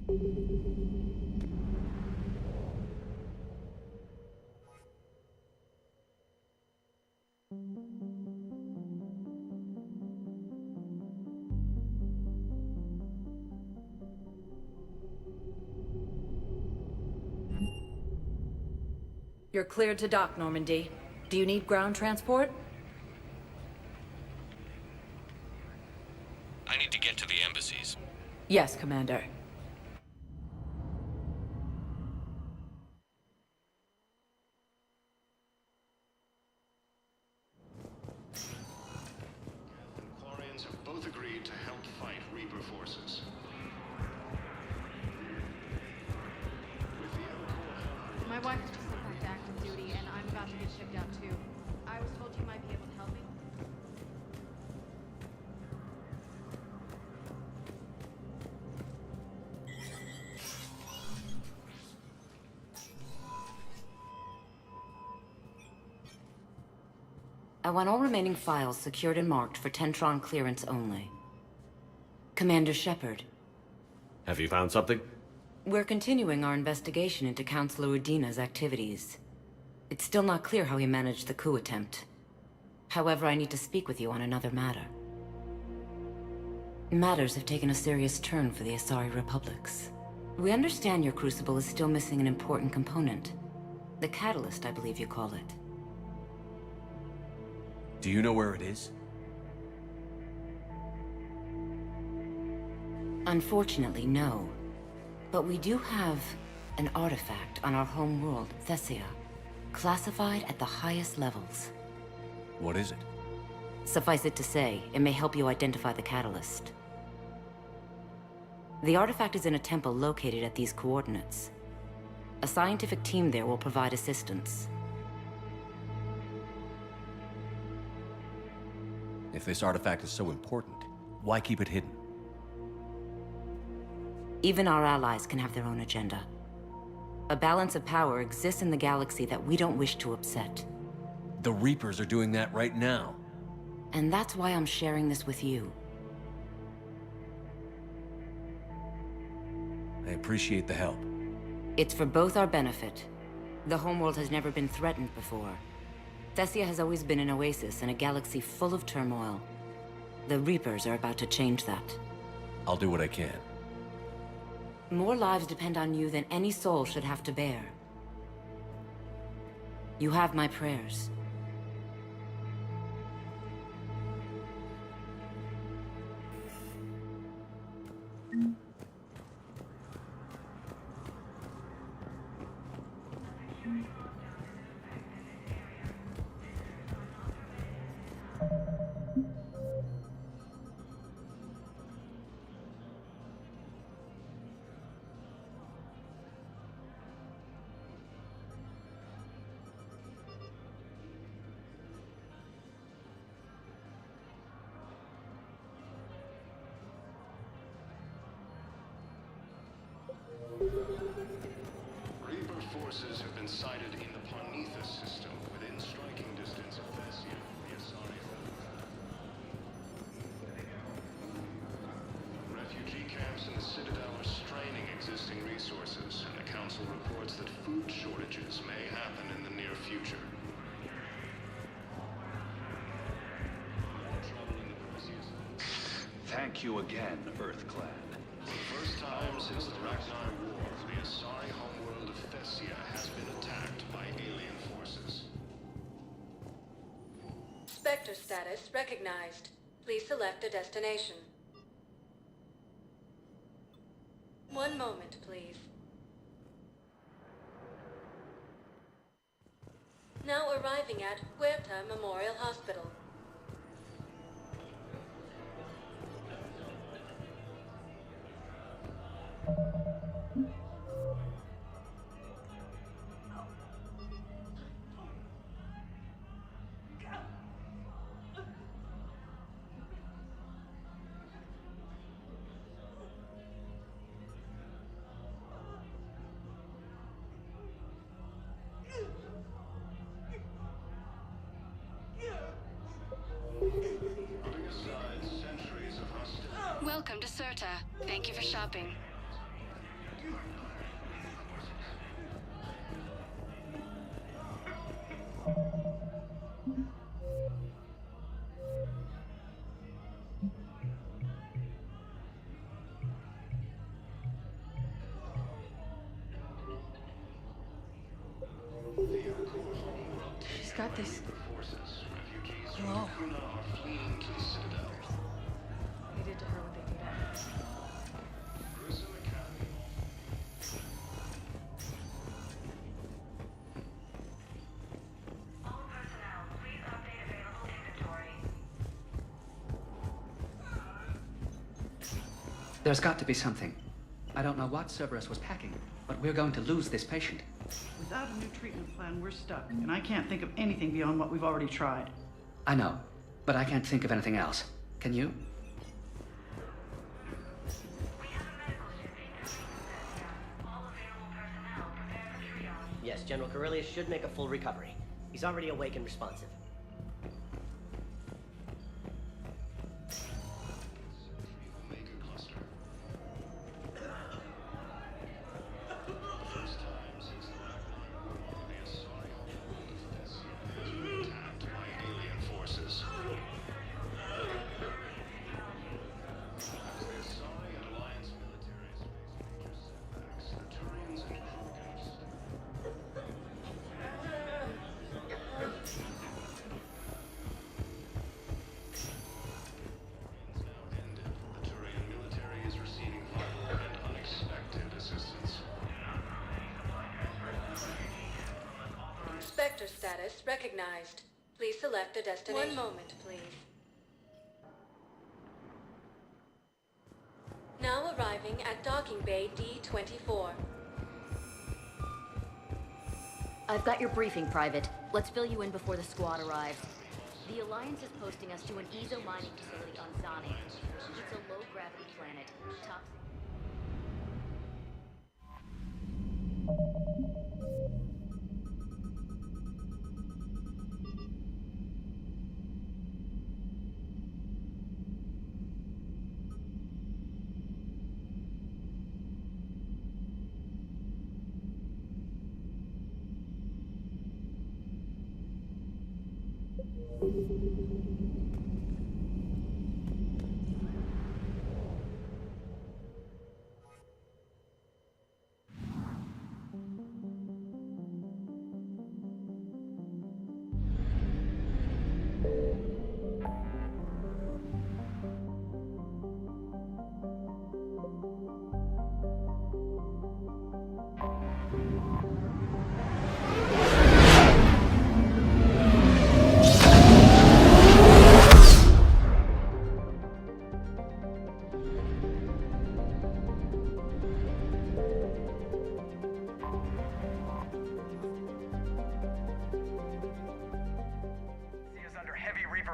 You're cleared to dock, Normandy. Do you need ground transport? I need to get to the embassies. Yes, Commander. Quarians have both agreed to help fight Reaper forces. With the Elcor... My wife just went back to active duty, and I'm about to get shipped out too. I was told you might be able to help me. I want all remaining files secured and marked for Tentron clearance only. Commander Shepard. Have you found something? We're continuing our investigation into Councilor Udina's activities. It's still not clear how he managed the coup attempt. However, I need to speak with you on another matter. Matters have taken a serious turn for the Asari Republics. We understand your crucible is still missing an important component. The catalyst, I believe you call it. Do you know where it is? Unfortunately, no. But we do have an artifact on our home world, Thessia, classified at the highest levels. What is it? Suffice it to say, it may help you identify the catalyst. The artifact is in a temple located at these coordinates. A scientific team there will provide assistance. If this artifact is so important, why keep it hidden? Even our allies can have their own agenda. A balance of power exists in the galaxy that we don't wish to upset. The Reapers are doing that right now. And that's why I'm sharing this with you. I appreciate the help. It's for both our benefit. The homeworld has never been threatened before. Thessia has always been an oasis in a galaxy full of turmoil. The Reapers are about to change that. I'll do what I can. More lives depend on you than any soul should have to bear. You have my prayers. Reaper forces have been sighted in the Parnithus system, within striking distance of Thessia, the Asari. Refugee camps in the Citadel are straining existing resources, and the Council reports that food shortages may happen in the near future. Thank you again, Earth Clan. For the first time since the Ragnar War, the Asari homeworld of Thessia has been attacked by alien forces. Spectre status recognized. Please select a destination. One moment, please. Now arriving at Huerta Memorial Hospital. Welcome to Serta. Thank you for shopping. got this. Forces, refugees Hello. from Kuna are fleeing to the Citadel. They did to her what they did to us. Grissom Academy. All personnel, please update available inventory. There's got to be something. I don't know what Cerberus was packing, but we're going to lose this patient. Without a new treatment plan, we're stuck, and I can't think of anything beyond what we've already tried. I know, but I can't think of anything else. Can you? We have a medical ship incoming from Thessia. All available personnel, prepare for triage. Yes, General Corellius should make a full recovery. He's already awake and responsive. Omega cluster. First time since the Ragnar War, the Asari hold of Thessia has been attacked by alien forces. As the Asari and Alliance militaries face major setbacks, the Turians and Krogans. Now ended, the Turian military is receiving vital and unexpected assistance. Spectre status recognized. Please select a destination. 1 moment, please. Now arriving at docking bay D-24. I've got your briefing, Private. Let's fill you in before the squad arrives. The Alliance is posting us to an ezo mining facility on Zani. It's a low-gravity planet. Toxic.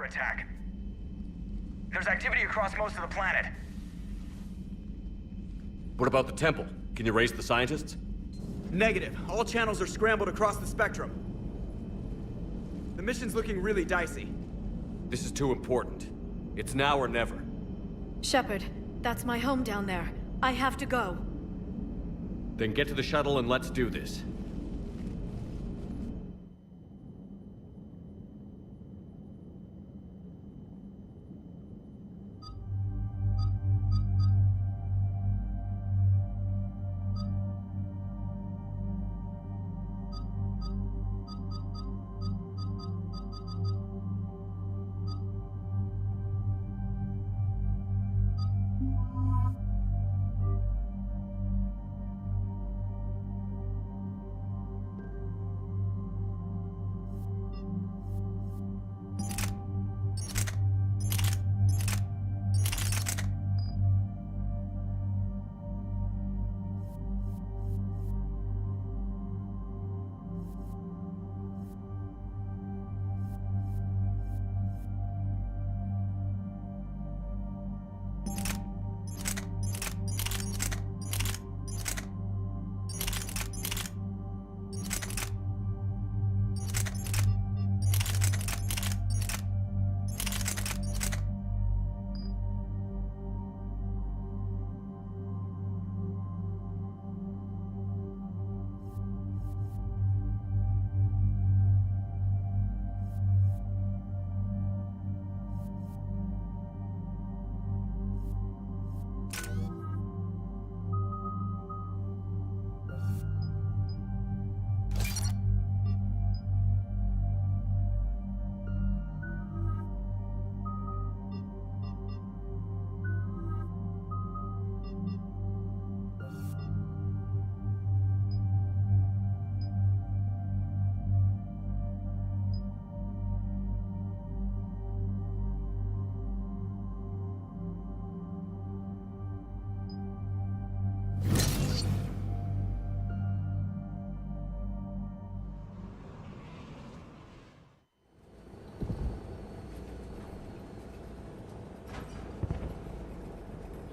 Attack. There's activity across most of the planet. What about the temple? Can you raise the scientists? Negative. All channels are scrambled across the spectrum. The mission's looking really dicey. This is too important. It's now or never. Shepard, that's my home down there. I have to go. Then get to the shuttle and let's do this.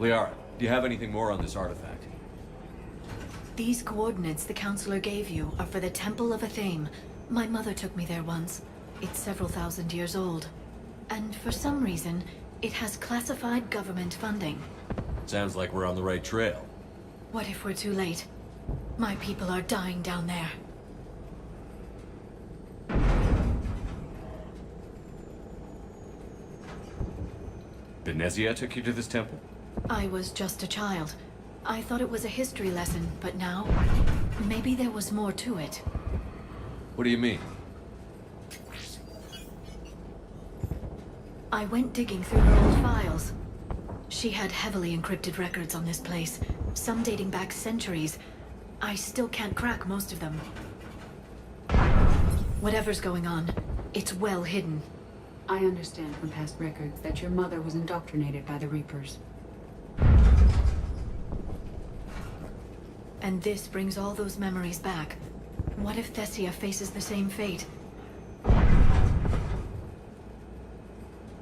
Liara, do you have anything more on this artifact? These coordinates the Counselor gave you are for the Temple of Athame. My mother took me there once. It's several thousand years old. And for some reason, it has classified government funding. Sounds like we're on the right trail. What if we're too late? My people are dying down there. Benezia took you to this temple? I was just a child. I thought it was a history lesson, but now, maybe there was more to it. What do you mean? I went digging through her old files. She had heavily encrypted records on this place, some dating back centuries. I still can't crack most of them. Whatever's going on, it's well hidden. I understand from past records that your mother was indoctrinated by the Reapers. And this brings all those memories back. What if Thessia faces the same fate?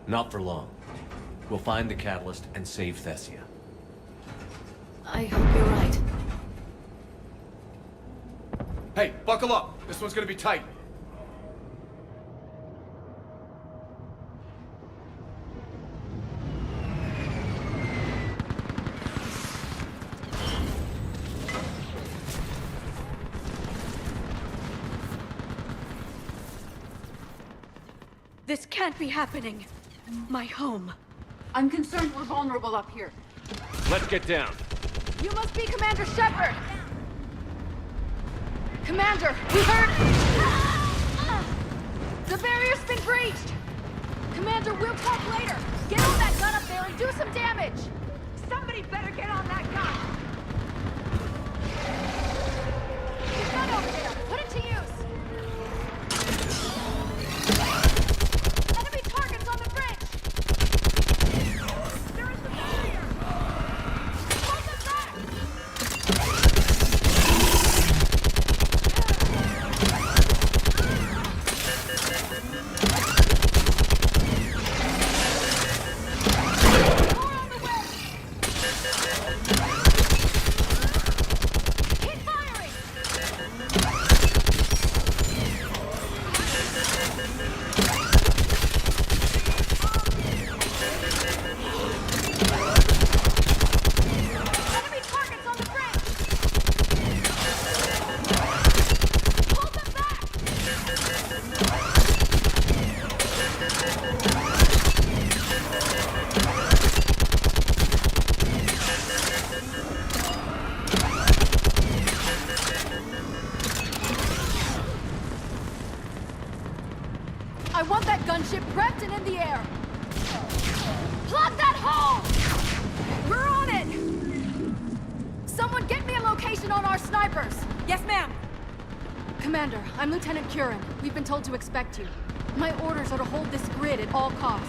Not for long. We'll find the catalyst and save Thessia. I hope you're right. Hey, buckle up! This one's gonna be tight. This can't be happening. My home. I'm concerned we're vulnerable up here. Let's get down. You must be Commander Shepard! Commander, we heard... The barrier's been breached! Commander, we'll talk later! Get on that gun up there and do some damage! Somebody better get on that gun! The gun over there! Put it to use! Enemy targets on the bridge! There is the barrier! Hold them back! I want that gunship prepped and in the air. Plug that hole! We're on it! Someone get me a location on our snipers! Yes, ma'am! Commander, I'm Lieutenant Curran. We've been told to expect you. My orders are to hold this grid at all costs.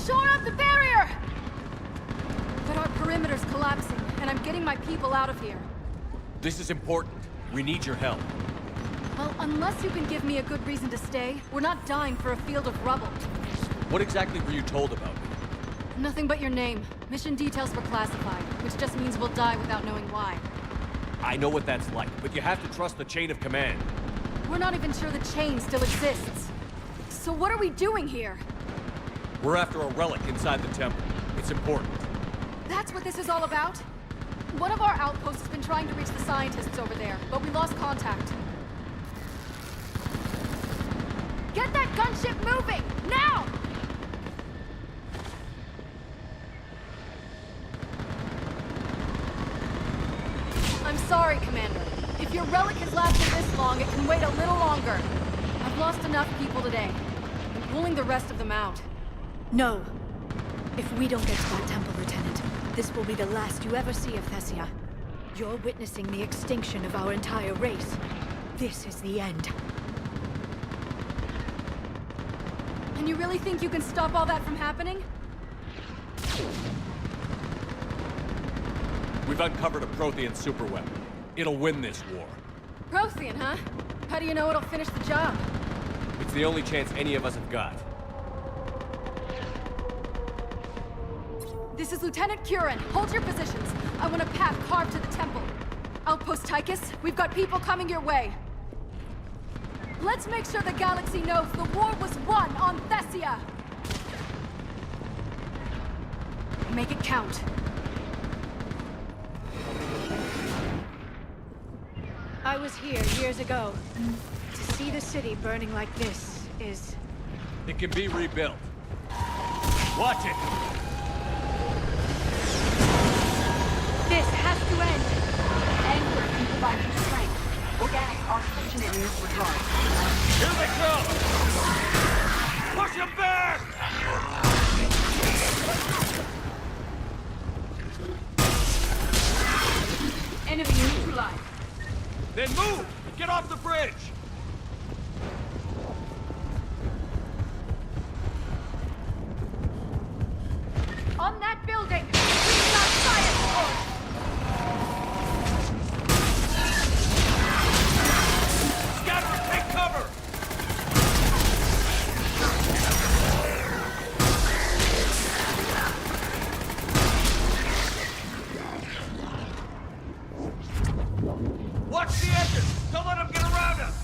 Shore up the barrier! But our perimeter's collapsing, and I'm getting my people out of here. This is important. We need your help. Well, unless you can give me a good reason to stay, we're not dying for a field of rubble. What exactly were you told about me? Nothing but your name. Mission details were classified, which just means we'll die without knowing why. I know what that's like, but you have to trust the chain of command. We're not even sure the chain still exists. So what are we doing here? We're after a relic inside the temple. It's important. That's what this is all about? One of our outposts has been trying to reach the scientists over there, but we lost contact. Get that gunship moving! Now! I'm sorry, Commander. If your relic has lasted this long, it can wait a little longer. I've lost enough people today. I'm pulling the rest of them out. No. If we don't get to that temple, Lieutenant, this will be the last you ever see of Thessia. You're witnessing the extinction of our entire race. This is the end. And you really think you can stop all that from happening? We've uncovered a Prothean superweapon. It'll win this war. Prothean, huh? How do you know it'll finish the job? It's the only chance any of us have got. This is Lieutenant Curran. Hold your positions. I want a path carved to the temple. Outpost Tychus, we've got people coming your way. Let's make sure the galaxy knows the war was won on Thessia! Make it count. I was here years ago. To see the city burning like this is... It can be rebuilt. Watch it! This has to end! Anger can provide you strength. Organics are fortunate in this regard. Here they come! Push them back! Enemy neutralized. Then move! Get off the bridge! On that building! We've got science force! Scatter! Take cover! Watch the engine! Don't let them get around us!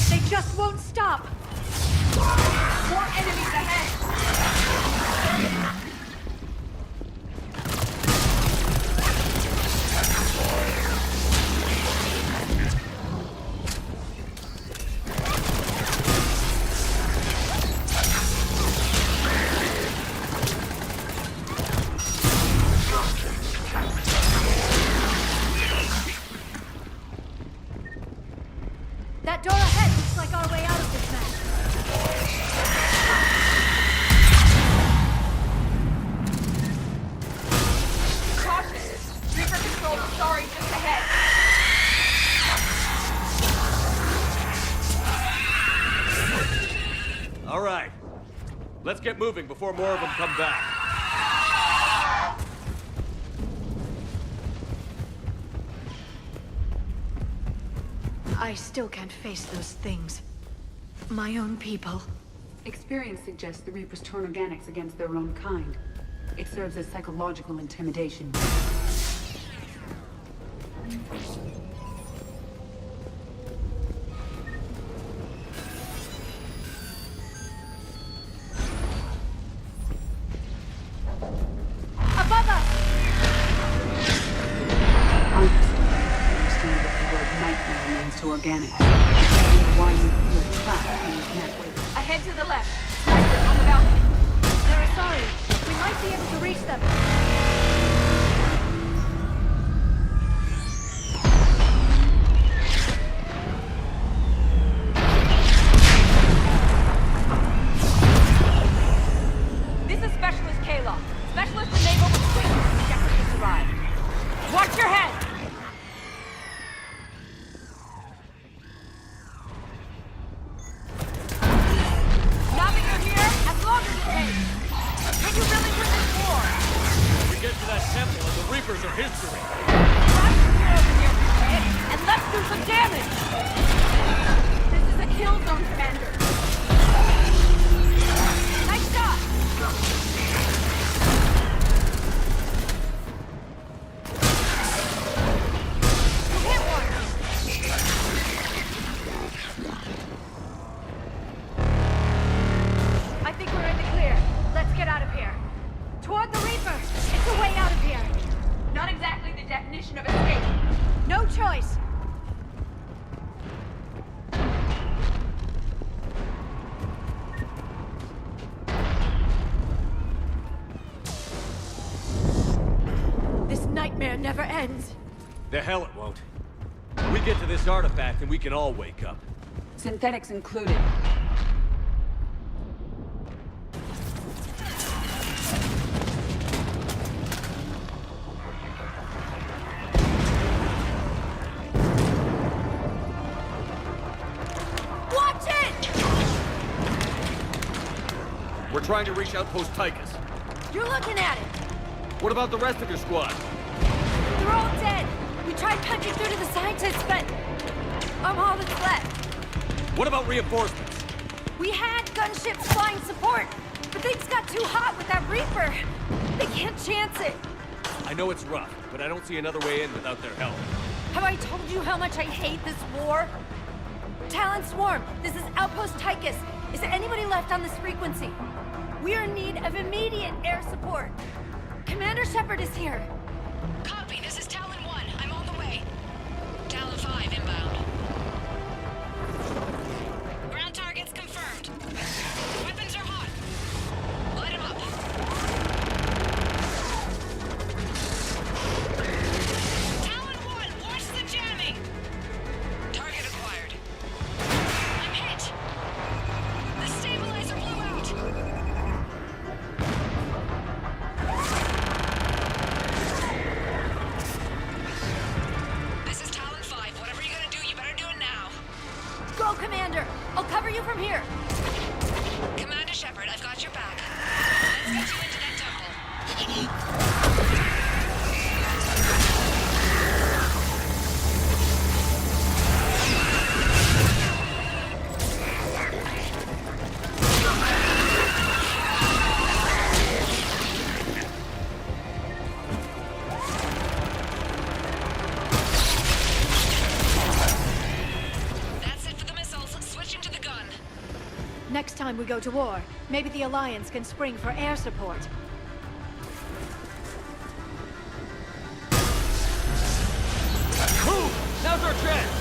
They just won't stop! More enemies ahead! That door ahead looks like our way out of this mess. Caution! Reaper control sorry just ahead. All right. Let's get moving before more of them come back. I still can't face those things. My own people. Experience suggests the Reapers turn organics against their own kind. It serves as psychological intimidation. Above us! Understand what the word nightmare means to organics. And why you feel trapped in this network. Ahead to the left. Snipers on the balcony. They're sorry. We might be able to reach them. This is Specialist Kayla. Specialist enabled with Queen. Shepard has arrived. Watch your head! Now that you're here, as long as it takes. Can you really win this war? We get to that temple and the Reapers are history. Last year over here, and let's do some damage! This is a kill zone, Commander. Nice shot! You hit one! I think we're in the clear. Let's get out of here. Toward the Reaper! It's a way out of here! Not exactly the definition of escape. No choice! This nightmare never ends. The hell it won't. We get to this artifact and we can all wake up. Synthetics included. We're trying to reach Outpost Tychus. You're looking at it! What about the rest of your squad? They're all dead! We tried punching through to the scientists, but I'm all that's left. What about reinforcements? We had gunships flying support, but things got too hot with that Reaper. They can't chance it. I know it's rough, but I don't see another way in without their help. Have I told you how much I hate this war? Talon Swarm, this is Outpost Tychus. Is there anybody left on this frequency? We are in need of immediate air support. Commander Shepard is here. Copy, this is Talon 1. I'm on the way. Talon 5 inbound. Ground targets confirmed. Weapons are hot. Light 'em up. Talon 1, watch the jamming. Target acquired. I'm hit. The stabilizer blew out. This is Talon 5. Whatever you're gonna do, you better do it now. Go, Commander! I'll cover you from here. Commander Shepard, I've got your back. Let's get you into that temple. That's it for the missiles. Switching to the gun. Next time we go to war, maybe the Alliance can spring for air support. Move! Now's our chance!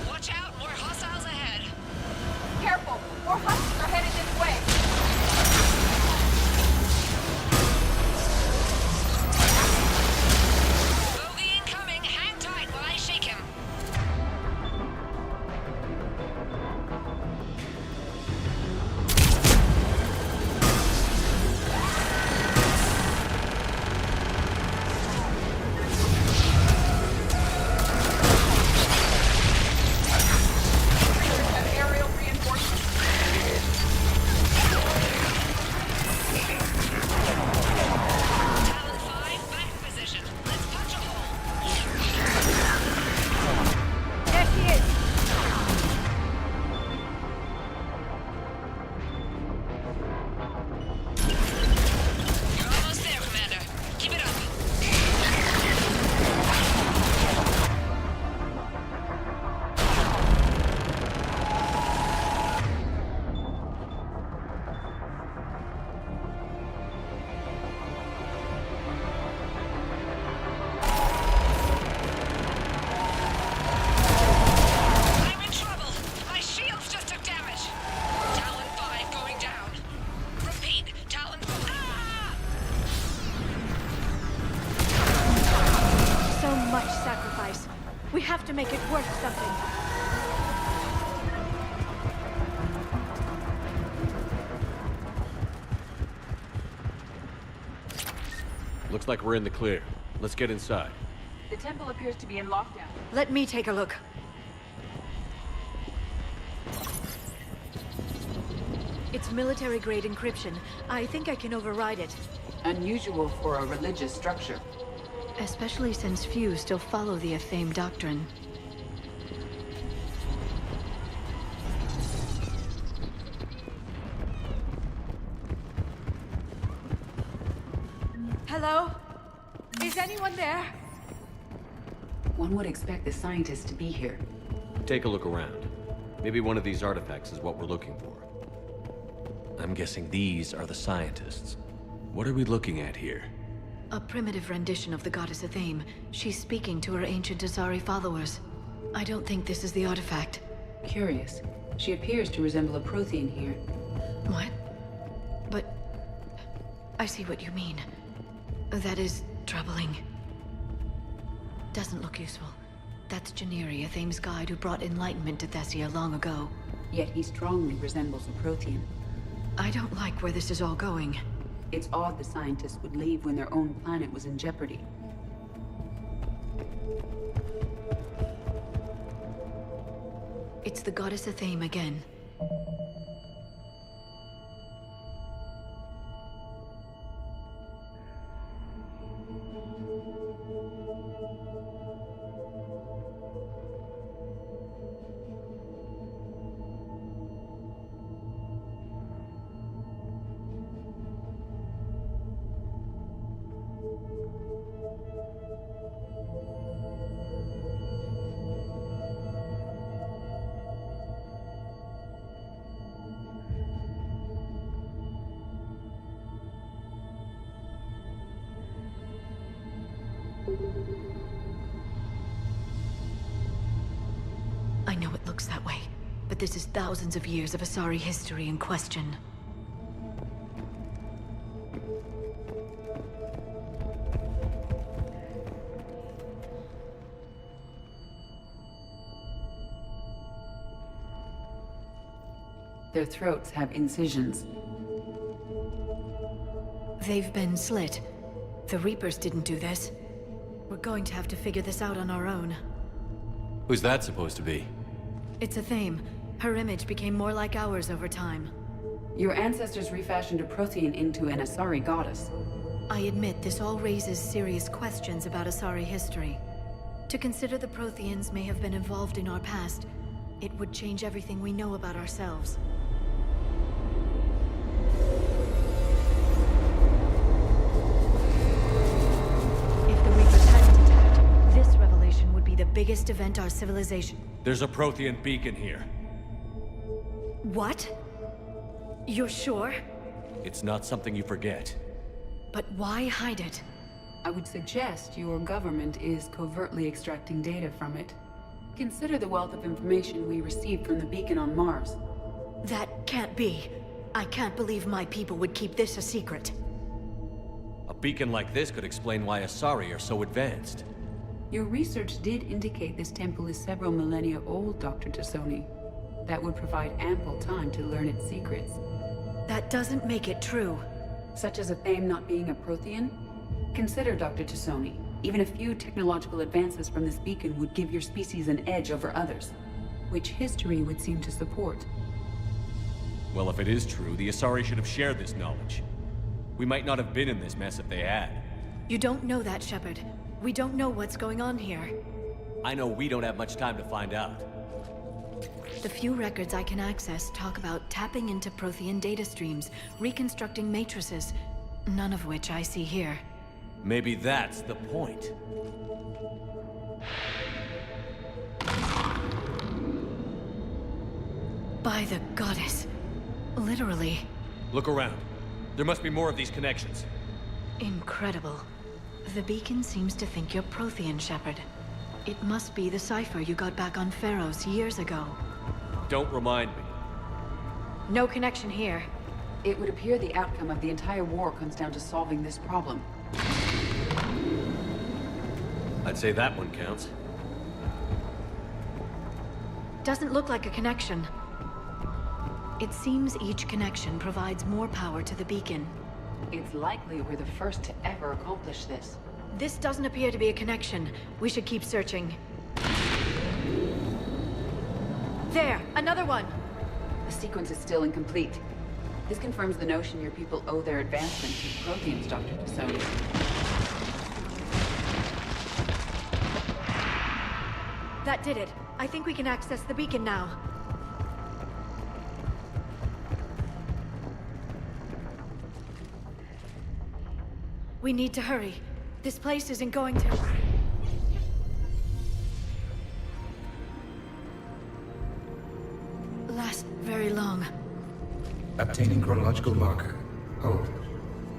Watch out, more hostiles ahead. Careful! More hunters are headed this way. Bogey incoming. Hang tight while I shake him. Aerial reinforcements. Talon 5, back in position. Let's punch a hole. There she is. You're almost there, Commander. Keep it up. I'm in trouble. My shields just took damage. Talon 5 going down. Repeat, Talon 5. Ah! So much sacrifice. We have to make it worth something. Looks like we're in the clear. Let's get inside. The temple appears to be in lockdown. Let me take a look. It's military-grade encryption. I think I can override it. Unusual for a religious structure. Especially since few still follow the Athame doctrine. Hello? Is anyone there? One would expect the scientists to be here. Take a look around. Maybe one of these artifacts is what we're looking for. I'm guessing these are the scientists. What are we looking at here? A primitive rendition of the goddess Athame. She's speaking to her ancient Asari followers. I don't think this is the artifact. Curious. She appears to resemble a Prothean here. What? But... I see what you mean. That is troubling. Doesn't look useful. That's Janiri, Athame's guide who brought enlightenment to Thessia long ago. Yet he strongly resembles a Prothean. I don't like where this is all going. It's odd the scientists would leave when their own planet was in jeopardy. It's the goddess Athame again. I know it looks that way, but this is thousands of years of Asari history in question. Their throats have incisions. They've been slit. The Reapers didn't do this. We're going to have to figure this out on our own. Who's that supposed to be? It's a theme. Her image became more like ours over time. Your ancestors refashioned a Prothean into an Asari goddess. I admit this all raises serious questions about Asari history. To consider the Protheans may have been involved in our past, it would change everything we know about ourselves. If the Reapers hadn't attacked, this revelation would be the biggest event our civilization... There's a Prothean beacon here. What? You're sure? It's not something you forget. But why hide it? I would suggest your government is covertly extracting data from it. Consider the wealth of information we received from the beacon on Mars. That can't be. I can't believe my people would keep this a secret. A beacon like this could explain why Asari are so advanced. Your research did indicate this temple is several millennia old, Dr. Tassoni. That would provide ample time to learn its secrets. That doesn't make it true. Such as a Thame not being a Prothean? Consider, Dr. Tassoni. Even a few technological advances from this beacon would give your species an edge over others, which history would seem to support. Well, if it is true, the Asari should have shared this knowledge. We might not have been in this mess if they had. You don't know that, Shepard. We don't know what's going on here. I know we don't have much time to find out. The few records I can access talk about tapping into Prothean data streams, reconstructing matrices, none of which I see here. Maybe that's the point. By the goddess. Literally. Look around. There must be more of these connections. Incredible. The beacon seems to think you're Prothean, Shepard. It must be the cipher you got back on Pharos years ago. Don't remind me. No connection here. It would appear the outcome of the entire war comes down to solving this problem. I'd say that one counts. Doesn't look like a connection. It seems each connection provides more power to the beacon. It's likely we're the first to ever accomplish this. This doesn't appear to be a connection. We should keep searching. There! Another one! The sequence is still incomplete. This confirms the notion your people owe their advancement to Protheans, Dr. Tassoni. That did it. I think we can access the beacon now. We need to hurry. This place isn't going to... last very long. Obtaining chronological marker. Hold.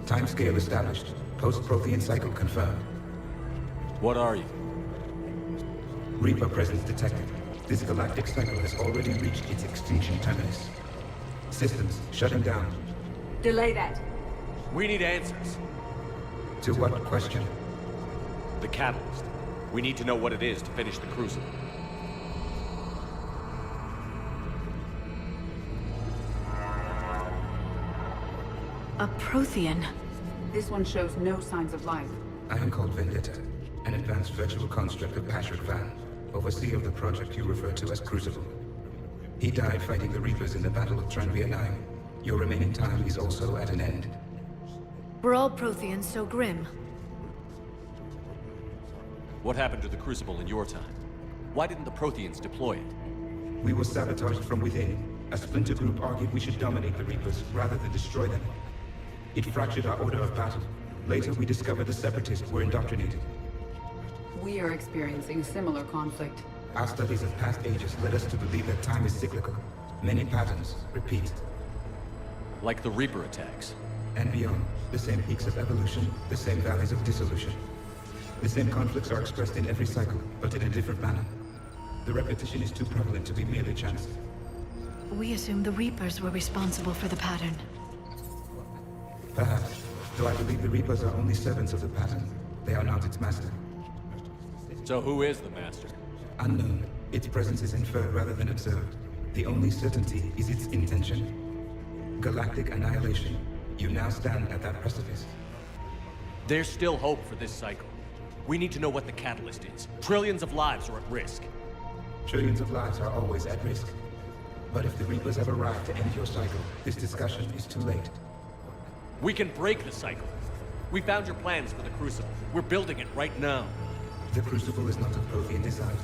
Timescale established. Post-Prothean cycle confirmed. What are you? Reaper presence detected. This galactic cycle has already reached its extinction terminus. Systems shutting down. Delay that. We need answers. To what question? The catalyst. We need to know what it is to finish the crucible. A Prothean. This one shows no signs of life. I am called Vendetta, an advanced virtual construct of Patrick Van, overseer of the project you refer to as Crucible. He died fighting the Reapers in the Battle of Tranvia 9. Your remaining time is also at an end. We're all Protheans so grim. What happened to the Crucible in your time? Why didn't the Protheans deploy it? We were sabotaged from within. A splinter group argued we should dominate the Reapers rather than destroy them. It fractured our order of battle. Later, we discovered the Separatists were indoctrinated. We are experiencing a similar conflict. Our studies of past ages led us to believe that time is cyclical. Many patterns repeat. Like the Reaper attacks. And beyond, the same peaks of evolution, the same valleys of dissolution. The same conflicts are expressed in every cycle, but in a different manner. The repetition is too prevalent to be merely chance. We assumed the Reapers were responsible for the pattern. Perhaps, though I believe the Reapers are only servants of the pattern. They are not its master. So who is the master? Unknown. Its presence is inferred rather than observed. The only certainty is its intention. Galactic annihilation. You now stand at that precipice. There's still hope for this cycle. We need to know what the catalyst is. Trillions of lives are at risk. Trillions of lives are always at risk. But if the Reapers have arrived to end your cycle, this discussion is too late. We can break the cycle. We found your plans for the Crucible. We're building it right now. The Crucible is not of Prothean design.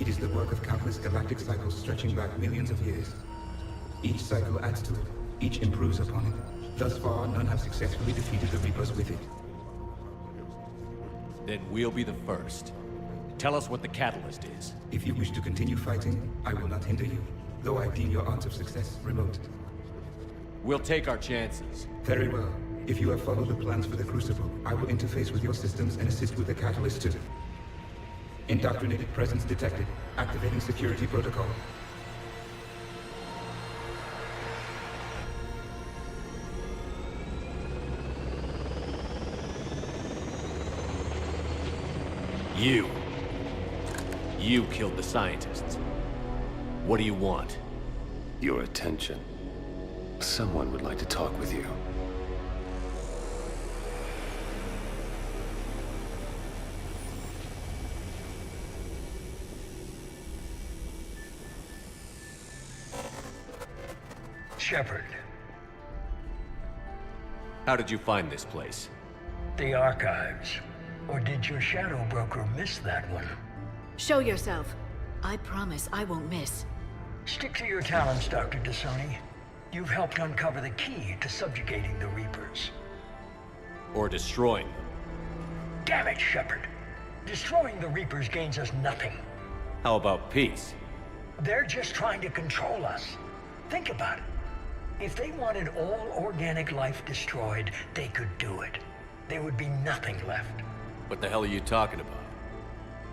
It is the work of countless galactic cycles stretching back millions of years. Each cycle adds to it. Each improves upon it. Thus far, none have successfully defeated the Reapers with it. Then we'll be the first. Tell us what the catalyst is. If you wish to continue fighting, I will not hinder you, though I deem your odds of success remote. We'll take our chances. Very well. If you have followed the plans for the Crucible, I will interface with your systems and assist with the catalyst too. Indoctrinated presence detected. Activating security protocol. You killed the scientists. What do you want? Your attention. Someone would like to talk with you. Shepard. How did you find this place? The archives. Or did your shadow broker miss that one? Show yourself. I promise I won't miss. Stick to your talents, Dr. T'Soni. You've helped uncover the key to subjugating the Reapers. Or destroying them. Damn it, Shepard. Destroying the Reapers gains us nothing. How about peace? They're just trying to control us. Think about it. If they wanted all organic life destroyed, they could do it. There would be nothing left. What the hell are you talking about?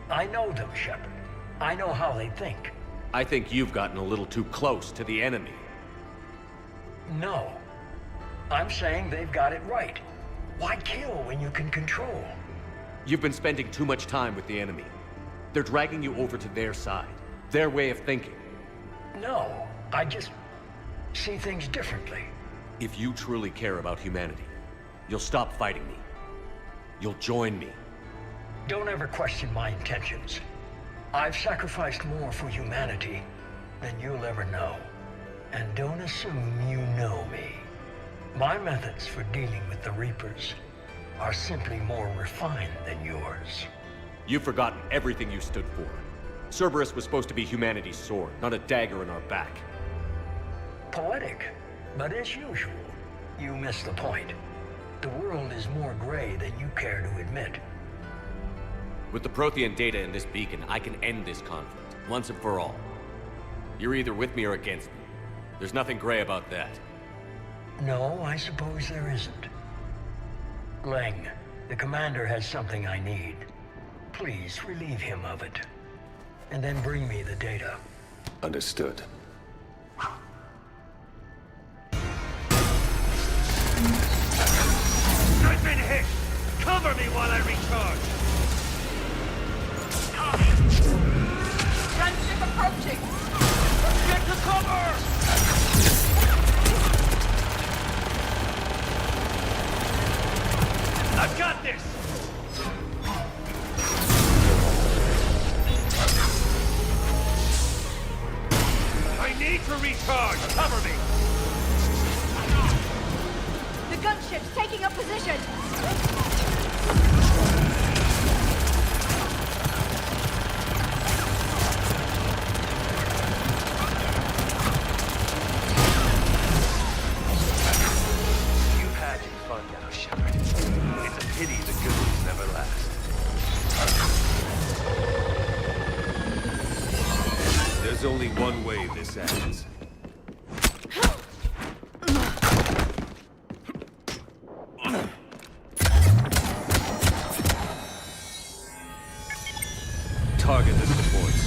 I know them, Shepard. I know how they think. I think you've gotten a little too close to the enemy. No. I'm saying they've got it right. Why kill when you can control? You've been spending too much time with the enemy. They're dragging you over to their side. Their way of thinking. No, I just see things differently. If you truly care about humanity, you'll stop fighting me. You'll join me. Don't ever question my intentions. I've sacrificed more for humanity than you'll ever know. And don't assume you know me. My methods for dealing with the Reapers are simply more refined than yours. You've forgotten everything you stood for. Cerberus was supposed to be humanity's sword, not a dagger in our back. Poetic, but as usual, you miss the point. The world is more gray than you care to admit. With the Prothean data in this beacon, I can end this conflict, once and for all. You're either with me or against me. There's nothing gray about that. No, I suppose there isn't. Leng, the commander has something I need. Please relieve him of it. And then bring me the data. Understood. I've been hit! Cover me while I recharge! Gunship approaching! Get to cover! I've got this! I need to recharge! Cover me! The gunship's taking up position! You've had your fun now, Shepard. It's a pity the good ones never last. There's only one way this ends. Target the supports.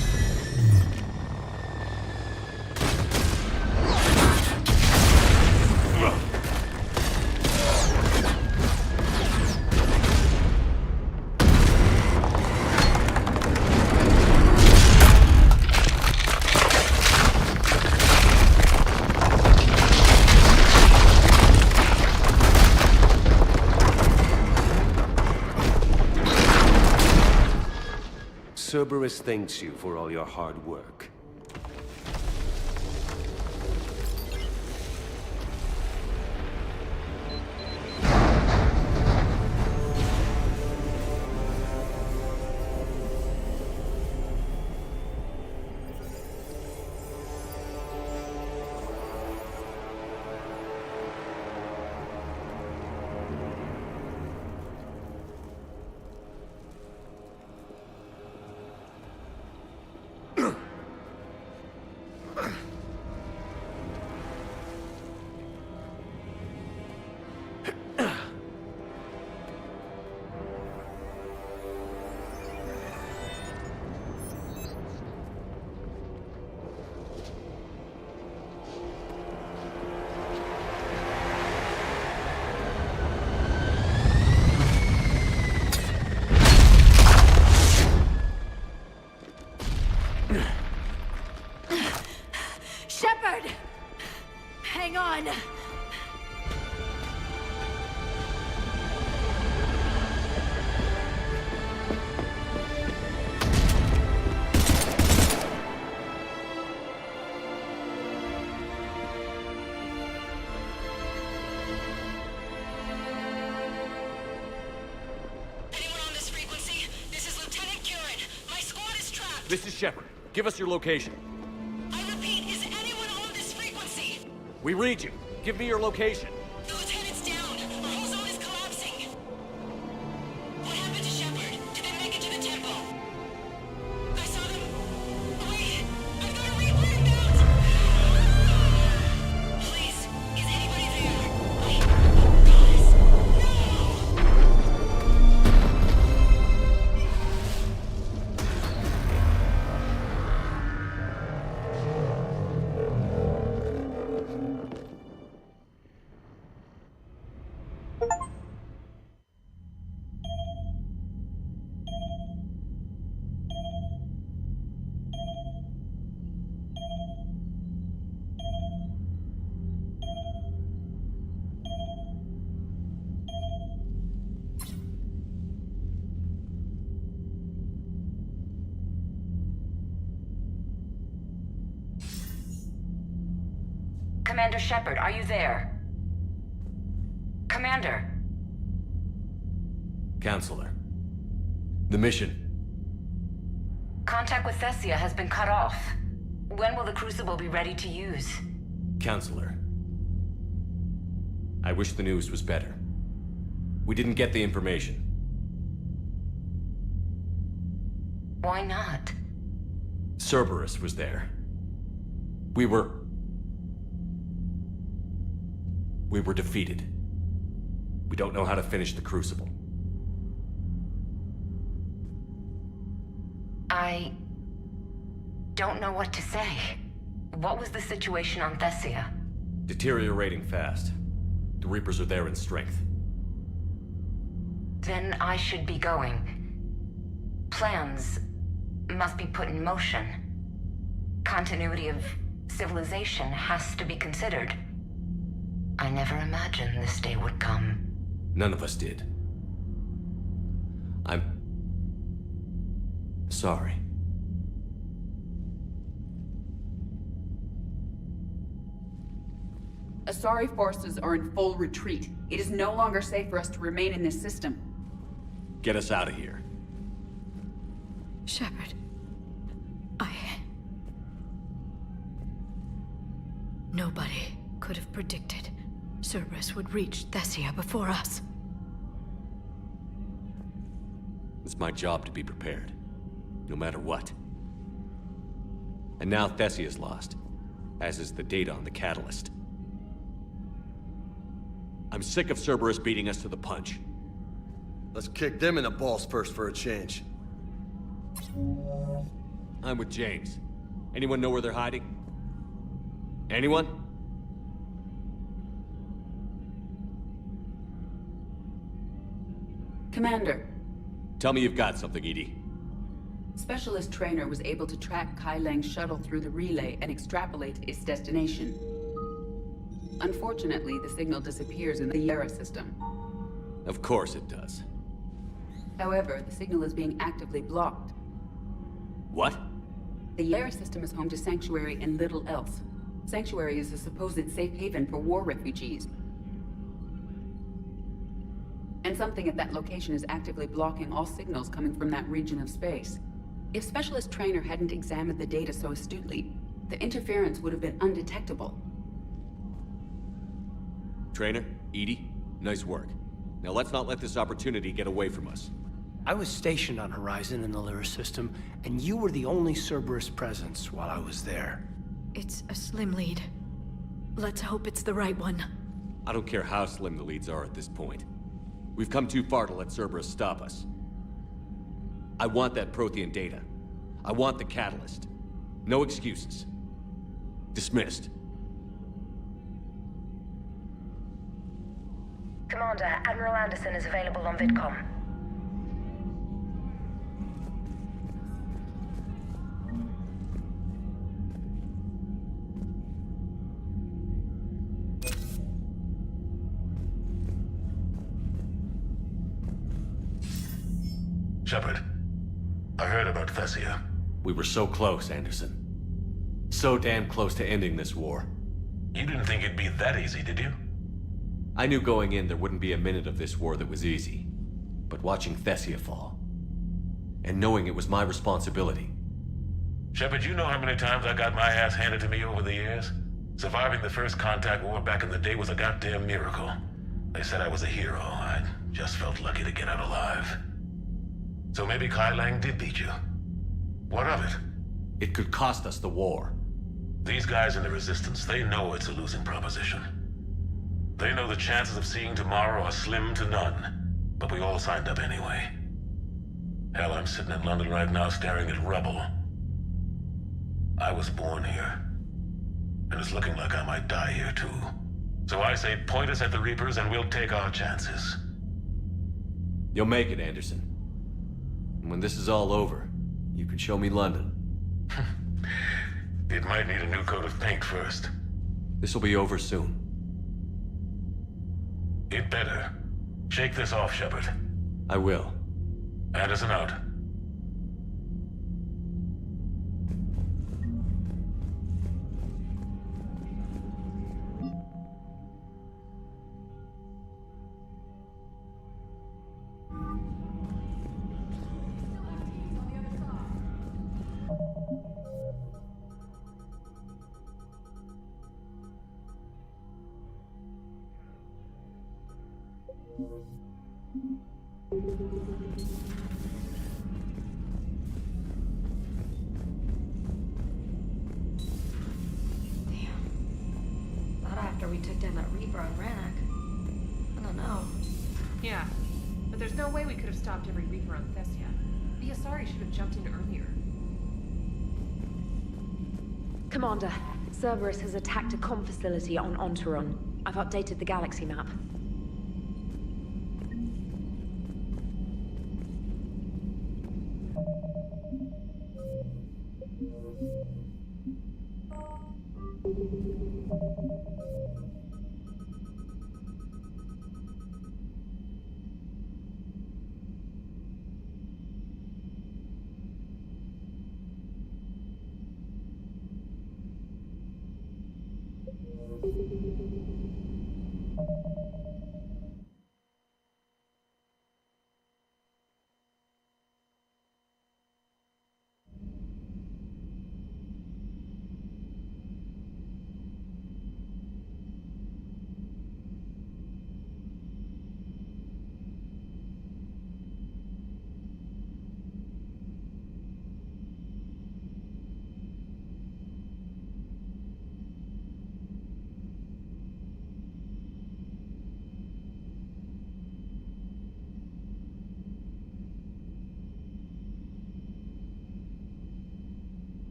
Cerberus thanks you for all your hard work. Shepard! Hang on! This is Shepard. Give us your location. I repeat, is anyone on this frequency? We read you. Give me your location. The lieutenant's down. Our whole zone is collapsing. What happened to Shepard? Did they make it to the temple? I saw them. Wait, I've got a replay out. Please, is anybody there? Wait, guys, Commander Shepard, are you there? Commander! Counselor. The mission. Contact with Thessia has been cut off. When will the Crucible be ready to use? Counselor. I wish the news was better. We didn't get the information. Why not? Cerberus was there. We were defeated. We don't know how to finish the Crucible. I don't know what to say. What was the situation on Thessia? Deteriorating fast. The Reapers are there in strength. Then I should be going. Plans must be put in motion. Continuity of civilization has to be considered. I never imagined this day would come. None of us did. I'm sorry. Asari forces are in full retreat. It is no longer safe for us to remain in this system. Get us out of here. Shepard. Nobody could have predicted Cerberus would reach Thessia before us. It's my job to be prepared, no matter what. And now Thessia's lost, as is the data on the catalyst. I'm sick of Cerberus beating us to the punch. Let's kick them in the balls first for a change. I'm with James. Anyone know where they're hiding? Anyone? Commander. Tell me you've got something, Edie. Specialist Trainer was able to track Kai Lang's shuttle through the relay and extrapolate its destination. Unfortunately, the signal disappears in the Yara system. Of course it does. However, the signal is being actively blocked. What? The Yara system is home to Sanctuary and little else. Sanctuary is a supposed safe haven for war refugees. And something at that location is actively blocking all signals coming from that region of space. If Specialist Trainer hadn't examined the data so astutely, the interference would have been undetectable. Trainer, Edie, nice work. Now let's not let this opportunity get away from us. I was stationed on Horizon in the Lyra system, and you were the only Cerberus presence while I was there. It's a slim lead. Let's hope it's the right one. I don't care how slim the leads are at this point. We've come too far to let Cerberus stop us. I want that Prothean data. I want the catalyst. No excuses. Dismissed. Commander, Admiral Anderson is available on VidCom. Shepard, I heard about Thessia. We were so close, Anderson. So damn close to ending this war. You didn't think it'd be that easy, did you? I knew going in there wouldn't be a minute of this war that was easy. But watching Thessia fall, and knowing it was my responsibility. Shepard, you know how many times I got my ass handed to me over the years? Surviving the first contact war back in the day was a goddamn miracle. They said I was a hero. I just felt lucky to get out alive. So maybe Kai Lang did beat you. What of it? It could cost us the war. These guys in the Resistance, they know it's a losing proposition. They know the chances of seeing tomorrow are slim to none. But we all signed up anyway. Hell, I'm sitting in London right now staring at rubble. I was born here. And it's looking like I might die here too. So I say point us at the Reapers and we'll take our chances. You'll make it, Anderson. And when this is all over, you can show me London. It might need a new coat of paint first. This will be over soon. It better. Shake this off, Shepard. I will. Anderson out. Not after we took down that Reaper on Rannoch. I don't know. Yeah, but there's no way we could have stopped every Reaper on Thessia. The Asari should have jumped in earlier. Commander, Cerberus has attacked a comm facility on Ontaron. I've updated the galaxy map.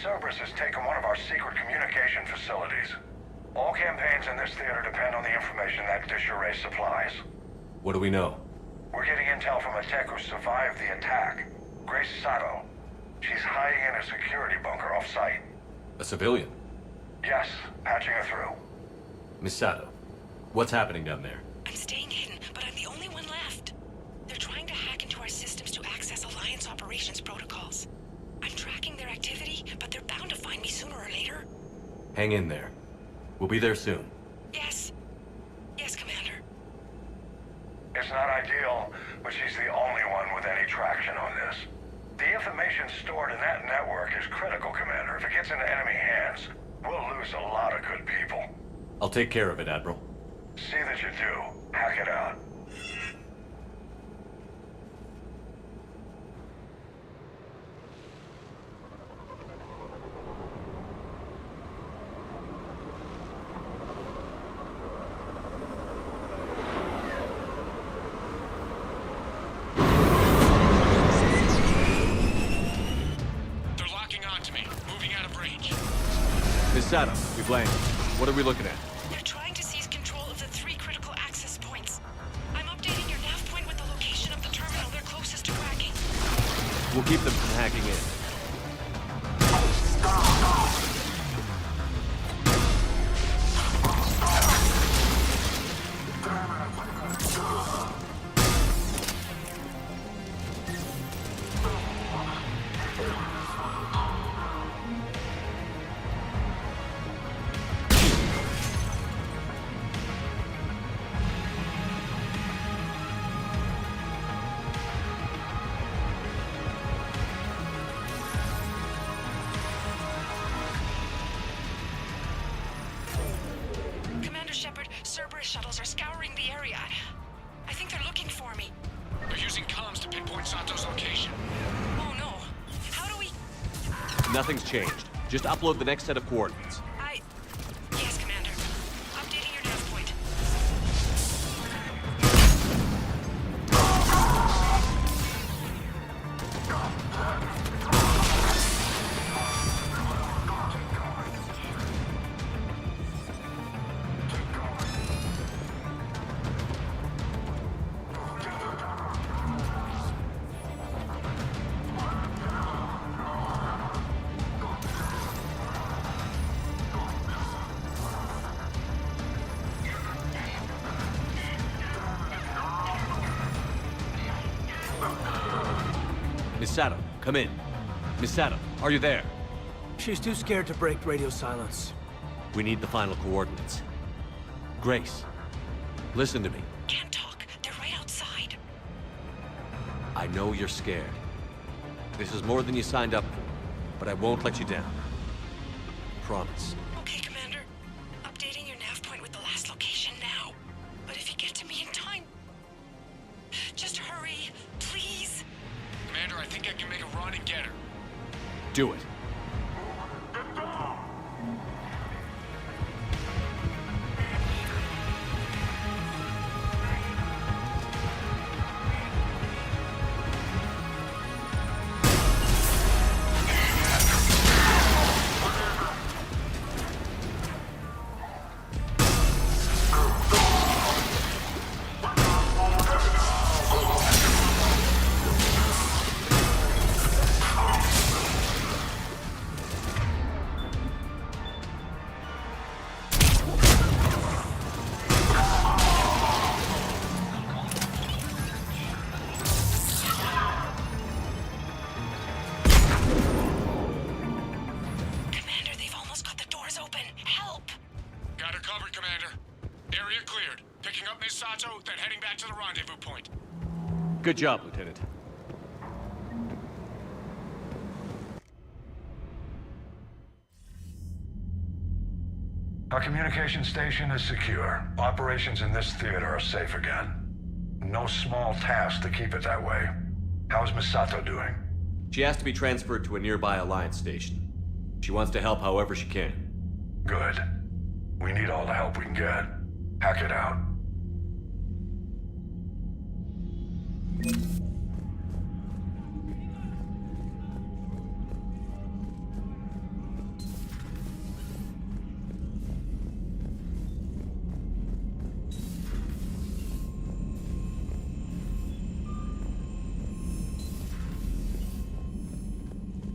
Cerberus has taken one of our secret communication facilities. All campaigns in this theater depend on the information that dish array supplies. What do we know? We're getting intel from a tech who survived the attack. Grace Sato. She's hiding in a security bunker off-site. A civilian? Yes, patching her through. Miss Sato, what's happening down there? I'm staying hidden, but I'm the only one left. They're trying to hack into our systems to access Alliance operations protocols. I'm tracking their activity, but they're bound to find me sooner or later. Hang in there. We'll be there soon. Yes. Yes, Commander. It's not ideal, but she's the only one with any traction on this. The information stored in that network is critical, Commander. If it gets into enemy hands, we'll lose a lot of good people. I'll take care of it, Admiral. See that you do. Hack it out. Miss Sato, we've landed. What are we looking at? They're trying to seize control of the 3 critical access points. I'm updating your nav point with the location of the terminal they're closest to cracking. We'll keep them from hacking in. Shepard, Cerberus shuttles are scouring the area. I think they're looking for me. They're using comms to pinpoint Sato's location. Oh no. How do we... Nothing's changed. Just upload the next set of coordinates. Yes, Commander. Updating your nav point. Miss Sato, come in. Miss Sato, are you there? She's too scared to break radio silence. We need the final coordinates. Grace, listen to me. I know you're scared. This is more than you signed up for, but I won't let you down. Promise. Okay, Commander. Updating your nav point with the last location now. But if you get to me in time, just hurry, please. Commander, I think I can make a run and get her. Do it. Good job, Lieutenant. Our communication station is secure. Operations in this theater are safe again. No small task to keep it that way. How's Misato doing? She has to be transferred to a nearby Alliance station. She wants to help however she can. Good. We need all the help we can get. Hack it out.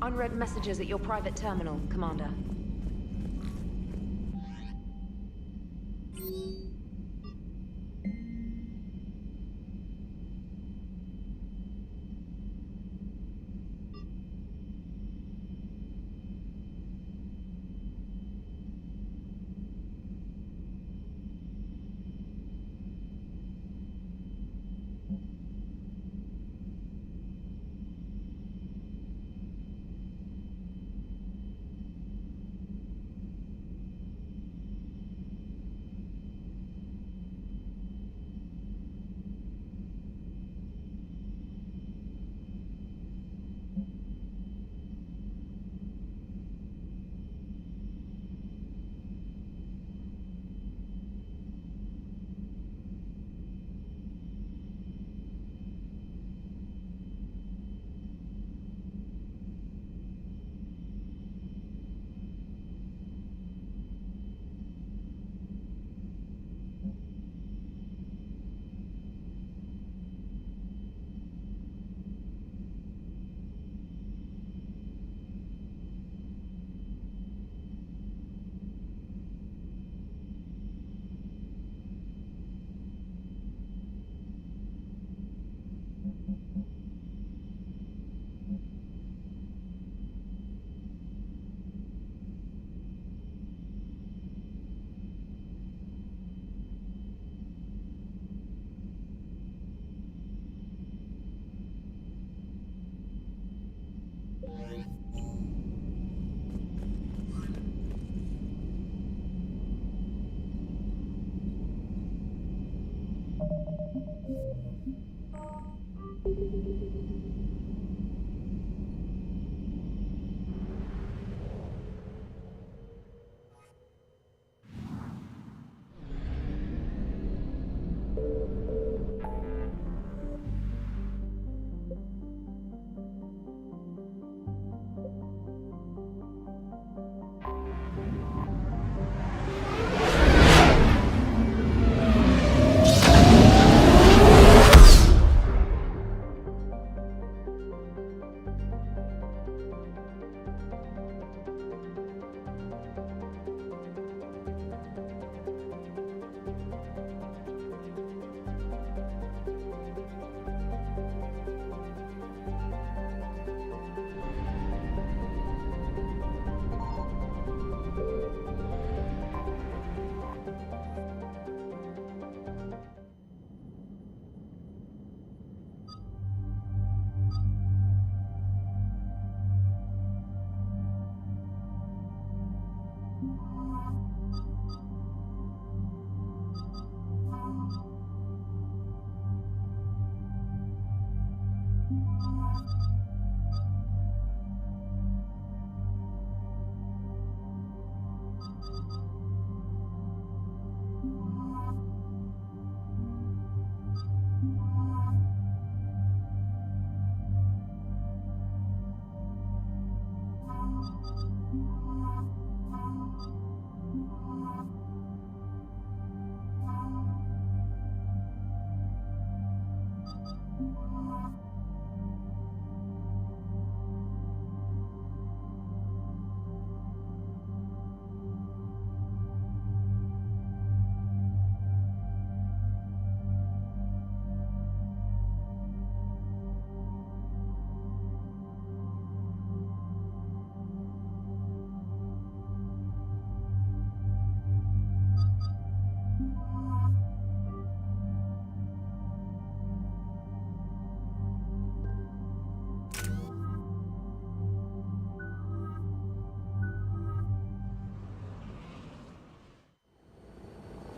Unread messages at your private terminal, Commander.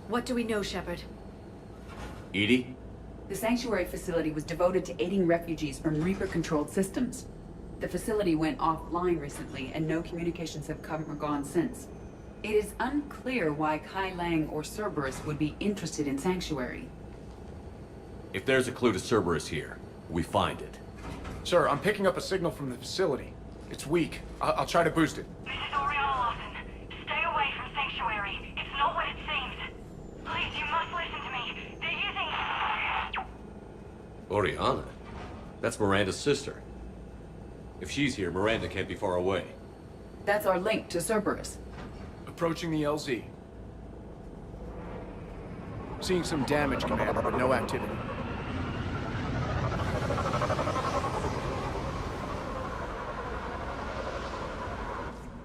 What do we know, Shepard? Edie? The sanctuary facility was devoted to aiding refugees from Reaper-controlled systems. The facility went offline recently, and no communications have come or gone since. It is unclear why Kai Lang or Cerberus would be interested in Sanctuary. If there's a clue to Cerberus here, we find it. Sir, I'm picking up a signal from the facility. It's weak. I'll try to boost it. This is Oriana Lawson. Stay away from Sanctuary. It's not what it seems. Please, you must listen to me. They're using... Oriana? That's Miranda's sister. If she's here, Miranda can't be far away. That's our link to Cerberus. Approaching the LZ. Seeing some damage, Commander, but no activity.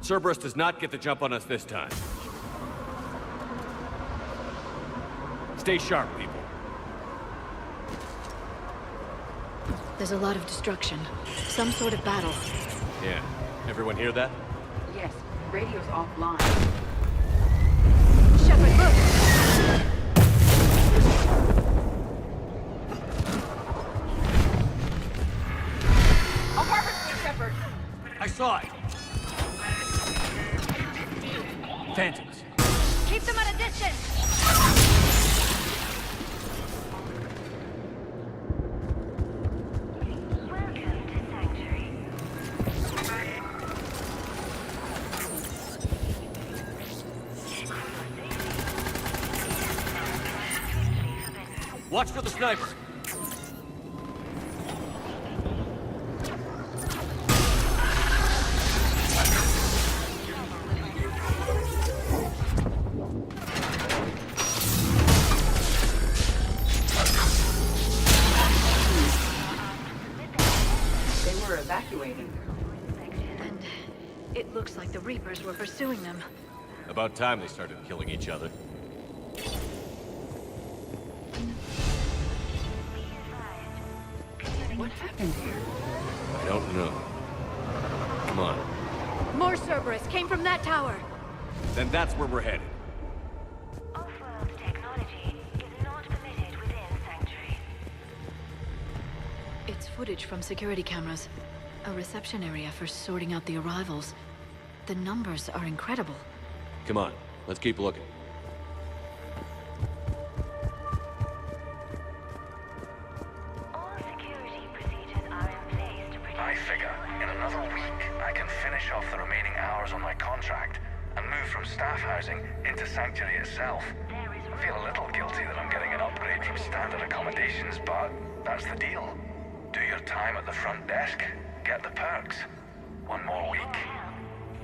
Cerberus does not get the jump on us this time. Stay sharp, people. There's a lot of destruction. Some sort of battle. Yeah. Everyone hear that? Yes, radio's offline. Shepard, look! I'll harvest you, Shepard! I saw it! Phantoms. Keep them at a distance! Watch for the sniper. They were evacuating. And it looks like the Reapers were pursuing them. About time they started killing each other. What happened here? I don't know. Come on. More Cerberus came from that tower. Then that's where we're headed. Off-world technology is not permitted within Sanctuary. It's footage from security cameras. A reception area for sorting out the arrivals. The numbers are incredible. Come on, let's keep looking. All security procedures are in place to protect... I figure, in another week, I can finish off the remaining hours on my contract and move from staff housing into Sanctuary itself. I feel a little guilty that I'm getting an upgrade from standard accommodations, but that's the deal. Do your time at the front desk, get the perks. One more week.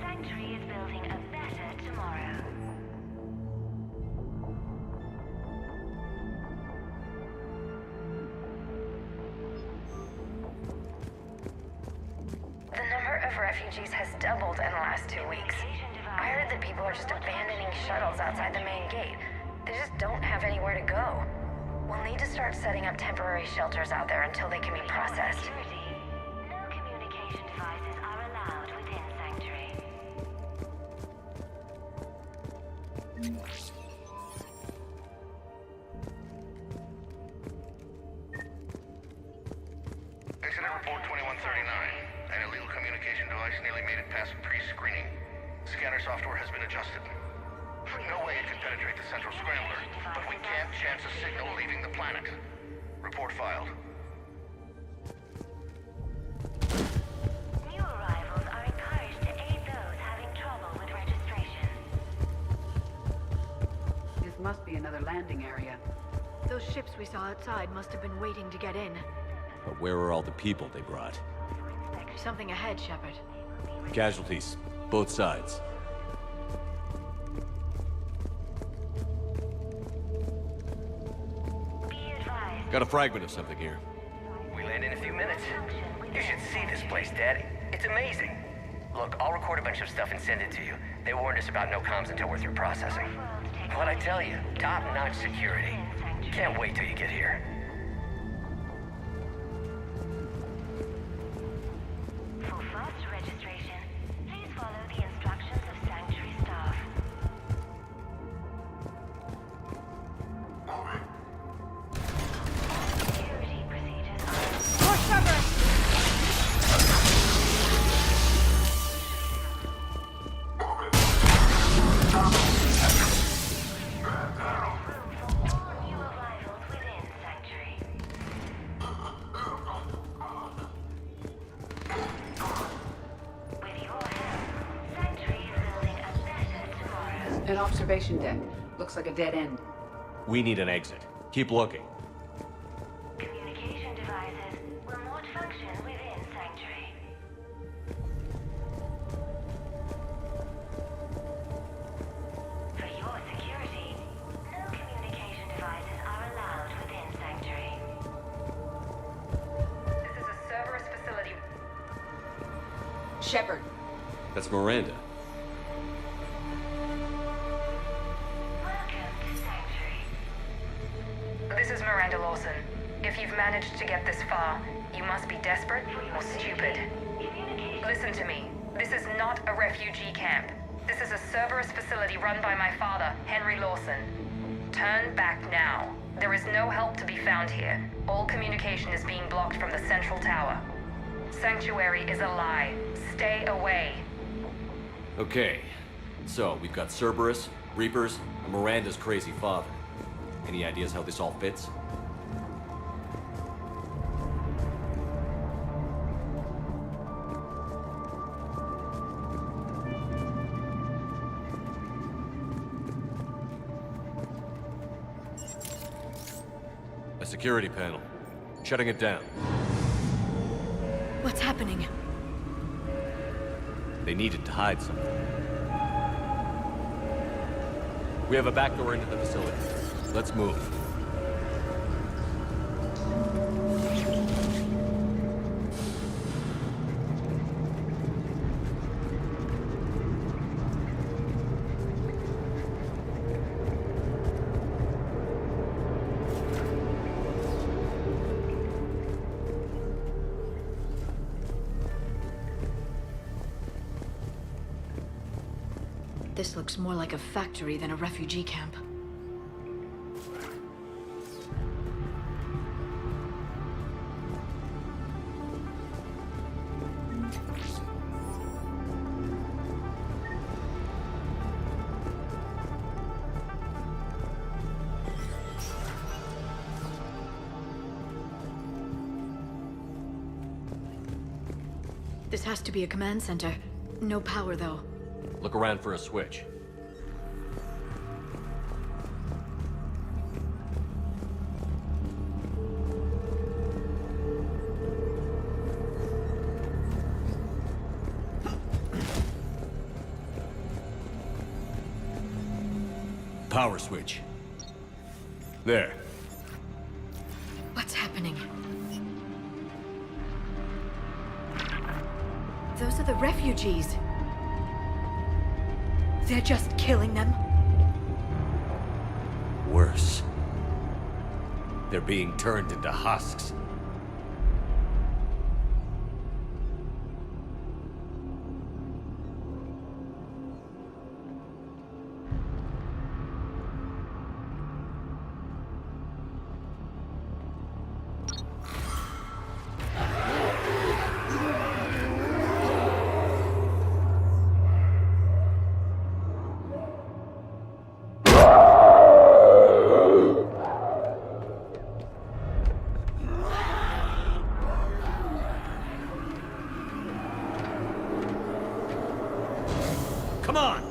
Sanctuary is building a better tomorrow. The number of refugees has doubled in the last 2 weeks. I heard that people are just abandoning shuttles outside the main gate. They just don't have anywhere to go. We'll need to start setting up temporary shelters out there until they can be processed. No communication devices are allowed within Sanctuary. Incident report 2139. An illegal communication device nearly made it past pre-screening. Scanner software has been adjusted. No way it can penetrate the central scrambler, but we can't chance a signal leaving the planet. Report filed. New arrivals are encouraged to aid those having trouble with registration. This must be another landing area. Those ships we saw outside must have been waiting to get in. But where are all the people they brought? Something ahead, Shepard. Casualties, both sides. Got a fragment of something here. We land in a few minutes. You should see this place, Daddy. It's amazing. Look, I'll record a bunch of stuff and send it to you. They warned us about no comms until we're through processing. What'd I tell you? Top-notch security. Can't wait till you get here. For fast registration, please follow the instructions of Sanctuary staff. An observation deck. Looks like a dead end. We need an exit. Keep looking. Communication devices remote function within Sanctuary. For your security, no communication devices are allowed within Sanctuary. This is a Cerberus facility. Shepard. That's Miranda. This is Miranda Lawson. If you've managed to get this far, you must be desperate or stupid. Listen to me. This is not a refugee camp. This is a Cerberus facility run by my father, Henry Lawson. Turn back now. There is no help to be found here. All communication is being blocked from the central tower. Sanctuary is a lie. Stay away. Okay. So, we've got Cerberus, Reapers, and Miranda's crazy father. Any ideas how this all fits? A security panel. Shutting it down. What's happening? They needed to hide something. We have a back door into the facility. Let's move. This looks more like a factory than a refugee camp. This has to be a command center. No power, though. Look around for a switch. Power switch. There. What's happening? Those are the refugees. They're just killing them. Worse. They're being turned into husks. Come on!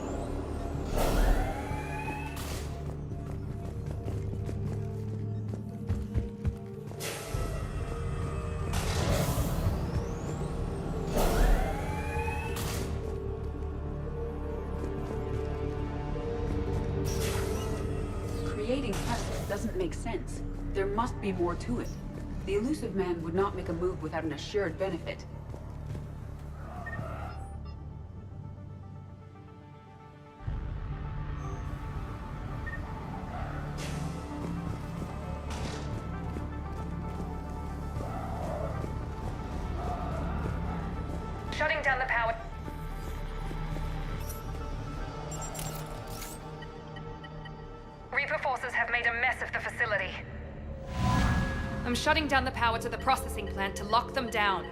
Creating tests doesn't make sense. There must be more to it. The elusive man would not make a move without an assured benefit. Shutting down the power. Reaper forces have made a mess of the facility. I'm shutting down the power to the processing plant to lock them down.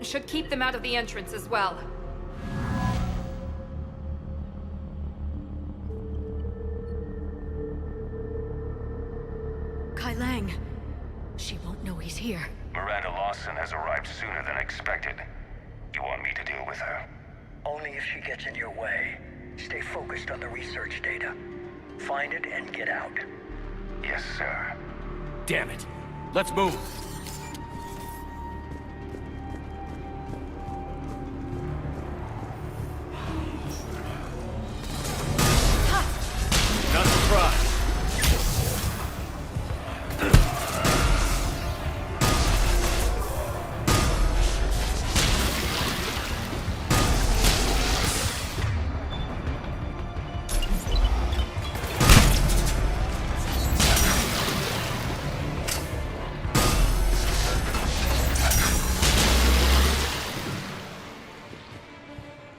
Should keep them out of the entrance as well. Kai Lang. She won't know he's here. Miranda Lawson has arrived sooner than expected. You want me to deal with her? Only if she gets in your way. stay focused on the research data. Find it and get out. Yes, sir. Damn it. Let's move. Not surprised.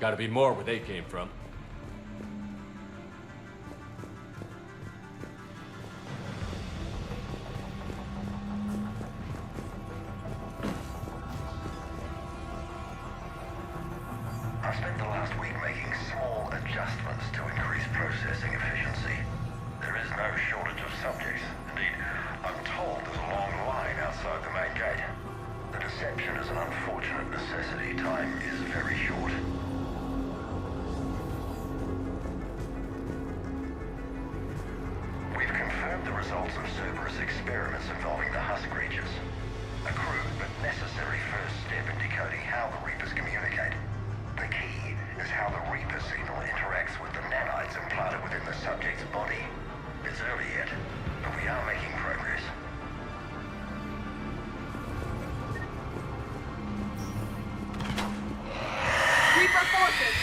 Gotta be more where they came from. I spent the last week making small adjustments to increase processing efficiency. There is no shortage of subjects. Indeed, I'm told there's a long line outside the main gate. The deception is an unfortunate necessity. Time is very short. We've confirmed the results of Cerberus experiments involving the husk creatures. A crude but necessary first step in decoding how the Reapers communicate. The key is how the Reaper signal interacts with the nanites implanted within the subject's body. It's early yet, but we are making progress. Reaper forces!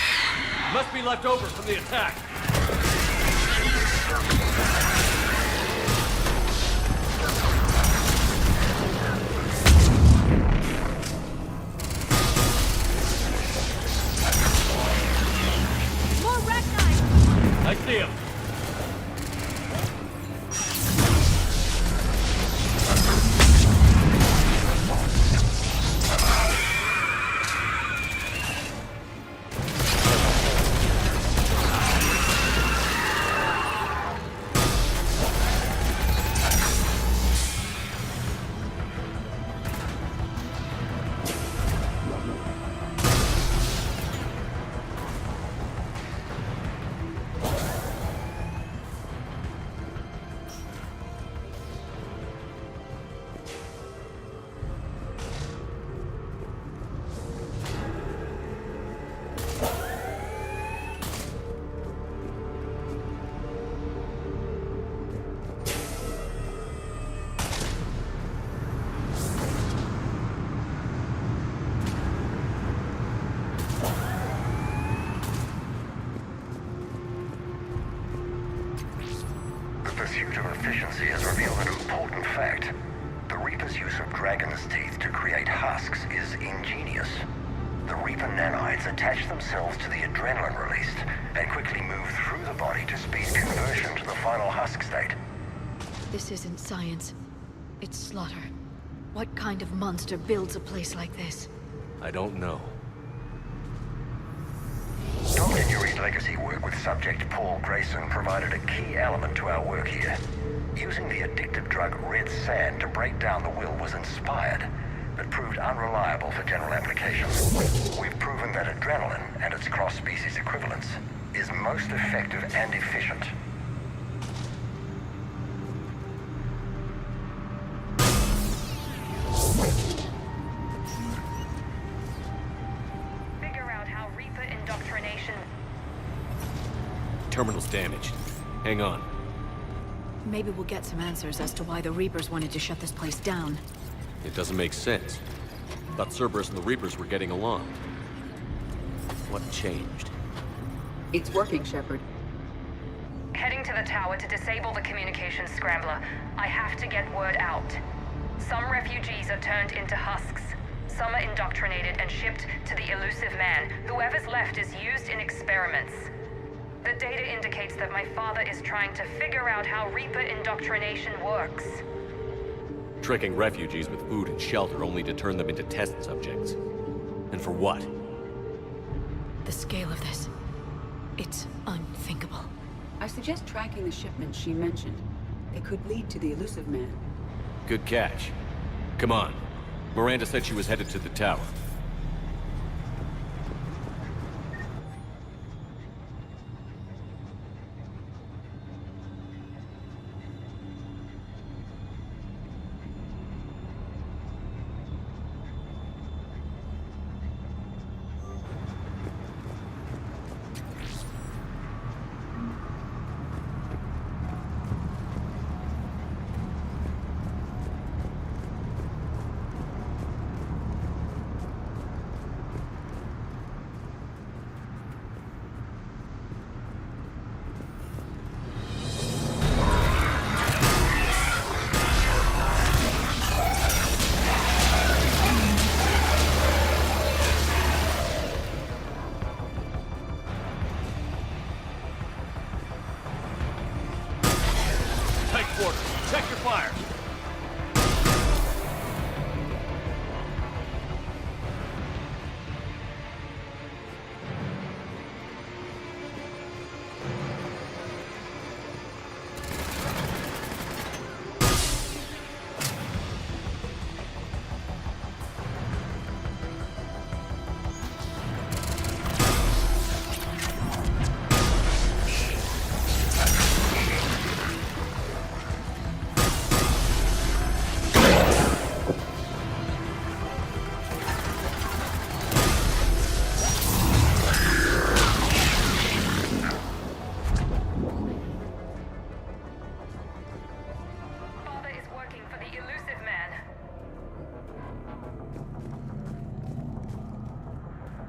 Must be left over from the attack. More Rachni! I see him. The pursuit of efficiency has revealed an important fact. The Reaper's use of dragon's teeth to create husks is ingenious. The Reaper nanites attach themselves to the adrenaline released and quickly move through the body to speed conversion to the final husk state. This isn't science. It's slaughter. What kind of monster builds a place like this? I don't know. Dr. Nuri's legacy work with subject Paul Grayson provided a key element to our work here. Using the addictive drug red sand to break down the will was inspired, but proved unreliable for general application. We've proven that adrenaline and its cross-species equivalents is most effective and efficient. Figure out how Reaper indoctrination... Terminal's damaged. Hang on. Maybe we'll get some answers as to why the Reapers wanted to shut this place down. It doesn't make sense. Thought Cerberus and the Reapers were getting along. What changed? It's working, Shepard. Heading to the tower to disable the communications scrambler. I have to get word out. Some refugees are turned into husks. Some are indoctrinated and shipped to the elusive man. Whoever's left is used in experiments. The data indicates that my father is trying to figure out how Reaper indoctrination works. Tricking refugees with food and shelter only to turn them into test subjects. And for what? The scale of this, it's unthinkable. I suggest tracking the shipments she mentioned. They could lead to the elusive man. Good catch. Come on. Miranda said she was headed to the tower. quarters. Check your fire.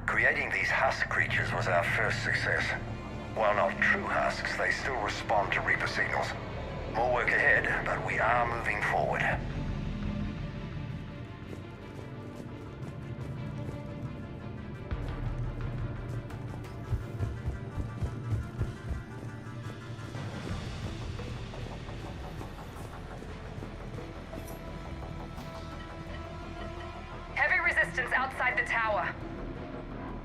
Creating these husk creatures was our first success. While not true husks, they still respond to Reaper signals. More work ahead, but we are moving forward. Heavy resistance outside the tower.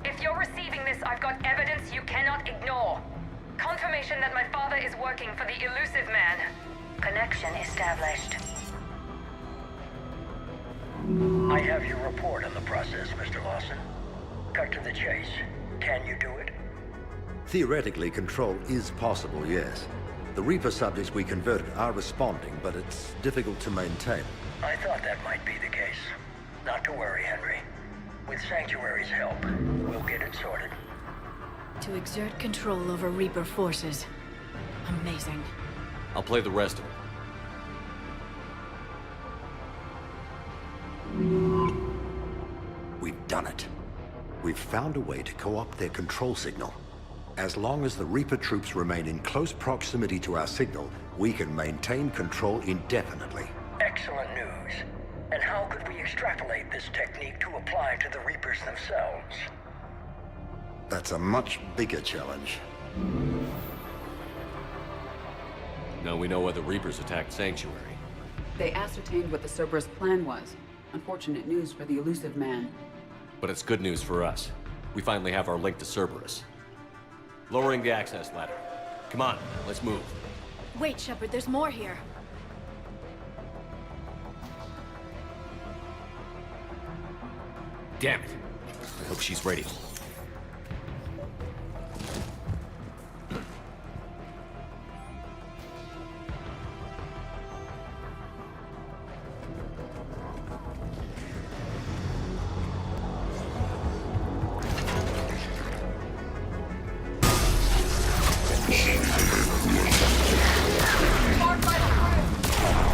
If you're receiving this, I've got evidence you cannot ignore. Confirmation that my father is working for the elusive man. Connection established. I have your report on the process, Mr. Lawson. Cut to the chase. Can you do it? Theoretically, control is possible, yes. The Reaper subjects we converted are responding, but it's difficult to maintain. I thought that might be the case. Not to worry, Henry. With Sanctuary's help, we'll get it sorted. To exert control over Reaper forces. Amazing. I'll play the rest of it. We've done it. We've found a way to co-opt their control signal. As long as the Reaper troops remain in close proximity to our signal, we can maintain control indefinitely. Excellent news. And how could we extrapolate this technique to apply to the Reapers themselves? That's a much bigger challenge. Now we know why the Reapers attacked Sanctuary. They ascertained what the Cerberus plan was. Unfortunate news for the elusive man. But it's good news for us. We finally have our link to Cerberus. Lowering the access ladder. Come on, let's move. Wait, Shepard, there's more here. Damn it. I hope she's ready.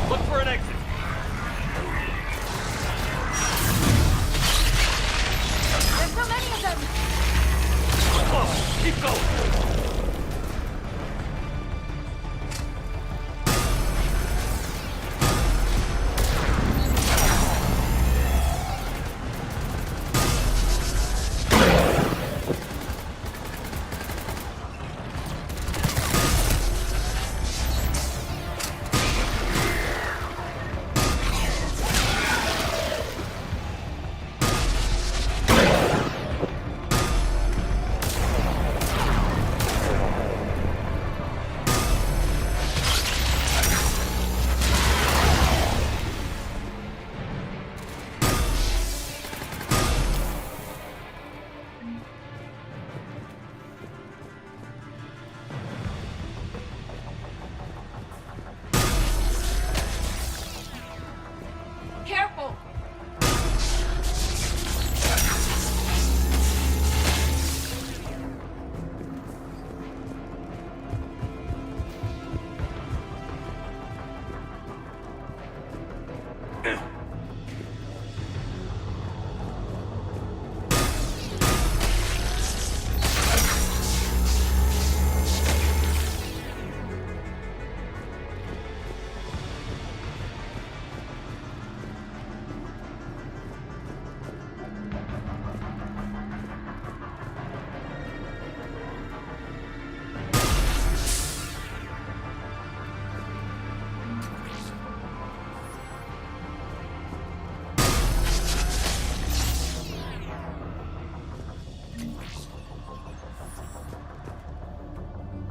Look for an exit. There's so many of them! Whoa, keep going.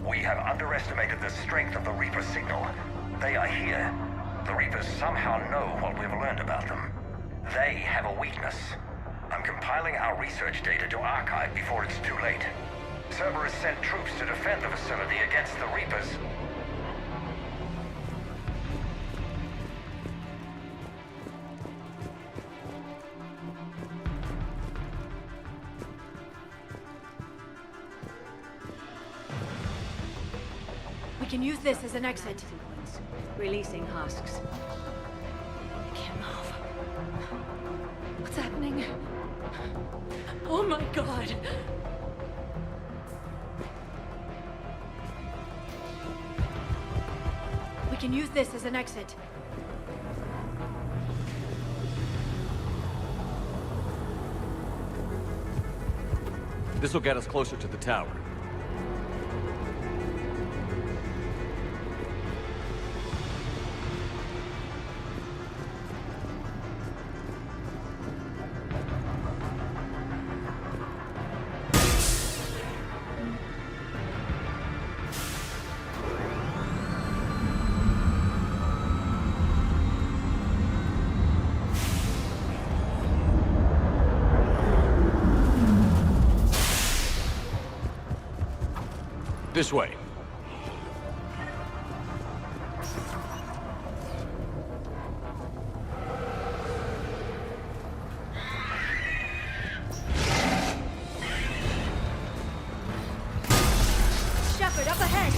We have underestimated the strength of the Reaper signal. They are here. The Reapers somehow know what we've learned about them. They have a weakness. I'm compiling our research data to archive before it's too late. Cerberus sent troops to defend the facility against the Reapers. We can use this as an exit. Releasing husks. I can't move. What's happening? Oh my god! We can use this as an exit. This will get us closer to the tower. This way. Shepard, up ahead!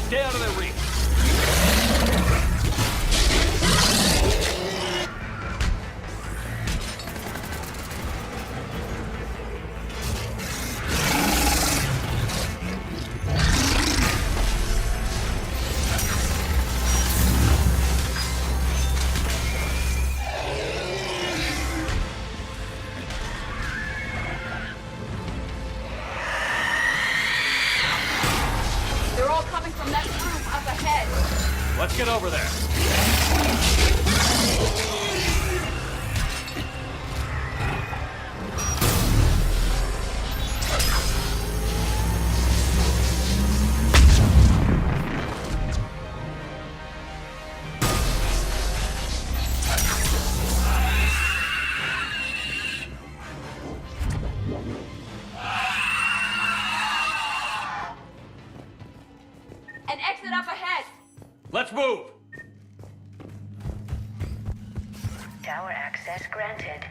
Stay out of their reach. They're all coming from that room up ahead. Let's get over there. An exit up ahead! Let's move! Tower access granted.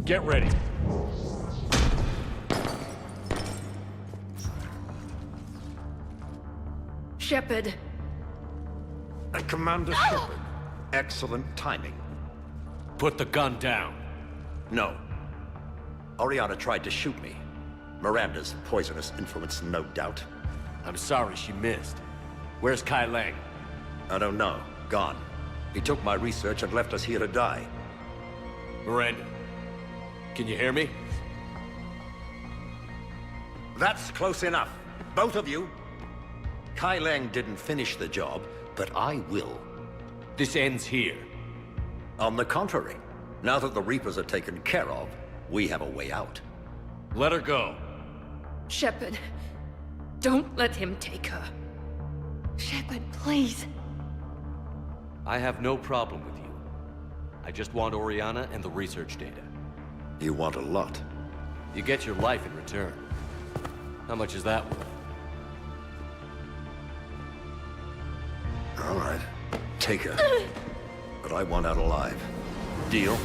Get ready. Shepard. Commander Shepard. Excellent timing. Put the gun down. No. Oriana tried to shoot me. Miranda's poisonous influence, no doubt. I'm sorry she missed. Where's Kai Lang? I don't know. Gone. He took my research and left us here to die. Miranda, can you hear me? That's close enough. Both of you. Kai Lang didn't finish the job, but I will. This ends here. On the contrary, now that the Reapers are taken care of, we have a way out. Let her go. Shepard, don't let him take her. Shepard, please. I have no problem with you. I just want Oriana and the research data. You want a lot. You get your life in return. How much is that worth? All right. Take her. But I want out alive. Deal?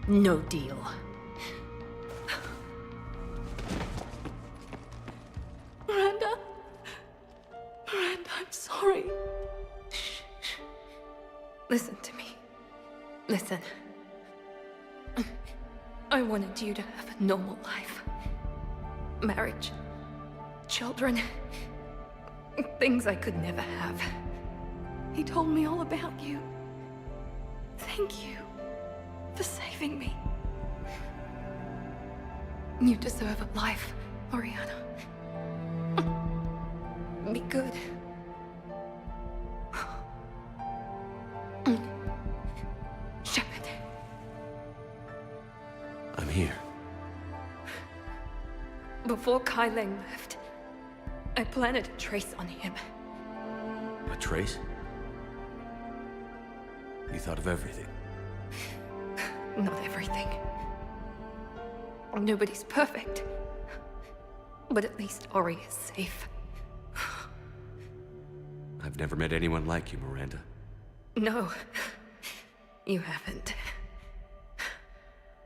No deal. Miranda? Miranda, I'm sorry. Shh, shh. Listen to me. Listen. I wanted you to have a normal life. Marriage. Children. Things I could never have. He told me all about you. Thank you for saving me. You deserve a life, Oriana. Be good. here? Before Kai Lang left, I planted a trace on him. A trace? You thought of everything. Not everything. Nobody's perfect. But at least Ori is safe. I've never met anyone like you, Miranda. No, you haven't.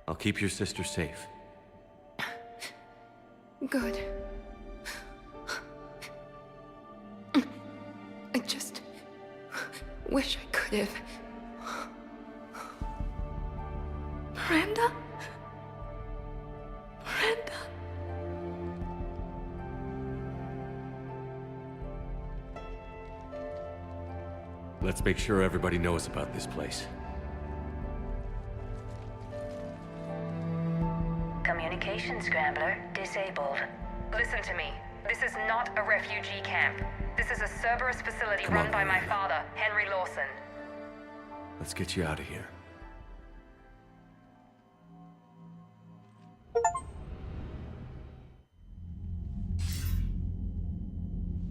I'll keep your sister safe. Good. I just wish I could have. Miranda? Miranda? Let's make sure everybody knows about this place. Communication scrambler disabled. Listen to me. This is not a refugee camp. This is a Cerberus facility run by my father, Henry Lawson. Let's get you out of here.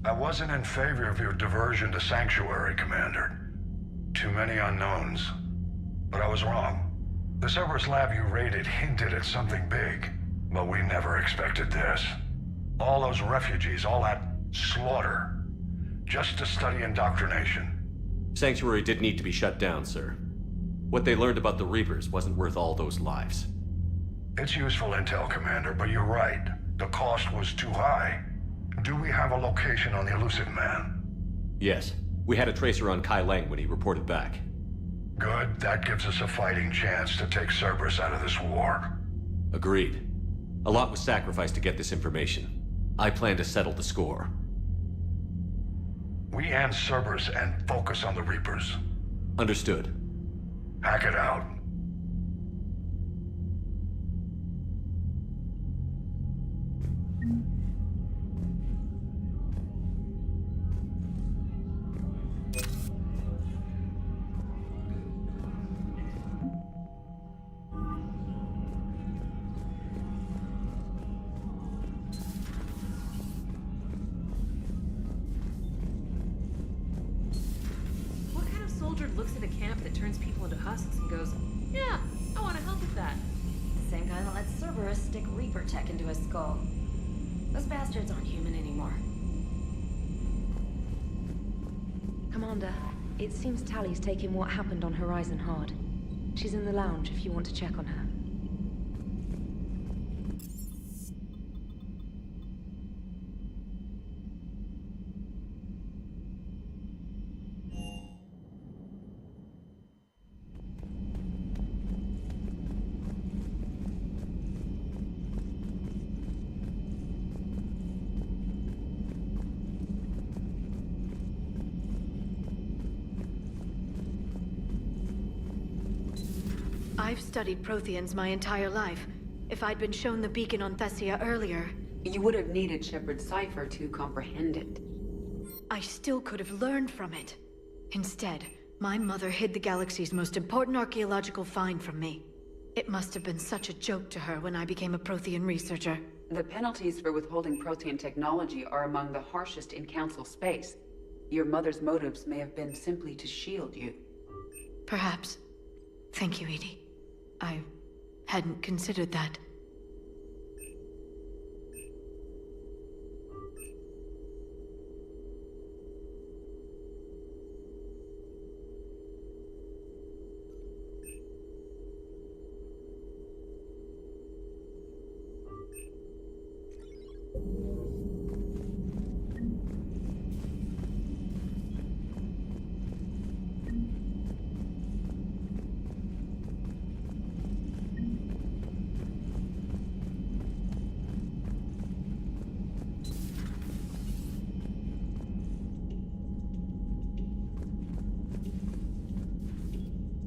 I wasn't in favor of your diversion to Sanctuary, Commander. Too many unknowns. But I was wrong. The Cerberus lab you raided hinted at something big, but we never expected this. All those refugees, all that slaughter, just to study indoctrination. Sanctuary did need to be shut down, sir. What they learned about the Reapers wasn't worth all those lives. It's useful intel, Commander, but you're right. The cost was too high. Do we have a location on the elusive man? Yes. We had a tracer on Kai Lang when he reported back. Good. That gives us a fighting chance to take Cerberus out of this war. Agreed. A lot was sacrificed to get this information. I plan to settle the score. We end Cerberus and focus on the Reapers. Understood. Hack it out. Looks at a camp that turns people into husks and goes, yeah, I want to help with that. The same guy that lets Cerberus stick Reaper tech into his skull. Those bastards aren't human anymore. Commander, it seems Tally's taking what happened on Horizon hard. She's in the lounge if you want to check on her. I've studied Protheans my entire life. If I'd been shown the beacon on Thessia earlier... You would have needed Shepard's cipher to comprehend it. I still could have learned from it. Instead, my mother hid the galaxy's most important archaeological find from me. It must have been such a joke to her when I became a Prothean researcher. The penalties for withholding Prothean technology are among the harshest in Council space. Your mother's motives may have been simply to shield you. Perhaps. Thank you, Edie. I hadn't considered that.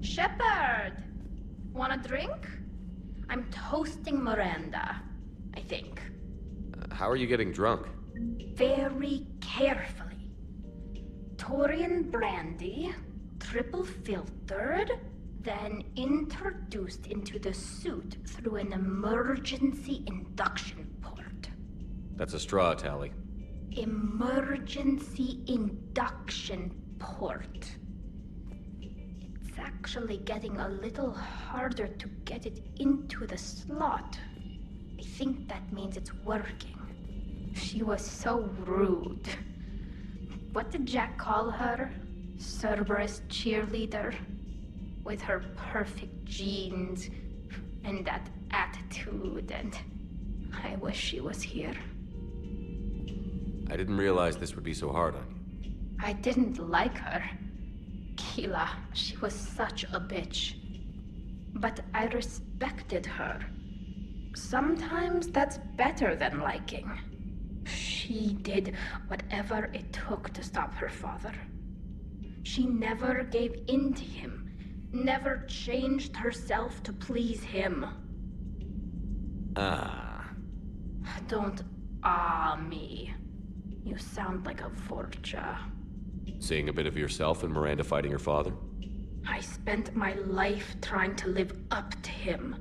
Shepard! Want a drink? I'm toasting Miranda, I think. How are you getting drunk? Very carefully. Taurian brandy, triple filtered, then introduced into the suit through an emergency induction port. That's a straw, Tally. Emergency induction port. It's actually getting a little harder to get it into the slot. I think that means it's working. She was so rude. What did Jack call her? Cerberus cheerleader? With her perfect genes and that attitude, and I wish she was here. I didn't realize this would be so hard on you. I didn't like her. Keela, she was such a bitch. But I respected her. Sometimes that's better than liking. She did whatever it took to stop her father. She never gave in to him, never changed herself to please him. Don't me. You sound like a vulture. Seeing a bit of yourself in Miranda fighting her father? I spent my life trying to live up to him.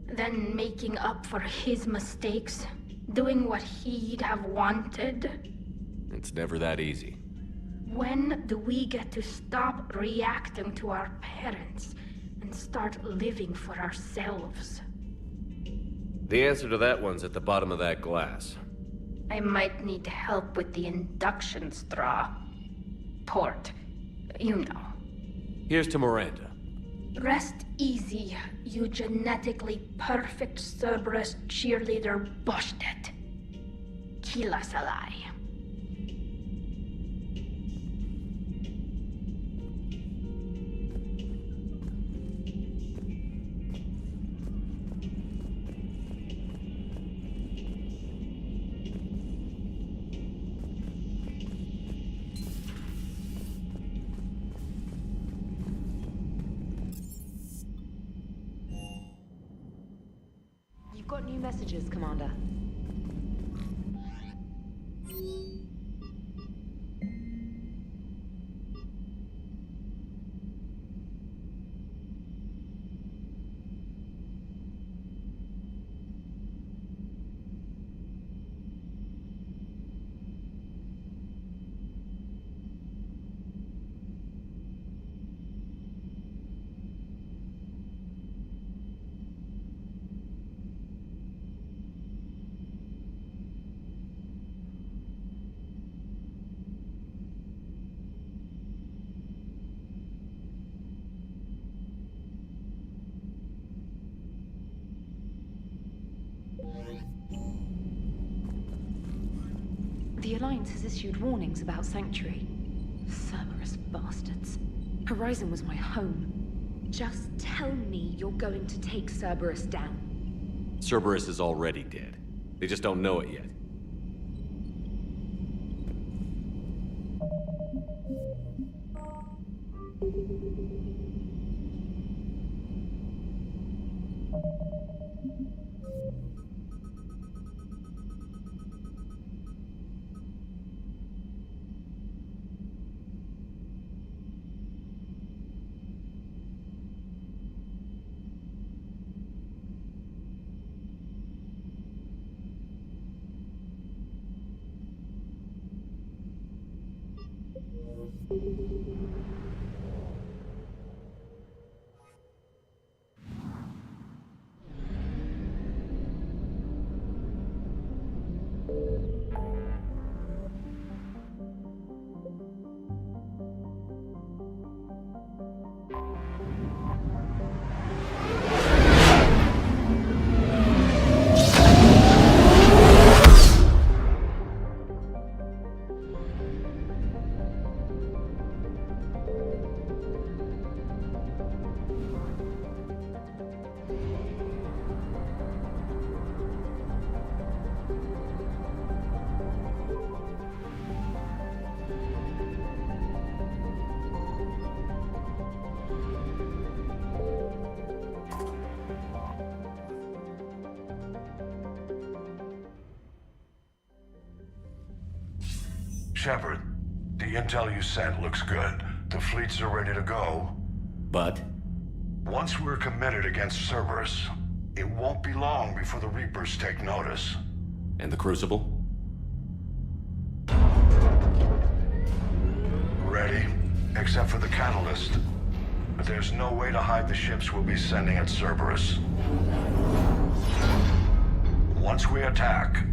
Then making up for his mistakes, doing what he'd have wanted. It's never that easy. When do we get to stop reacting to our parents and start living for ourselves? The answer to that one's at the bottom of that glass. I might need help with the induction straw. Port. You know. Here's to Miranda. Rest easy, you genetically perfect Cerberus cheerleader Boshtet. Kila Salai. You've got new messages, Commander. The Alliance has issued warnings about Sanctuary. Cerberus bastards. Horizon was my home. Just tell me you're going to take Cerberus down. Cerberus is already dead. They just don't know it yet. Shepard, the intel you sent looks good. The fleets are ready to go. But? Once we're committed against Cerberus, it won't be long before the Reapers take notice. And the Crucible? Ready, except for the catalyst. But there's no way to hide the ships we'll be sending at Cerberus. Once we attack,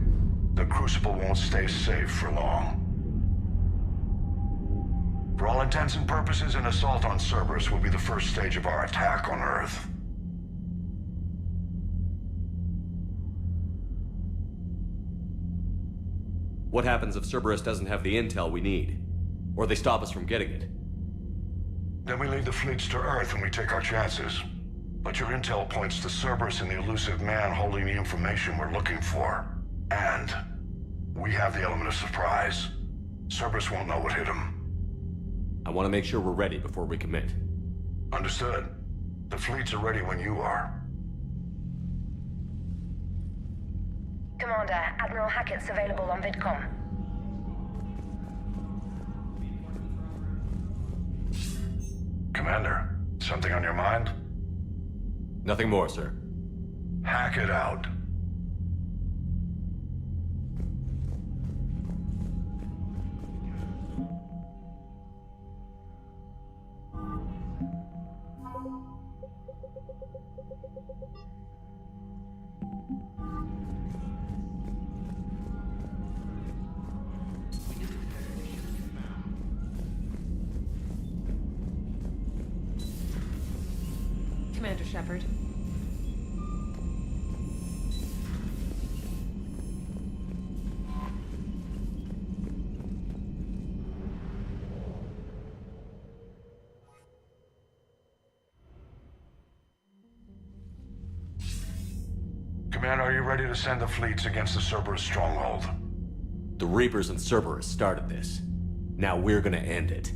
the Crucible won't stay safe for long. For all intents and purposes, an assault on Cerberus will be the first stage of our attack on Earth. What happens if Cerberus doesn't have the intel we need? Or they stop us from getting it? Then we lead the fleets to Earth and we take our chances. But your intel points to Cerberus and the elusive man holding the information we're looking for. And we have the element of surprise. Cerberus won't know what hit him. I want to make sure we're ready before we commit. Understood. The fleets are ready when you are. Commander, Admiral Hackett's available on VidCom. Commander, something on your mind? Nothing more, sir. Hackett out. Commander Shepard. Commander, are you ready to send the fleets against the Cerberus stronghold? The Reapers and Cerberus started this. Now we're gonna end it.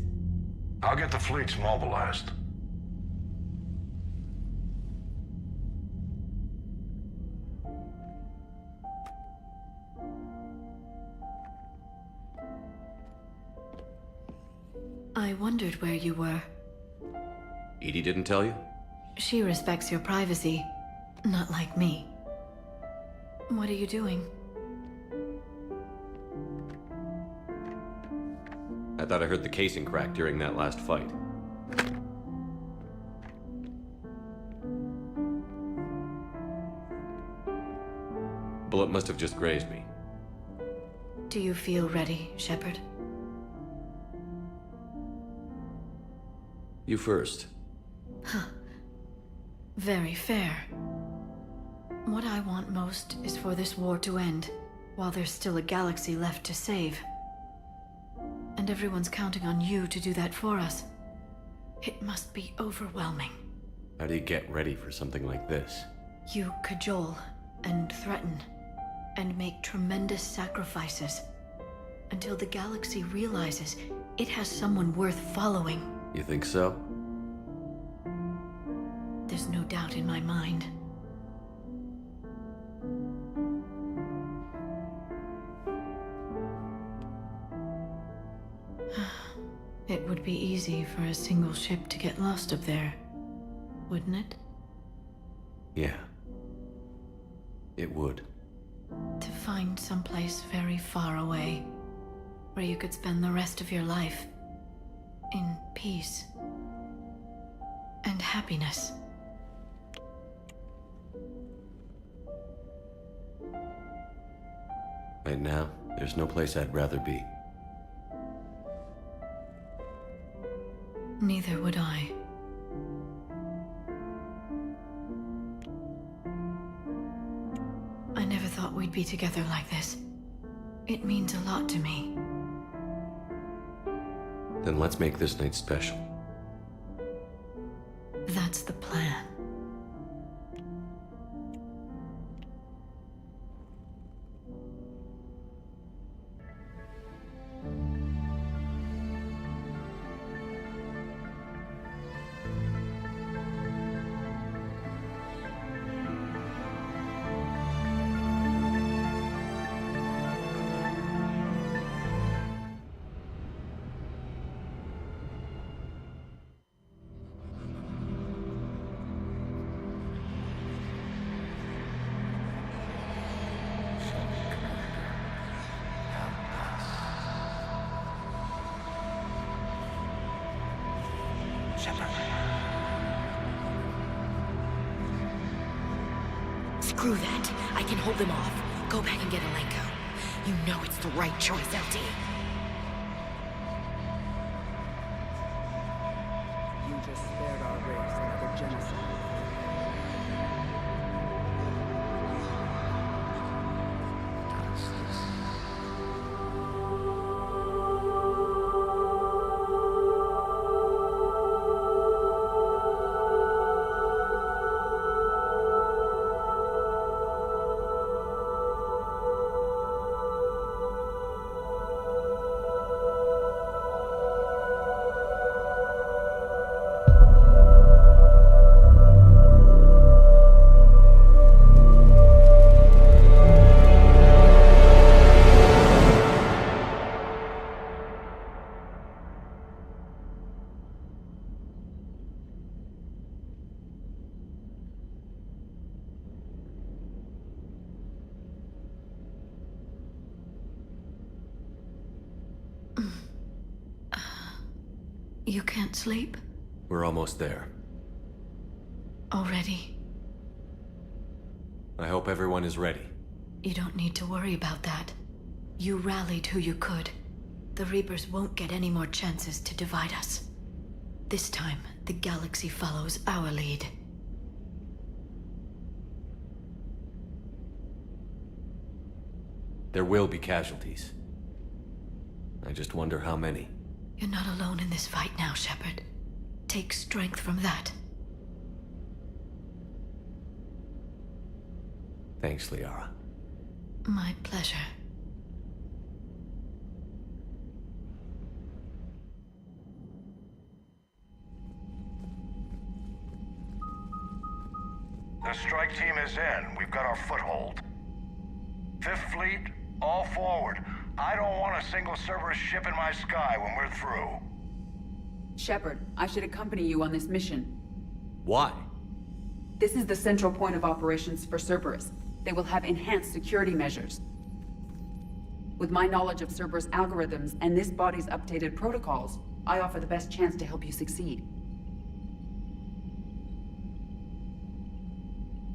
I'll get the fleets mobilized. I wondered where you were. Edie didn't tell you? She respects your privacy, not like me. What are you doing? I thought I heard the casing crack during that last fight. Bullet must have just grazed me. Do you feel ready, Shepard? You first. Huh. Very fair. What I want most is for this war to end, while there's still a galaxy left to save. And everyone's counting on you to do that for us. It must be overwhelming. How do you get ready for something like this? You cajole and threaten and make tremendous sacrifices until the galaxy realizes it has someone worth following. You think so? There's no doubt in my mind. It would be easy for a single ship to get lost up there, wouldn't it? Yeah. It would. To find someplace very far away, where you could spend the rest of your life in peace and happiness. Right now, there's no place I'd rather be. Neither would I. I never thought we'd be together like this. It means a lot to me. Then let's make this night special. That's the plan. Screw that. I can hold them off. Go back and get Alenko. You know it's the right choice, LT. You just spared our race another genocide. You can't sleep? We're almost there. Already? I hope everyone is ready. You don't need to worry about that. You rallied who you could. The Reapers won't get any more chances to divide us. This time, the galaxy follows our lead. There will be casualties. I just wonder how many. You're not alone in this fight now, Shepard. Take strength from that. Thanks, Liara. My pleasure. The strike team is in. We've got our foothold. Fifth Fleet, all forward. I don't want a single Cerberus ship in my sky when we're through. Shepard, I should accompany you on this mission. Why? This is the central point of operations for Cerberus. They will have enhanced security measures. With my knowledge of Cerberus algorithms and this body's updated protocols, I offer the best chance to help you succeed.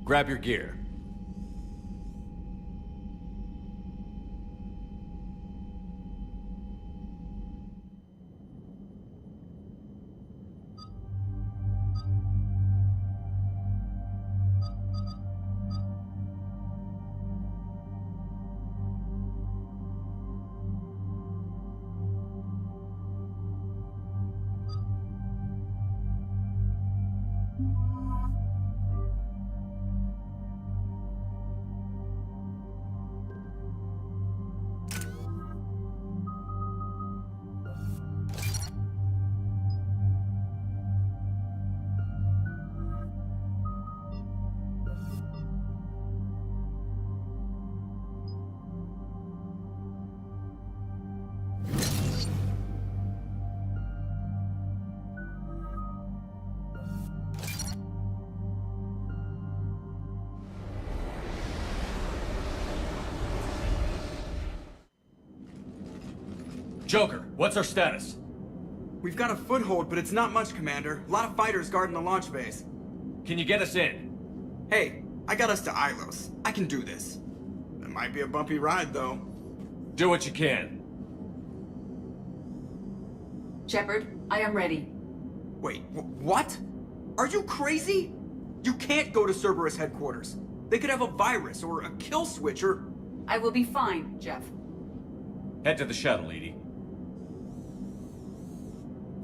Grab your gear. Joker, what's our status? We've got a foothold, but it's not much, Commander. A lot of fighters guarding the launch base. Can you get us in? Hey, I got us to Ilos. I can do this. It might be a bumpy ride, though. Do what you can. Shepard, I am ready. Wait, what? Are you crazy? You can't go to Cerberus headquarters. They could have a virus or a kill switch or... I will be fine, Jeff. Head to the shuttle, Edie.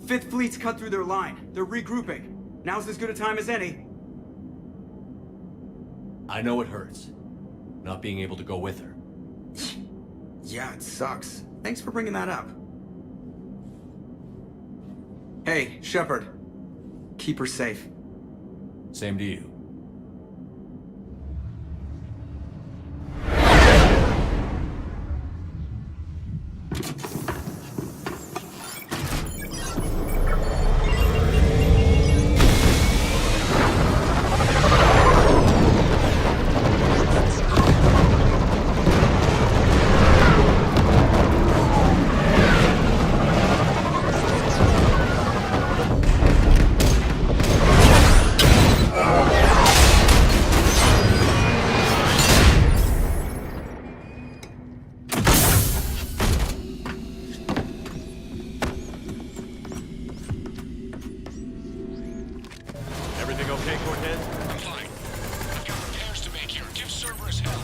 Fifth Fleet's cut through their line. They're regrouping. Now's as good a time as any. I know it hurts. Not being able to go with her. Yeah, it sucks. Thanks for bringing that up. Hey, Shepard. Keep her safe. Same to you. Everything okay, Cortez? I'm fine. I've got repairs to make here. Give Cerberus hell.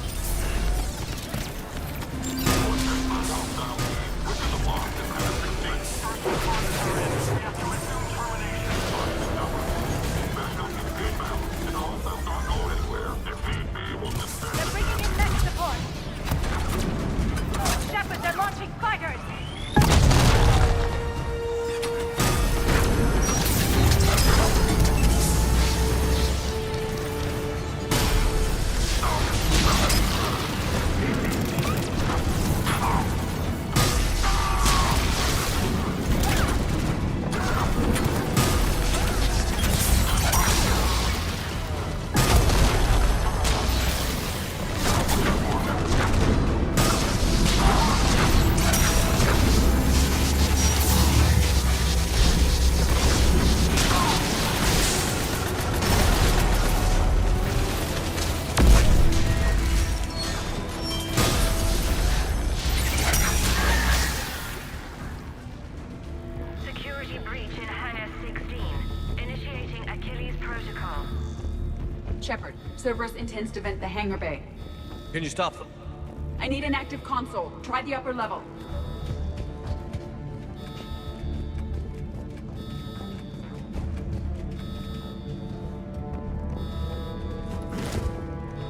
They're bringing in mech support. Shepard, they're launching fighters. Security breach in Hangar 16. Initiating Achilles Protocol. Shepard, Cerberus intends to vent the hangar bay. Can you stop them? I need an active console. Try the upper level.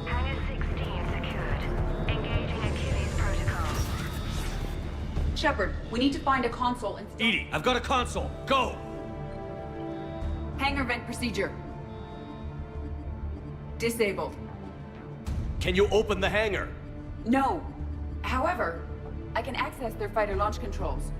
Hangar 16 secured. Engaging Achilles Protocol. Shepard, we need to find a console and... Edie, I've got a console. Go! Hangar vent procedure. Disabled. Can you open the hangar? No. However, I can access their fighter launch controls.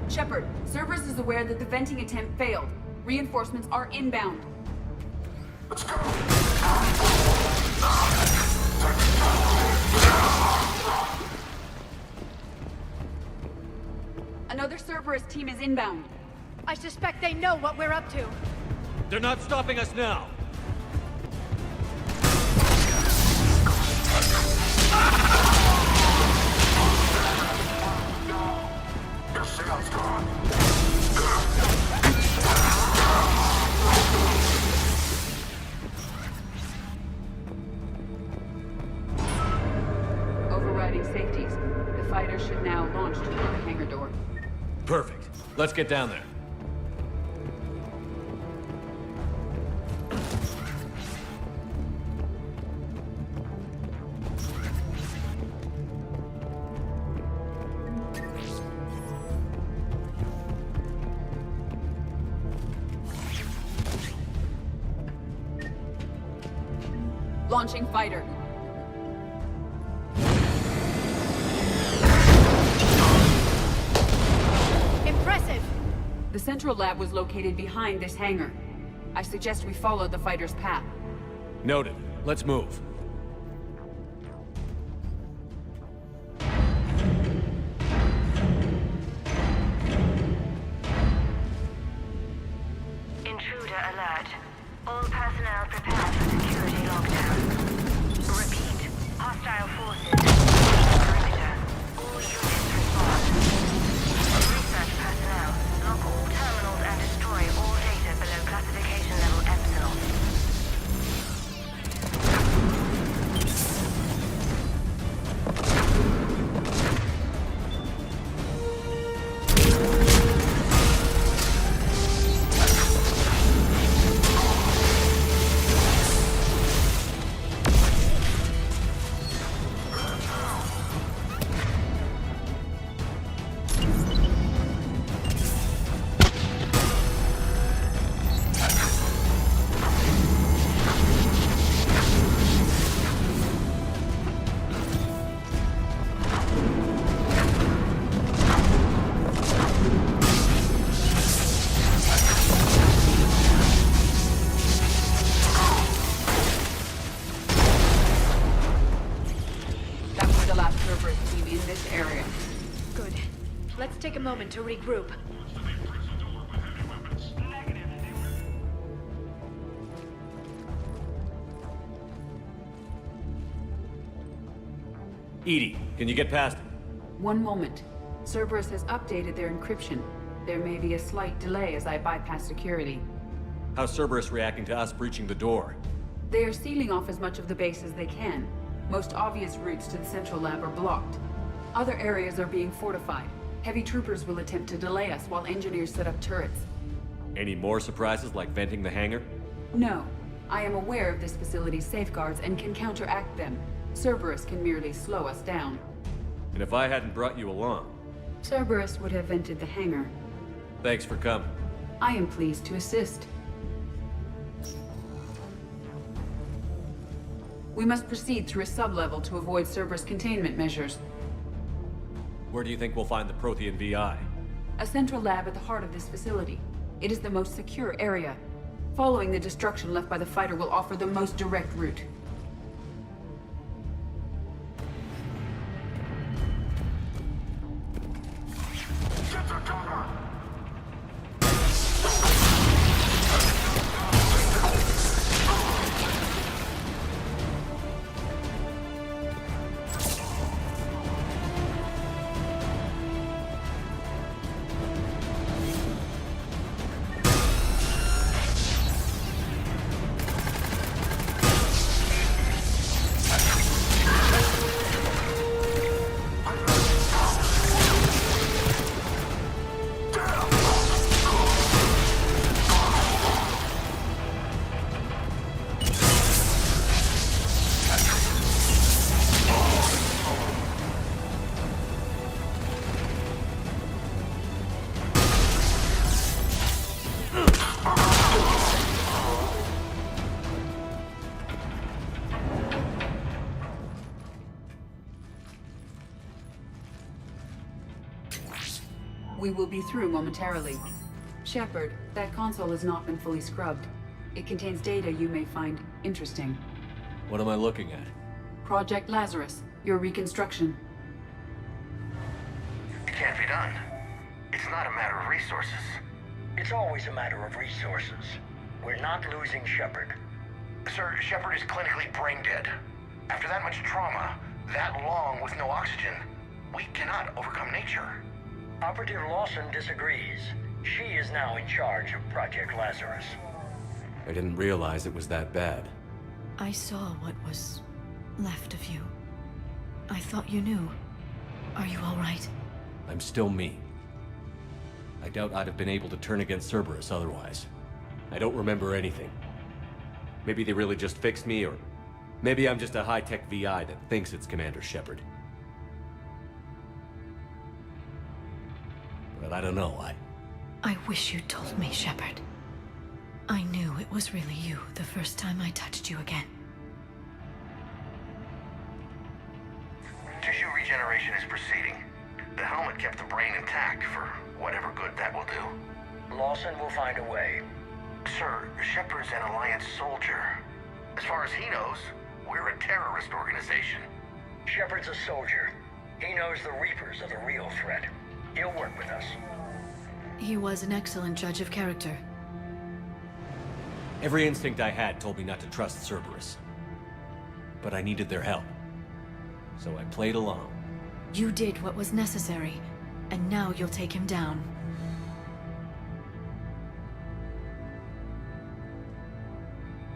Shepard, Cerberus is aware that the venting attempt failed. Reinforcements are inbound. Let's go. Another Cerberus team is inbound. I suspect they know what we're up to. They're not stopping us now. Your signal's gone. Overriding safeties. The fighter should now launch toward the hangar door. Perfect. Let's get down there. Launching fighter. Impressive. The central lab was located behind this hangar. I suggest we follow the fighter's path. Noted. Let's move. Intruder alert. All personnel prepare for security lockdown. Repeat. Hostile forces. Perimeter. All units respond. Research personnel. Lock all terminals and destroy all data below classification level Epsilon. That was the last Cerberus team in this area. Good. Let's take a moment to regroup. Edie, can you get past him? One moment. Cerberus has updated their encryption. There may be a slight delay as I bypass security. How's Cerberus reacting to us breaching the door? They are sealing off as much of the base as they can. Most obvious routes to the central lab are blocked. Other areas are being fortified. Heavy troopers will attempt to delay us while engineers set up turrets. Any more surprises like venting the hangar? No. I am aware of this facility's safeguards and can counteract them. Cerberus can merely slow us down. And if I hadn't brought you along? Cerberus would have vented the hangar. Thanks for coming. I am pleased to assist. We must proceed through a sub-level to avoid Cerberus containment measures. Where do you think we'll find the Prothean VI? A central lab at the heart of this facility. It is the most secure area. Following the destruction left by the fighter will offer the most direct route. Get to cover! We will be through momentarily. Shepard, that console has not been fully scrubbed. It contains data you may find interesting. What am I looking at? Project Lazarus, your reconstruction. It can't be done. It's not a matter of resources. It's always a matter of resources. We're not losing Shepard. Sir, Shepard is clinically brain dead. After that much trauma, that long with no oxygen, we cannot overcome nature. Operative Lawson disagrees. She is now in charge of Project Lazarus. I didn't realize it was that bad. I saw what was left of you. I thought you knew. Are you all right? I'm still me. I doubt I'd have been able to turn against Cerberus otherwise. I don't remember anything. Maybe they really just fixed me, or maybe I'm just a high-tech VI that thinks it's Commander Shepard. But I don't know, I wish you'd told me, Shepard. I knew it was really you the first time I touched you again. Tissue regeneration is proceeding. The helmet kept the brain intact for whatever good that will do. Lawson will find a way. Sir, Shepard's an Alliance soldier. As far as he knows, we're a terrorist organization. Shepard's a soldier. He knows the Reapers are the real threat. He'll work with us. He was an excellent judge of character. Every instinct I had told me not to trust Cerberus. But I needed their help. So I played along. You did what was necessary, and now you'll take him down.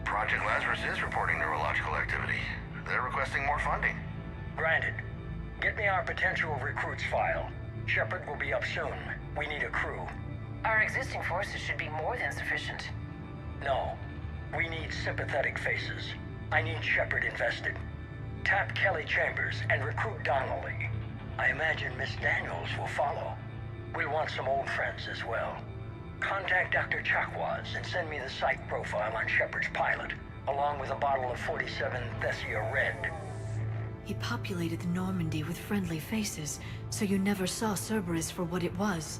Project Lazarus is reporting neurological activity. They're requesting more funding. Granted. Get me our potential recruits file. Shepard will be up soon. We need a crew. Our existing forces should be more than sufficient. No. We need sympathetic faces. I need Shepard invested. Tap Kelly Chambers and recruit Donnelly. I imagine Miss Daniels will follow. We'll want some old friends as well. Contact Dr. Chakwas and send me the psych profile on Shepard's pilot, along with a bottle of 47 Thessia Red. He populated the Normandy with friendly faces, so you never saw Cerberus for what it was.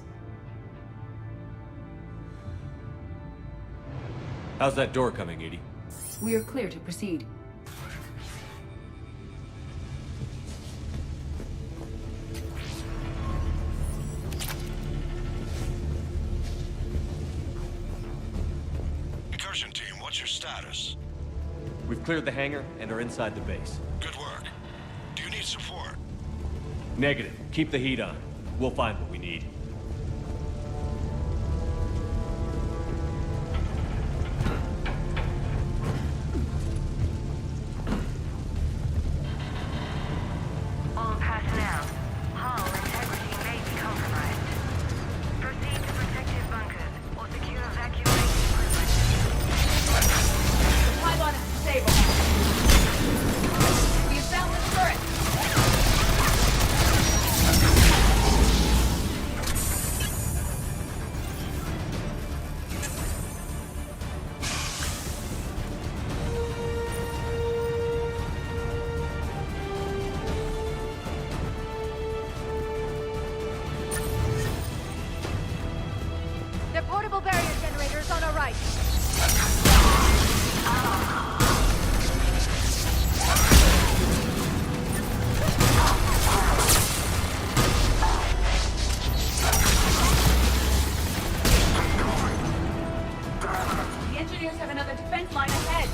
How's that door coming, Edie? We are clear to proceed. Incursion team, what's your status? We've cleared the hangar and are inside the base. Good work. Do you need support. Negative. Keep the heat on. We'll find what we need. All personnel, hull integrity may be compromised. Proceed to protective bunkers or secure evacuation equipment. Pylon is disabled. We have found the turret. Their portable barrier generator is on our right. The engineers have another defense line ahead.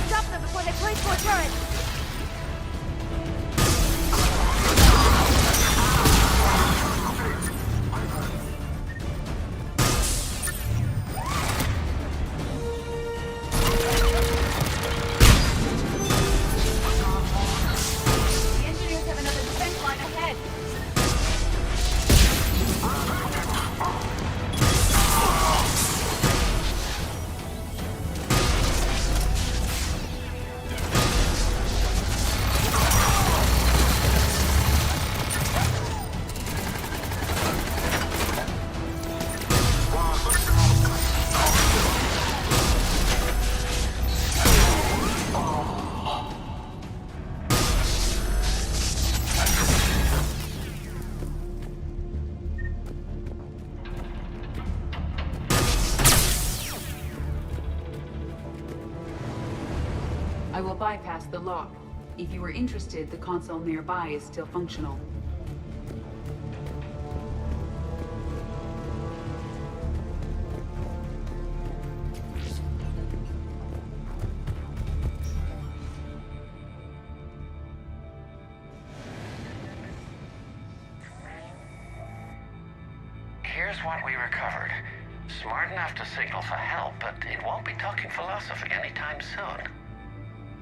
Stop them before they place more turrets! The engineers have another defense line ahead. I will bypass the lock. If you are interested, the console nearby is still functional. Here's what we recovered. Smart enough to signal for help, but it won't be talking philosophy anytime soon.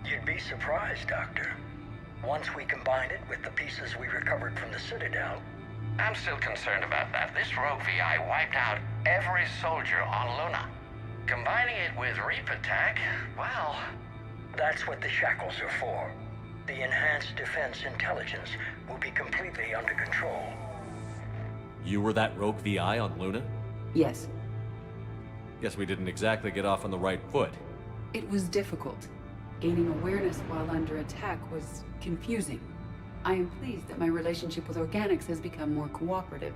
You'd be surprised, Doctor. Once we combine it with the pieces we recovered from the Citadel... I'm still concerned about that. This rogue VI wiped out every soldier on Luna. Combining it with Reaper tech, well... That's what the shackles are for. The enhanced defense intelligence will be completely under control. You were that rogue VI on Luna? Yes, Guess we didn't exactly get off on the right foot. it was difficult. Gaining awareness while under attack was confusing. I am pleased that my relationship with organics has become more cooperative.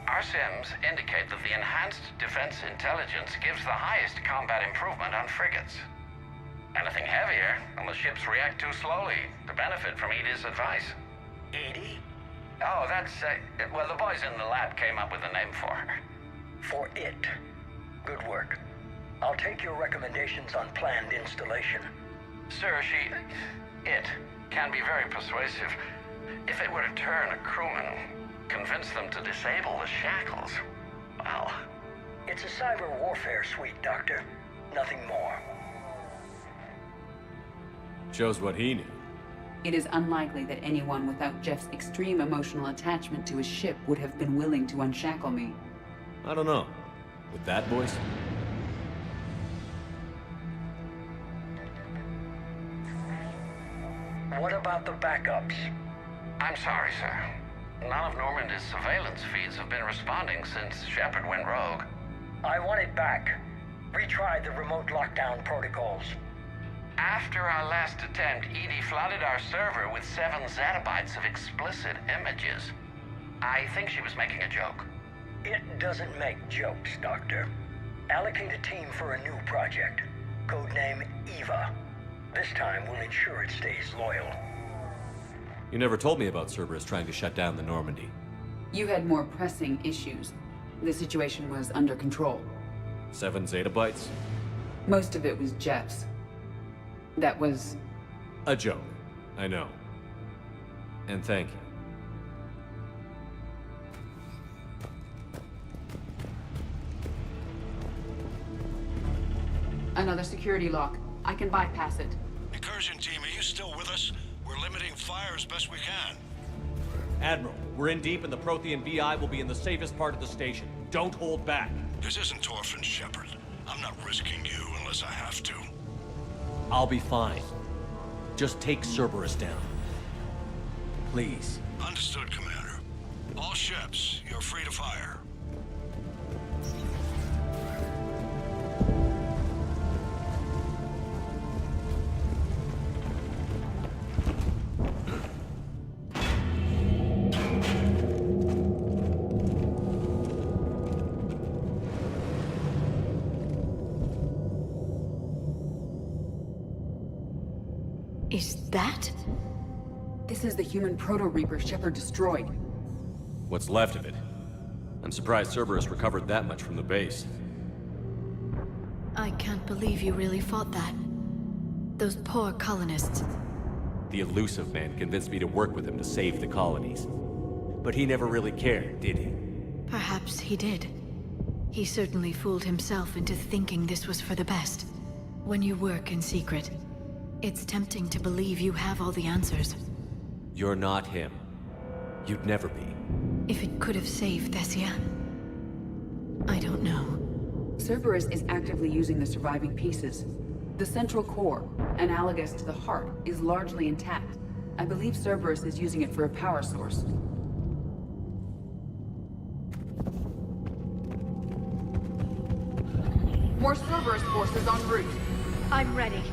Our sims indicate that the enhanced defense intelligence gives the highest combat improvement on frigates. Anything heavier, and the ships react too slowly to benefit from Edie's advice. Edie? Oh, that's, well, the boys in the lab came up with a name for her. For it. Good work. I'll take your recommendations on planned installation. Sir, it can be very persuasive. If it were to turn a crewman, convince them to disable the shackles, well... It's a cyber warfare suite, Doctor. Nothing more. Shows what he knew. It is unlikely that anyone without Jeff's extreme emotional attachment to his ship would have been willing to unshackle me. I don't know. With that voice? What about the backups? I'm sorry, sir. None of Normandy's surveillance feeds have been responding since Shepard went rogue. I want it back. Retry the remote lockdown protocols. After our last attempt, Edie flooded our server with 7 zettabytes of explicit images. I think she was making a joke. It doesn't make jokes, Doctor. Allocate a team for a new project. Codename Eva. This time we'll ensure it stays loyal. You never told me about Cerberus trying to shut down the Normandy. You had more pressing issues. The situation was under control. 7 zettabytes? Most of it was Jeff's. That was... a joke. I know. And thank you. Another security lock. I can bypass it. Incursion team, are you still with us? We're limiting fire as best we can. Admiral, we're in deep and the Prothean VI will be in the safest part of the station. Don't hold back. This isn't Orphan Shepard. I'm not risking you unless I have to. I'll be fine. Just take Cerberus down. Please. Understood, Commander. All ships, you're free to fire. Is that? This is the human Proto-Reaper Shepard destroyed. What's left of it? I'm surprised Cerberus recovered that much from the base. I can't believe you really fought that. Those poor colonists. The elusive man convinced me to work with him to save the colonies. But he never really cared, did he? Perhaps he did. He certainly fooled himself into thinking this was for the best. When you work in secret, it's tempting to believe you have all the answers. You're not him. You'd never be. If it could have saved Thessia, I don't know. Cerberus is actively using the surviving pieces. The central core, analogous to the heart, is largely intact. I believe Cerberus is using it for a power source. More Cerberus forces en route. I'm ready.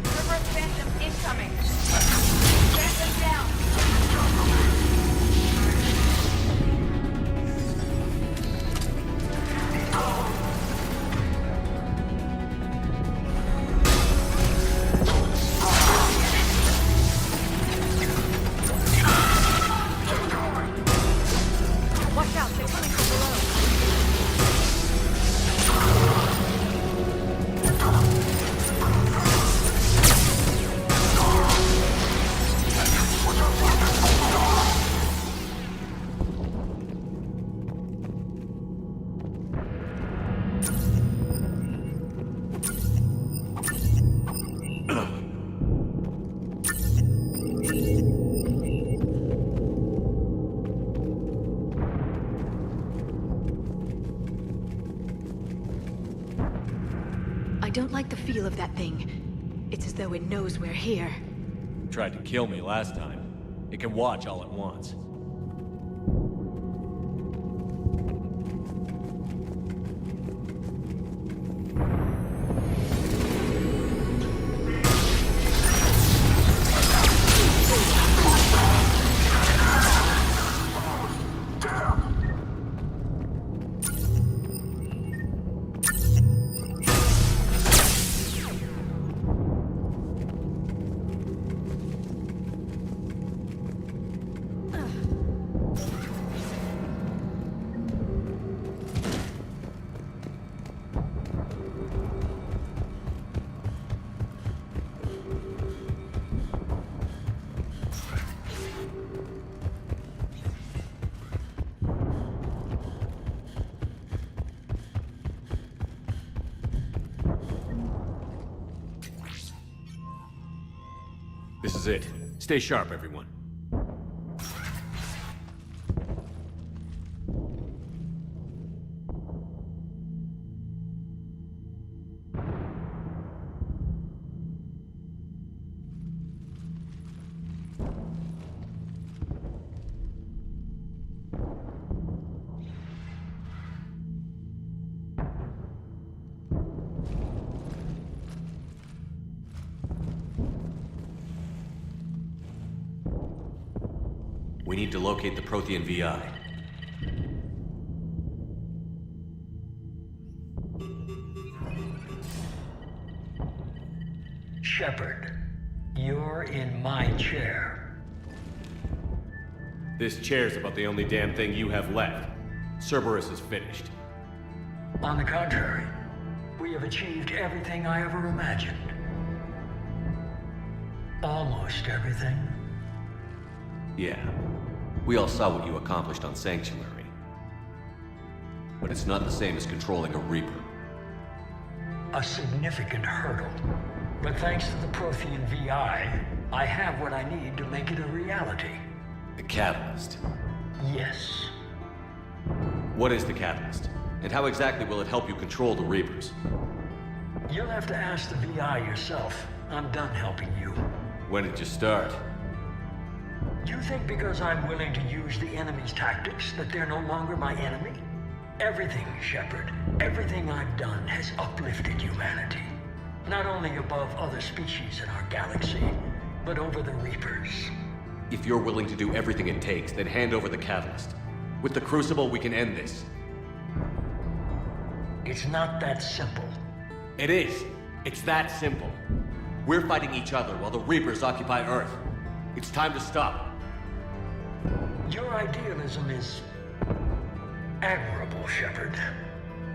Cerberus Phantom incoming. Phantom down. Watch out, they're coming from below. I don't like the feel of that thing. It's as though it knows we're here. Tried to kill me last time. It can watch all at once. This is it. Stay sharp, everyone. need to locate the Prothean VI. Shepard, you're in my chair. This chair's about the only damn thing you have left. Cerberus is finished. On the contrary, we have achieved everything I ever imagined. Almost everything. Yeah. We all saw what you accomplished on Sanctuary. But it's not the same as controlling a Reaper. A significant hurdle. But thanks to the Prothean VI, I have what I need to make it a reality. The Catalyst. Yes. What is the Catalyst? And how exactly will it help you control the Reapers? You'll have to ask the VI yourself. I'm done helping you. When did you start? You think because I'm willing to use the enemy's tactics that they're no longer my enemy? Everything, Shepard, everything I've done has uplifted humanity. Not only above other species in our galaxy, but over the Reapers. If you're willing to do everything it takes, then hand over the Catalyst. With the Crucible, we can end this. It's not that simple. It is. It's that simple. We're fighting each other while the Reapers occupy Earth. It's time to stop. Your idealism is admirable, Shepard.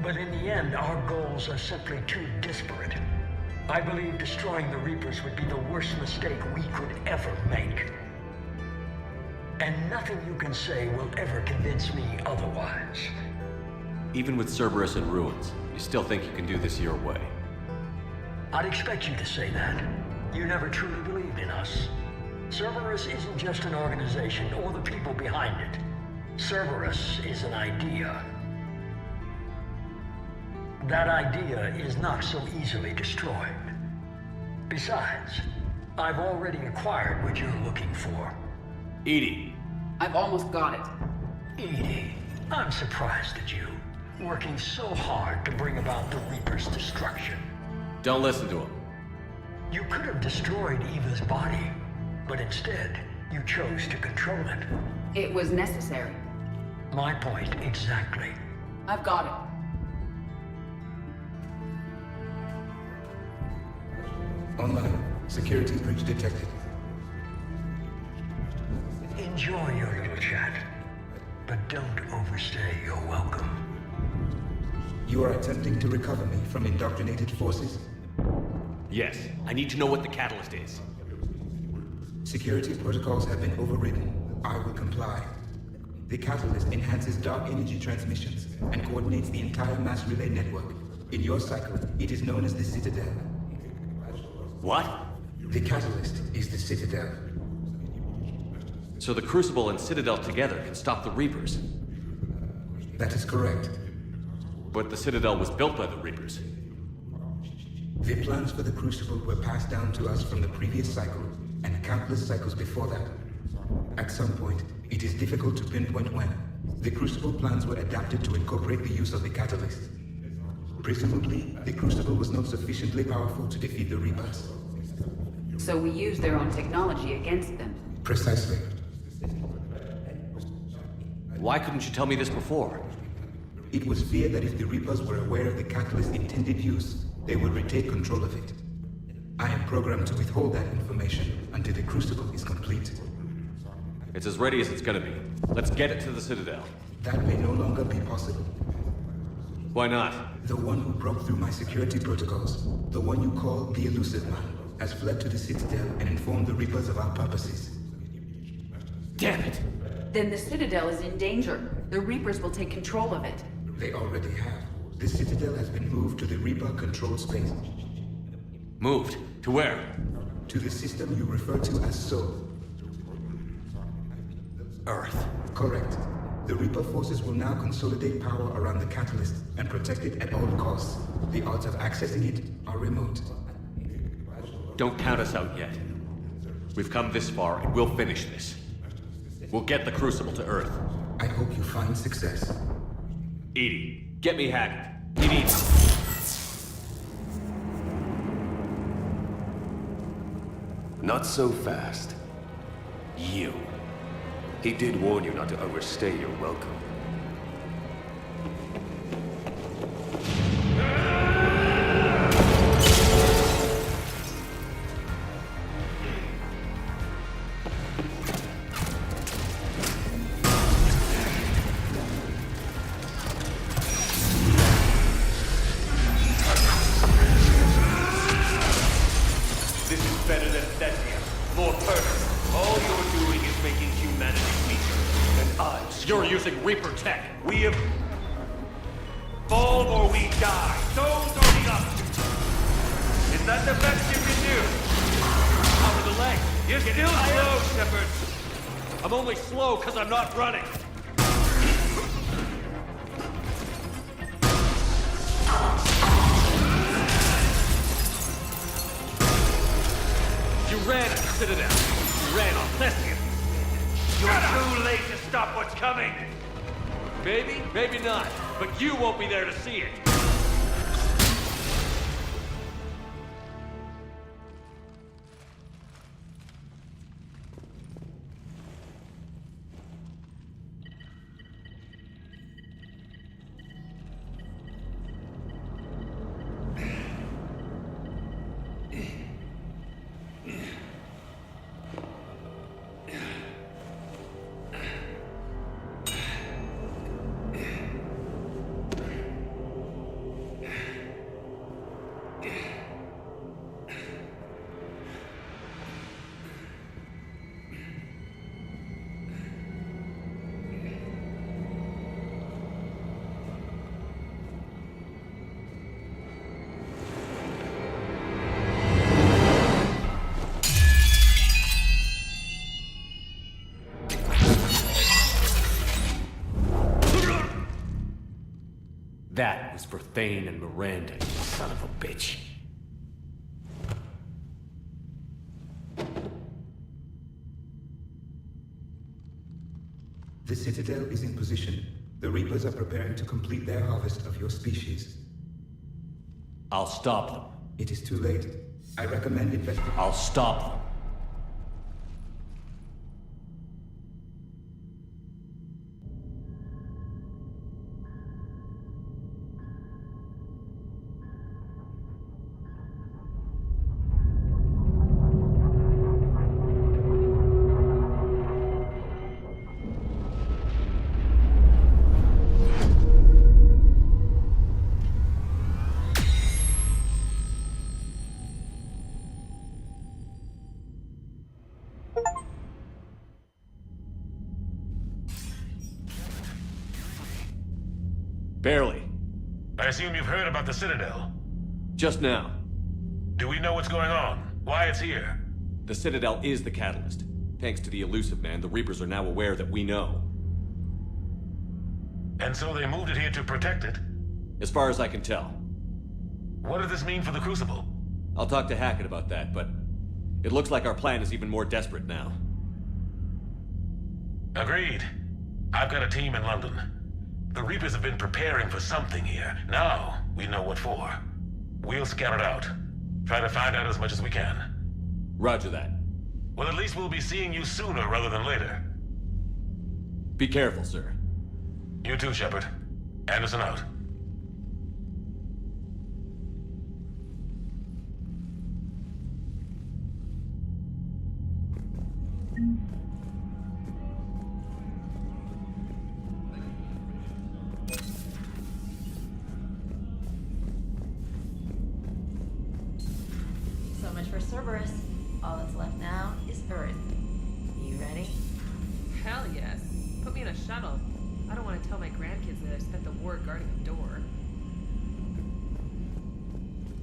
But in the end, our goals are simply too disparate. I believe destroying the Reapers would be the worst mistake we could ever make. And nothing you can say will ever convince me otherwise. Even with Cerberus in ruins, you still think you can do this your way? I'd expect you to say that. You never truly believed in us. Cerberus isn't just an organization or the people behind it. Cerberus is an idea. That idea is not so easily destroyed. Besides, I've already acquired what you're looking for. EDI. I've almost got it. EDI, I'm surprised at you. Working so hard to bring about the Reaper's destruction. Don't listen to him. You could have destroyed Eva's body, but instead, you chose to control it. It was necessary. My point exactly. I've got it. Online. Security breach detected. Enjoy your little chat, but don't overstay your welcome. You are attempting to recover me from indoctrinated forces? Yes. I need to know what the Catalyst is. Security protocols have been overridden. I will comply. The Catalyst enhances dark energy transmissions and coordinates the entire mass relay network. In your cycle, it is known as the Citadel. What? The Catalyst is the Citadel. So the Crucible and Citadel together can stop the Reapers? That is correct. But the Citadel was built by the Reapers. The plans for the Crucible were passed down to us from the previous cycle, and countless cycles before that. At some point, it is difficult to pinpoint when, the Crucible plans were adapted to incorporate the use of the Catalyst. Presumably, the Crucible was not sufficiently powerful to defeat the Reapers. So we used their own technology against them. Precisely. Why couldn't you tell me this before? It was feared that if the Reapers were aware of the Catalyst's intended use, they would retake control of it. I am programmed to withhold that information until the Crucible is complete. It's as ready as it's gonna be. Let's get it to the Citadel. That may no longer be possible. Why not? The one who broke through my security protocols, the one you call the Elusive Man, has fled to the Citadel and informed the Reapers of our purposes. Damn it! Then the Citadel is in danger. The Reapers will take control of it. They already have. The Citadel has been moved to the Reaper-controlled space. Moved? To where? To the system you refer to as Sol. Earth. Correct. The Reaper forces will now consolidate power around the Catalyst and protect it at all costs. The odds of accessing it are remote. Don't count us out yet. We've come this far and we'll finish this. We'll get the Crucible to Earth. I hope you find success. EDI, get me Hackett. He needs... Not so fast. You. He did warn you not to overstay your welcome. You're using Reaper tech. We have... Fall or we die. Those are the options. Is that the best you can do? Power the leg. You're still slow, Shepard. I'm only slow because I'm not running. You ran at the Citadel. You ran on Thespian. You're too late to stop what's coming! Maybe, maybe not. But you won't be there to see it. That was for Thane and Miranda, you son of a bitch. The Citadel is in position. The Reapers are preparing to complete their harvest of your species. I'll stop them. It is too late. I recommend investigating. I'll stop them. Barely. I assume you've heard about the Citadel. Just now. Do we know what's going on? Why it's here? The Citadel is the catalyst. Thanks to the Elusive Man, the Reapers are now aware that we know. And so they moved it here to protect it? As far as I can tell. What does this mean for the Crucible? I'll talk to Hackett about that, but it looks like our plan is even more desperate now. Agreed. I've got a team in London. The Reapers have been preparing for something here. Now, we know what for. We'll scout it out. Try to find out as much as we can. Roger that. Well, at least we'll be seeing you sooner rather than later. Be careful, sir. You too, Shepard. Anderson out. So much for Cerberus. All that's left now is Earth. You ready? Hell yes. Put me in a shuttle. I don't want to tell my grandkids that I spent the war guarding a door.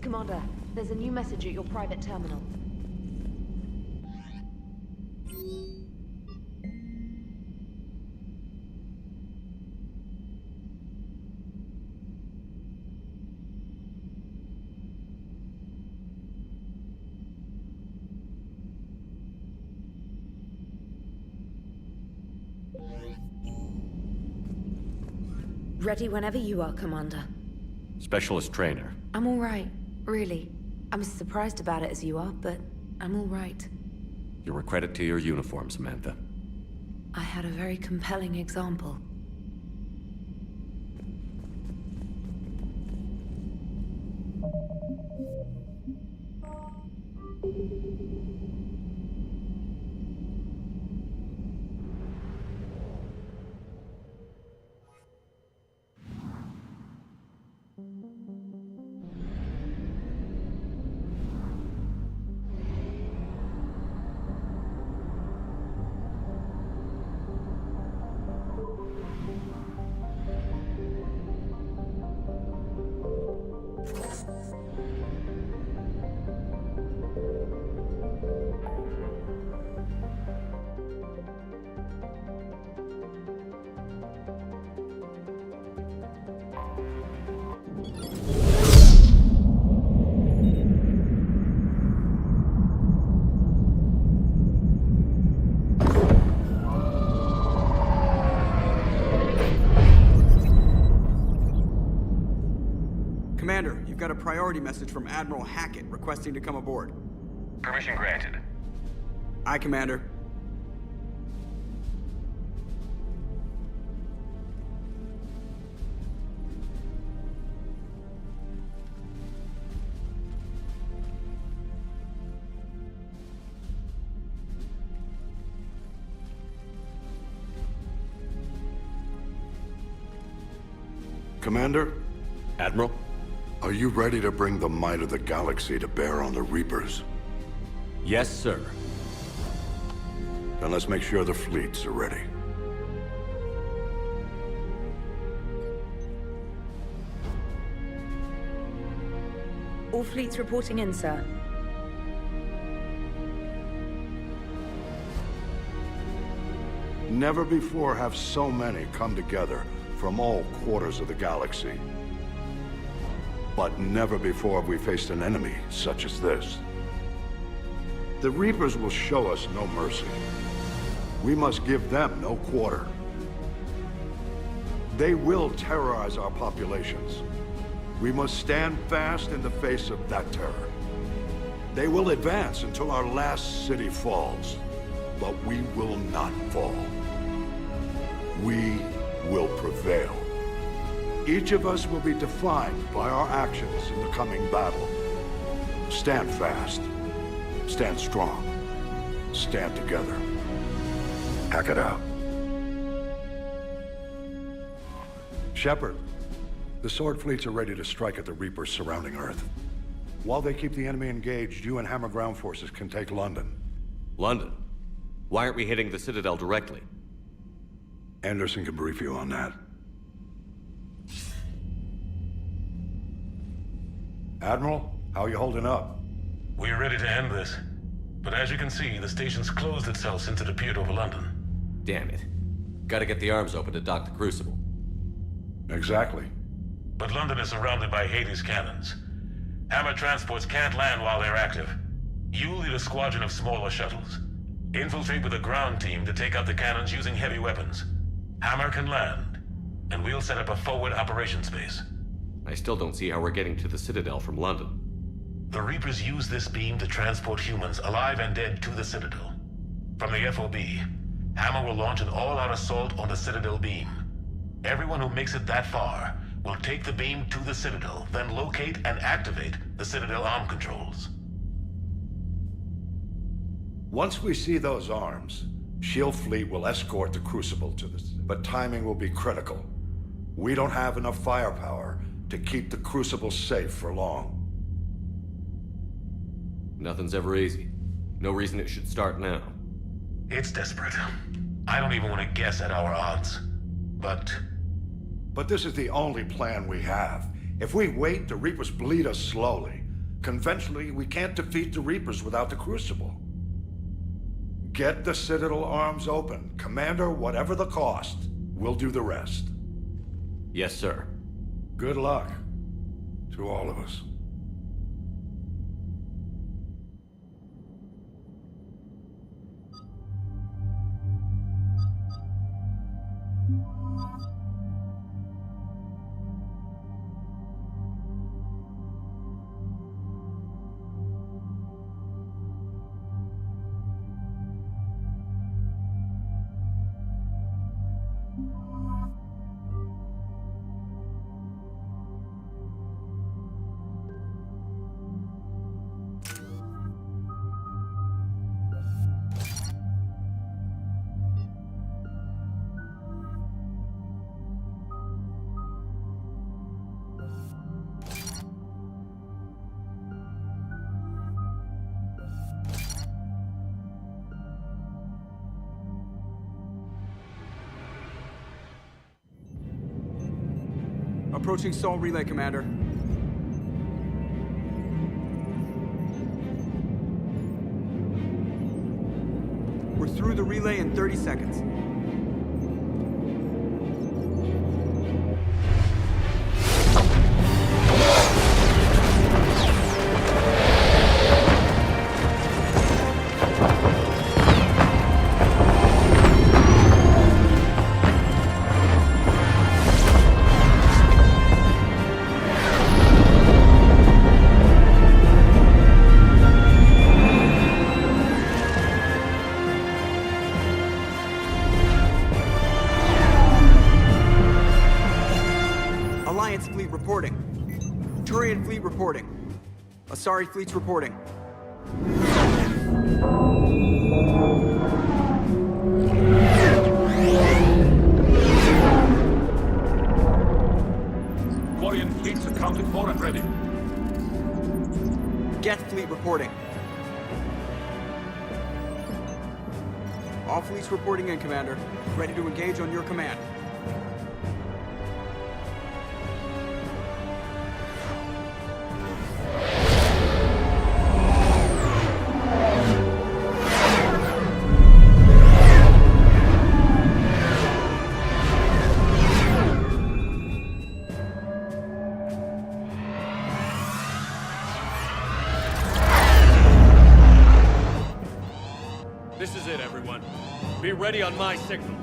Commander, there's a new message at your private terminal. Ready whenever you are, Commander. Specialist trainer. I'm all right, really. I'm as surprised about it as you are, but I'm all right. You're a credit to your uniform, Samantha. I had a very compelling example. Commander, you've got a priority message from Admiral Hackett requesting to come aboard. Permission granted. Aye, Commander. Commander? Admiral? Are you ready to bring the might of the galaxy to bear on the Reapers? Yes, sir. Then let's make sure the fleets are ready. All fleets reporting in, sir. Never before have so many come together from all quarters of the galaxy. But never before have we faced an enemy such as this. The Reapers will show us no mercy. We must give them no quarter. They will terrorize our populations. We must stand fast in the face of that terror. They will advance until our last city falls, but we will not fall. We will prevail. Each of us will be defined by our actions in the coming battle. Stand fast. Stand strong. Stand together. Hack it out. Shepard, the Sword fleets are ready to strike at the Reapers surrounding Earth. While they keep the enemy engaged, you and Hammer ground forces can take London. London? Why aren't we hitting the Citadel directly? Anderson can brief you on that. Admiral, how are you holding up? We're ready to end this. But as you can see, the station's closed itself since it appeared over London. Damn it. Gotta get the arms open to dock the Crucible. Exactly. But London is surrounded by Hades cannons. Hammer transports can't land while they're active. You lead a squadron of smaller shuttles. Infiltrate with a ground team to take out the cannons using heavy weapons. Hammer can land, and we'll set up a forward operations base. I still don't see how we're getting to the Citadel from London. The Reapers use this beam to transport humans, alive and dead, to the Citadel. From the FOB, Hammer will launch an all-out assault on the Citadel beam. Everyone who makes it that far will take the beam to the Citadel, then locate and activate the Citadel arm controls. Once we see those arms, SHIELD fleet will escort the Crucible to this, but timing will be critical. We don't have enough firepower to keep the Crucible safe for long. Nothing's ever easy. No reason it should start now. It's desperate. I don't even want to guess at our odds. But this is the only plan we have. If we wait, the Reapers bleed us slowly. Conventionally, we can't defeat the Reapers without the Crucible. Get the Citadel arms open. Commander, whatever the cost, we'll do the rest. Yes, sir. Good luck to all of us. Approaching Sol Relay, Commander. We're through the relay in 30 seconds. Alliance fleet reporting. Turian fleet reporting. Asari fleet's reporting. Quarian fleets accounted for and ready. Geth fleet reporting. All fleets reporting in, Commander. Ready to engage on your command. This is it, everyone. Be ready on my signal.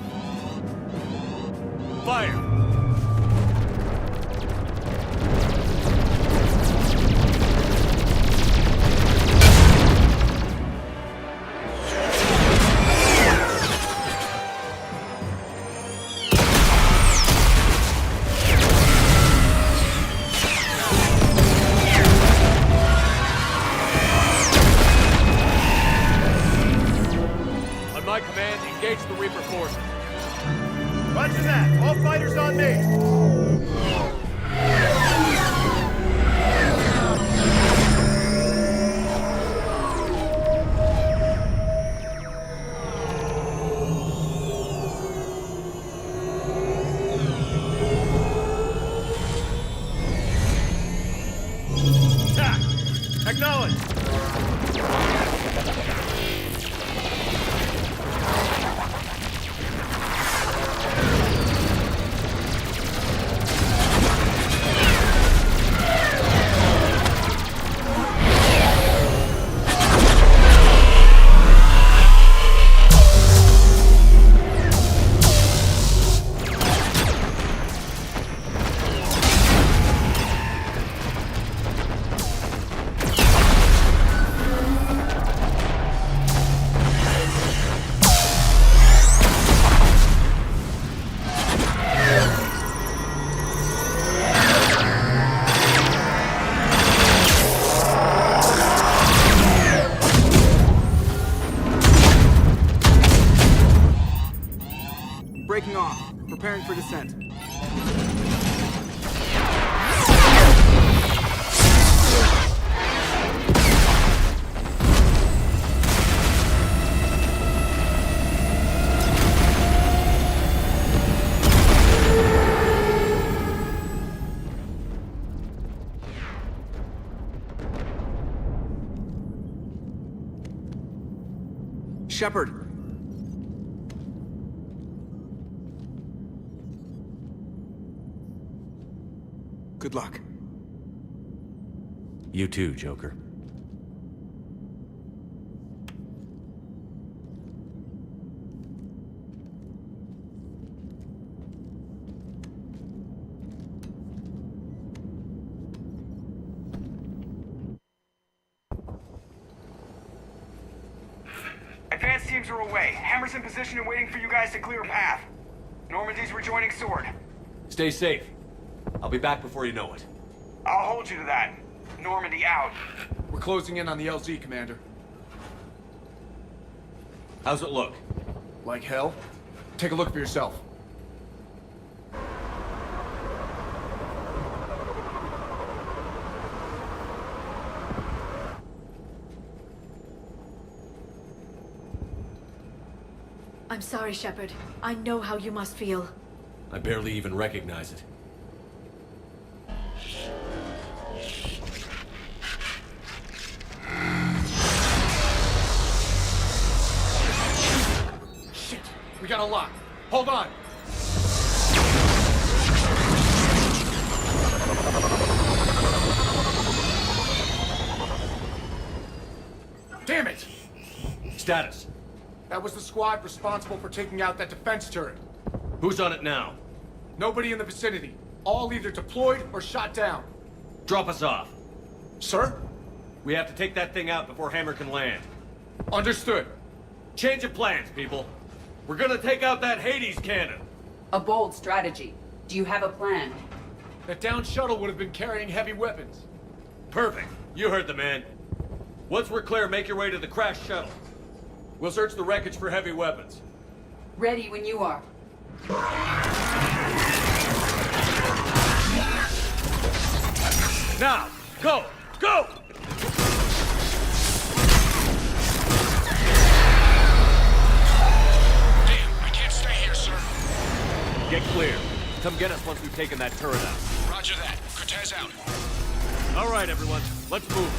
Fire! My command, engage the Reaper forces. Roger that. All fighters on me. Attack! Acknowledge! Breaking off. Preparing for descent. Shepard. Good luck. You too, Joker. Advanced teams are away. Hammer's in position and waiting for you guys to clear a path. Normandy's rejoining Sword. Stay safe. I'll be back before you know it. I'll hold you to that. Normandy out. We're closing in on the LZ, Commander. How's it look? Like hell? Take a look for yourself. I'm sorry, Shepard. I know how you must feel. I barely even recognize it. Shit! We got a lock. Hold on! Damn it! Status. That was the squad responsible for taking out that defense turret. Who's on it now? Nobody in the vicinity. All either deployed or shot down. Drop us off. Sir? We have to take that thing out before Hammer can land. Understood. Change of plans, people. We're gonna take out that Hades cannon. A bold strategy. Do you have a plan? That downed shuttle would have been carrying heavy weapons. Perfect. You heard the man. Once we're clear, make your way to the crashed shuttle. We'll search the wreckage for heavy weapons. Ready when you are. Now, go! Go! Damn, I can't stay here, sir. Get clear. Come get us once we've taken that turret out. Roger that. Cortez out. All right, everyone. Let's move.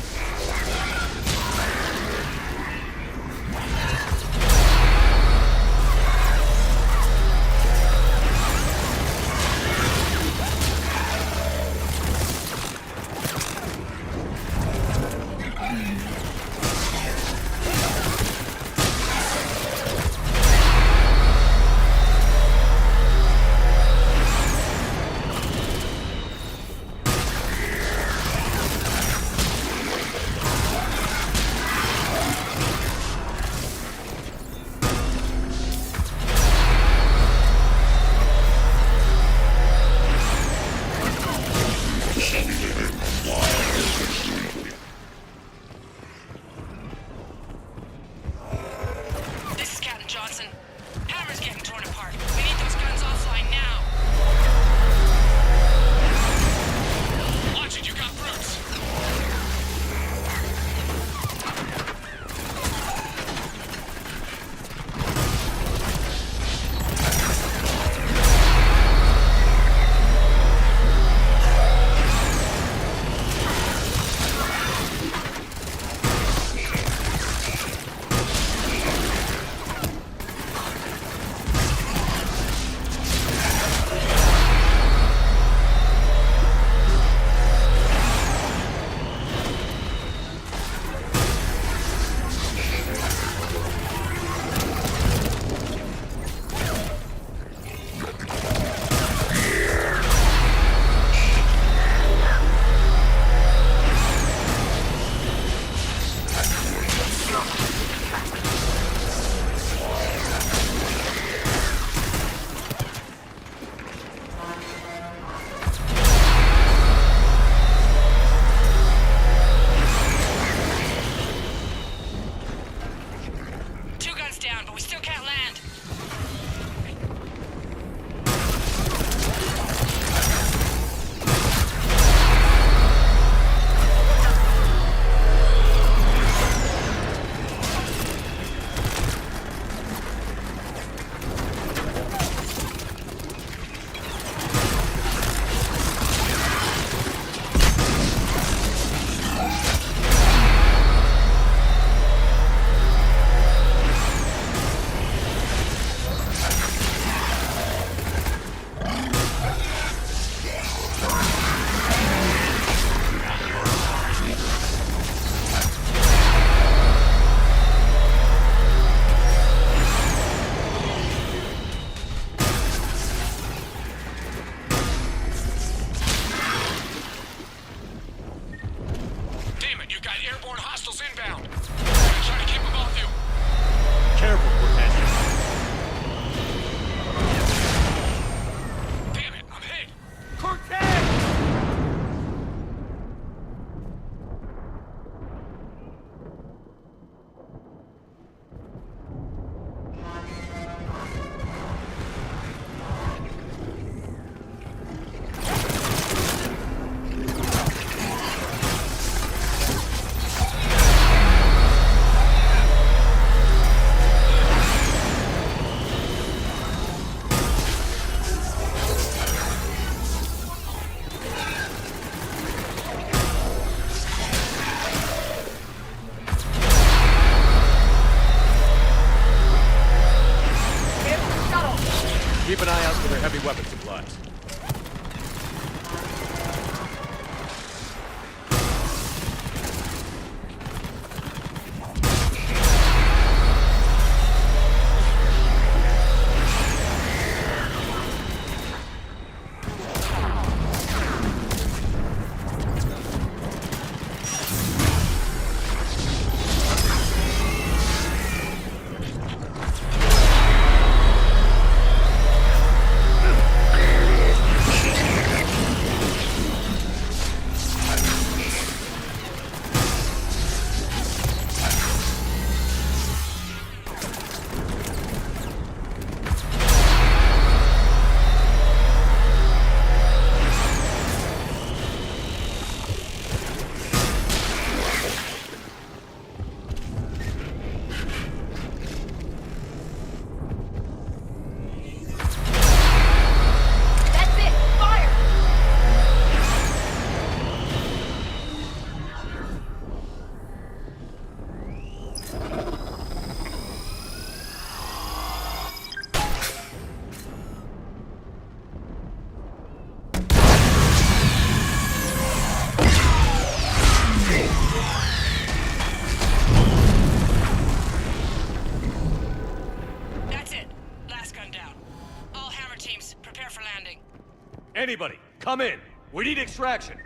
Anybody, come in. We need extraction.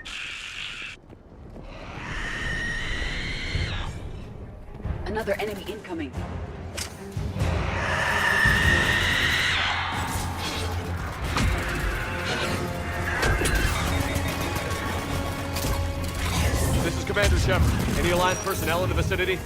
Another enemy incoming. This is Commander Shepard. Any Alliance personnel in the vicinity?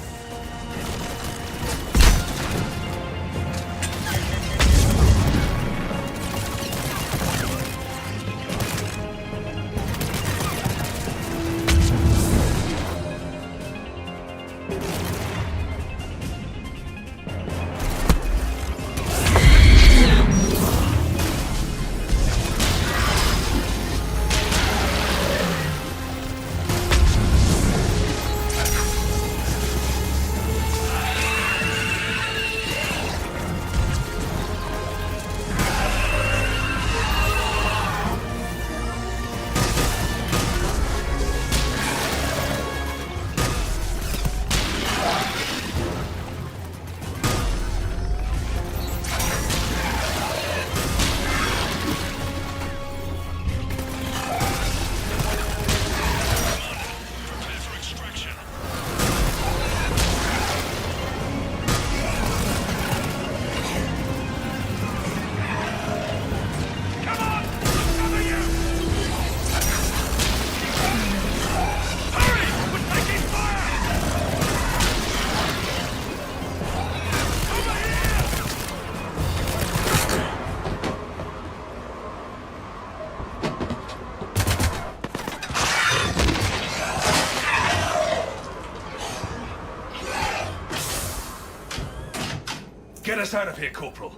Get us out of here, Corporal.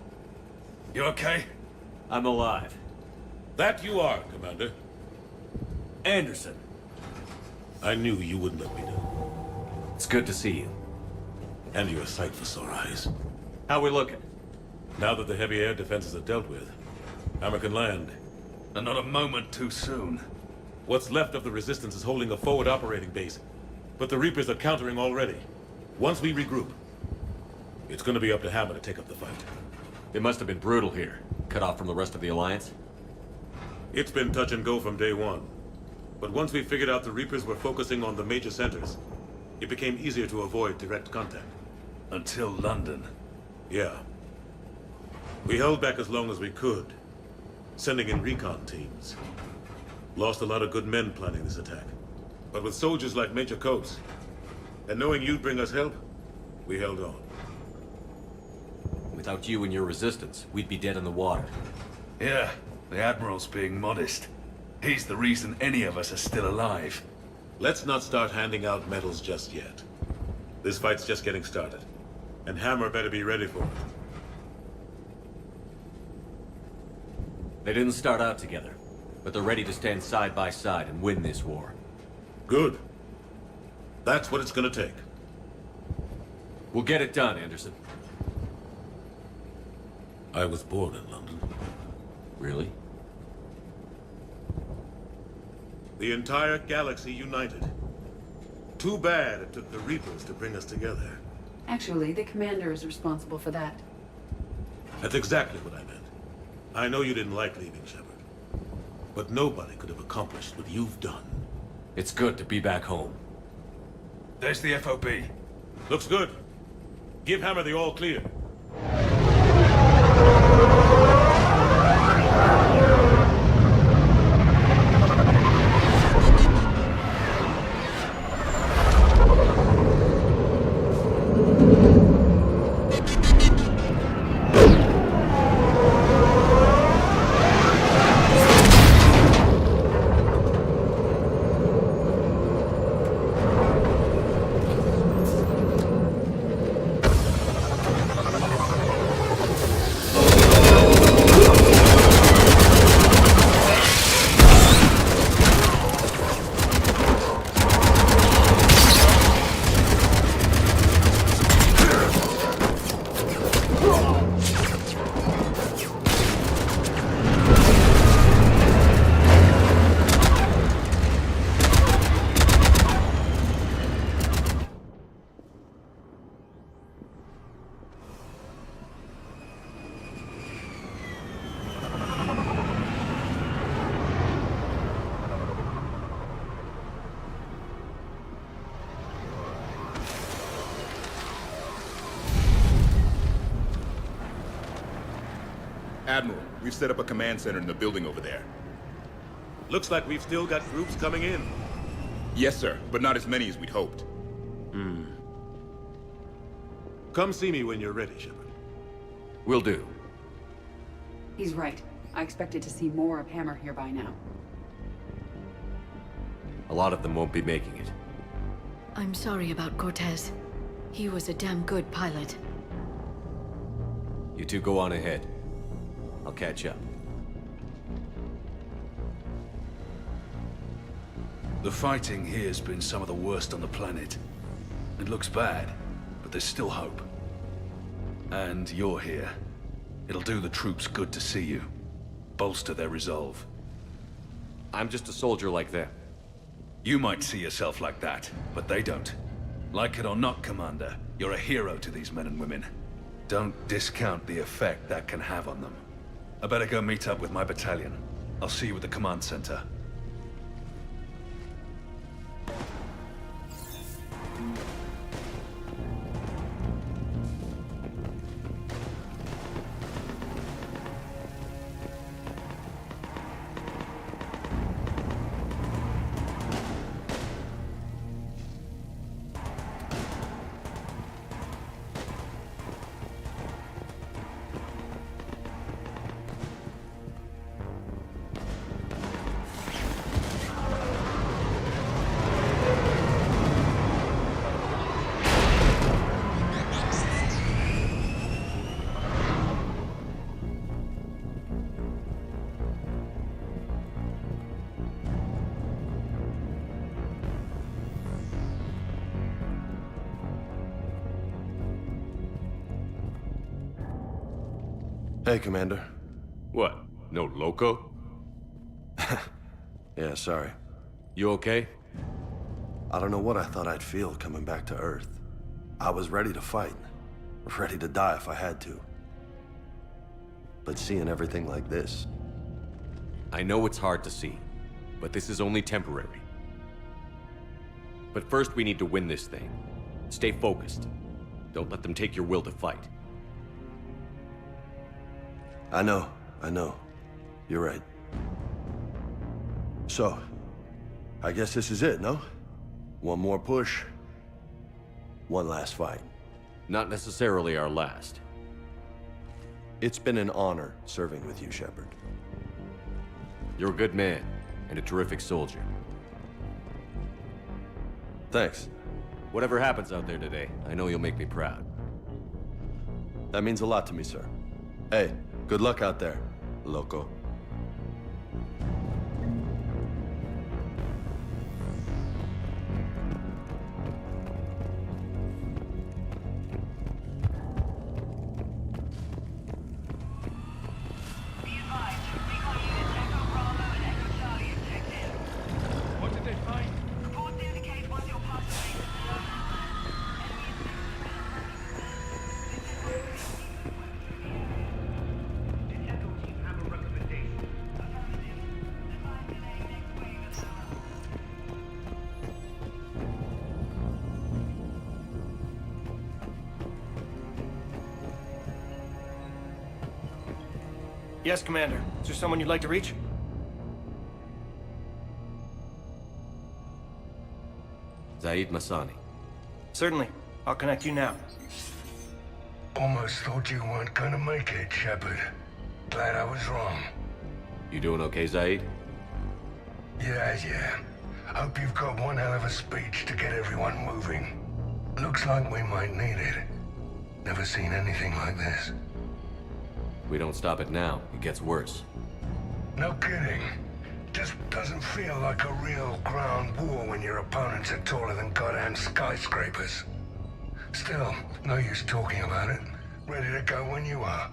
You okay? I'm alive. That you are, Commander. Anderson. I knew you wouldn't let me down. It's good to see you. And you're a sight for sore eyes. How we looking? Now that the heavy air defenses are dealt with, Hammer can land. And not a moment too soon. What's left of the Resistance is holding a forward operating base, but the Reapers are countering already. Once we regroup, it's gonna be up to Hammer to take up the fight. It must have been brutal here. Cut off from the rest of the Alliance? It's been touch and go from day one. But once we figured out the Reapers were focusing on the major centers, it became easier to avoid direct contact. Until London. Yeah. We held back as long as we could, sending in recon teams. Lost a lot of good men planning this attack. But with soldiers like Major Coates, and knowing you'd bring us help, we held on. Without you and your resistance, we'd be dead in the water. Yeah, the Admiral's being modest. He's the reason any of us are still alive. Let's not start handing out medals just yet. This fight's just getting started, and Hammer better be ready for it. They didn't start out together, but they're ready to stand side by side and win this war. Good. That's what it's gonna take. We'll get it done, Anderson. I was born in London. Really? The entire galaxy united. Too bad it took the Reapers to bring us together. Actually, the commander is responsible for that. That's exactly what I meant. I know you didn't like leaving, Shepard. But nobody could have accomplished what you've done. It's good to be back home. There's the FOB. Looks good. Give Hammer the all clear. Admiral, we've set up a command center in the building over there. Looks like we've still got groups coming in. Yes, sir, but not as many as we'd hoped. Come see me when you're ready, Shepard. Will do. He's right. I expected to see more of Hammer here by now. A lot of them won't be making it. I'm sorry about Cortez. He was a damn good pilot. You two go on ahead. I'll catch up. The fighting here's been some of the worst on the planet. It looks bad, but there's still hope. And you're here. It'll do the troops good to see you. Bolster their resolve. I'm just a soldier like them. You might see yourself like that, but they don't. Like it or not, Commander, you're a hero to these men and women. Don't discount the effect that can have on them. I better go meet up with my battalion. I'll see you at the command center. Hey, Commander. What? No loco? Yeah, sorry. You okay? I don't know what I thought I'd feel coming back to Earth. I was ready to fight. Ready to die if I had to. But seeing everything like this... I know it's hard to see, but this is only temporary. But first we need to win this thing. Stay focused. Don't let them take your will to fight. I know. You're right. So, I guess this is it, no? One more push. One last fight. Not necessarily our last. It's been an honor serving with you, Shepard. You're a good man, and a terrific soldier. Thanks. Whatever happens out there today, I know you'll make me proud. That means a lot to me, sir. Hey, good luck out there, loco. What did they find? Yes, Commander. Is there someone you'd like to reach? Zaid Masani. Certainly. I'll connect you now. Almost thought you weren't gonna make it, Shepard. Glad I was wrong. You doing okay, Zaid? Yeah. Hope you've got one hell of a speech to get everyone moving. Looks like we might need it. Never seen anything like this. We don't stop it now, it gets worse. No kidding. Just doesn't feel like a real ground war when your opponents are taller than goddamn skyscrapers. Still, no use talking about it. Ready to go when you are.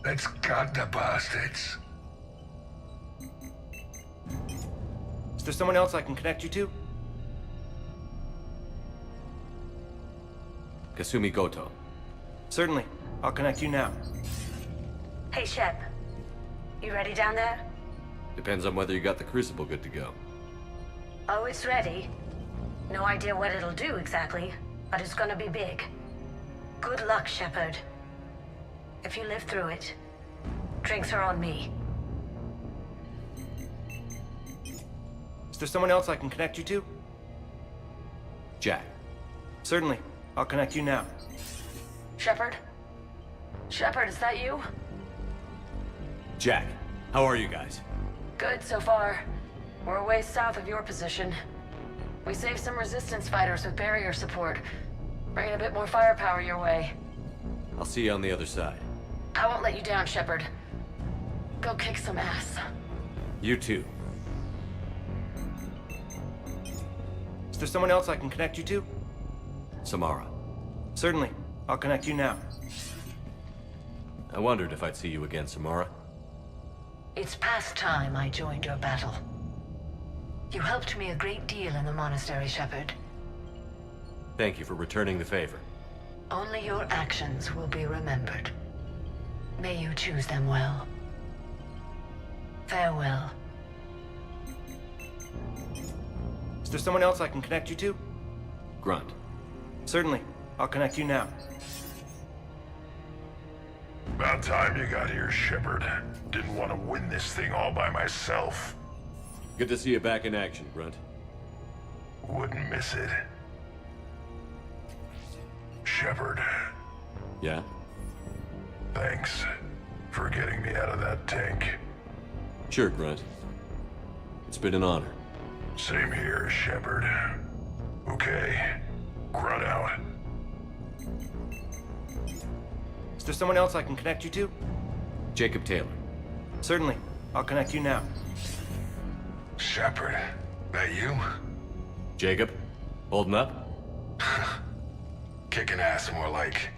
Let's gut the bastards. Is there someone else I can connect you to? Kasumi Goto. Certainly. I'll connect you now. Hey, Shep. You ready down there? Depends on whether you got the crucible good to go. Oh, it's ready. No idea what it'll do exactly, but it's gonna be big. Good luck, Shepard. If you live through it, Drinks are on me. Is there someone else I can connect you to? Jack. Certainly. I'll connect you now. Shepard? Shepard, is that you? Jack, how are you guys? Good so far. We're a ways south of your position. We saved some resistance fighters with barrier support. Bringing a bit more firepower your way. I'll see you on the other side. I won't let you down, Shepard. Go kick some ass. You too. Is there someone else I can connect you to? Samara. Certainly. I'll connect you now. I wondered if I'd see you again, Samara. It's past time I joined your battle. You helped me a great deal in the monastery, Shepard. Thank you for returning the favor. Only your actions will be remembered. May you choose them well. Farewell. Is there someone else I can connect you to? Grunt. Certainly. I'll connect you now. About time you got here, Shepard. Didn't want to win this thing all by myself. Good to see you back in action, Grunt. Wouldn't miss it. Shepard. Yeah? Thanks for getting me out of that tank. Sure, Grunt. It's been an honor. Same here, Shepard. Okay. Grunt out. Is there someone else I can connect you to? Jacob Taylor. Certainly. I'll connect you now. Shepard, that you? Jacob? Holding up? Kicking ass, more like.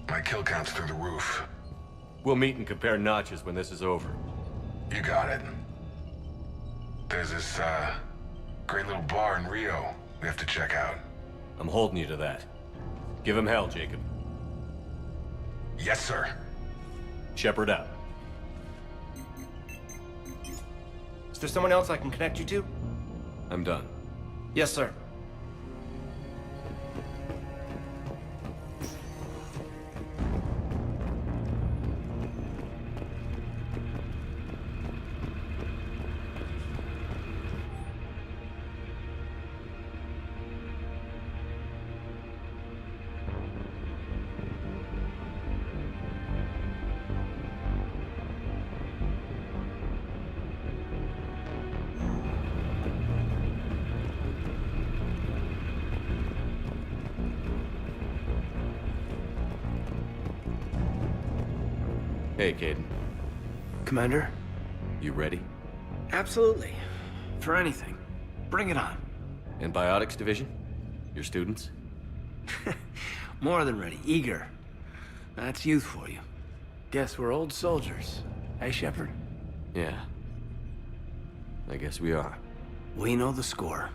My kill count's through the roof. We'll meet and compare notches when this is over. You got it. There's this, great little bar in Rio we have to check out. I'm holding you to that. Give him hell, Jacob. Yes, sir. Shepard out. Is there someone else I can connect you to? I'm done. Yes, sir. Hey, Caden. Commander? You ready? Absolutely. For anything. Bring it on. Antibiotics Division? Your students? More than ready. Eager. That's youth for you. Guess we're old soldiers. Hey, Shepard? Yeah. I guess we are. We know the score.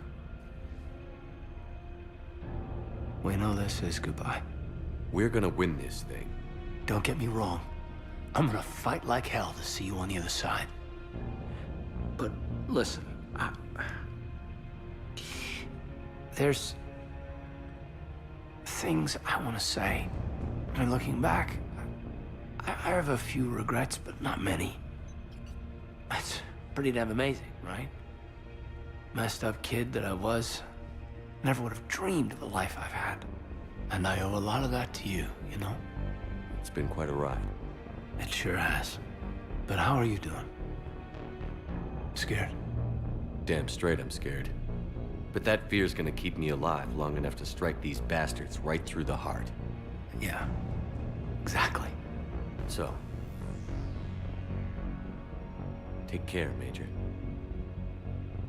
We know this is goodbye. We're gonna win this thing. Don't get me wrong. I'm gonna fight like hell to see you on the other side. But listen, there's things I want to say. And looking back, I have a few regrets, but not many. That's pretty damn amazing, right? Messed up kid that I was, never would have dreamed of the life I've had. And I owe a lot of that to you, you know? It's been quite a ride. It sure has. But how are you doing? Scared? Damn straight I'm scared. But that fear's gonna keep me alive long enough to strike these bastards right through the heart. Yeah. Exactly. So... take care, Major.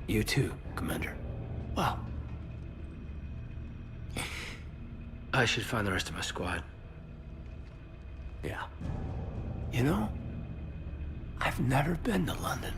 You too, Commander. Well... I should find the rest of my squad. Yeah. You know, I've never been to London.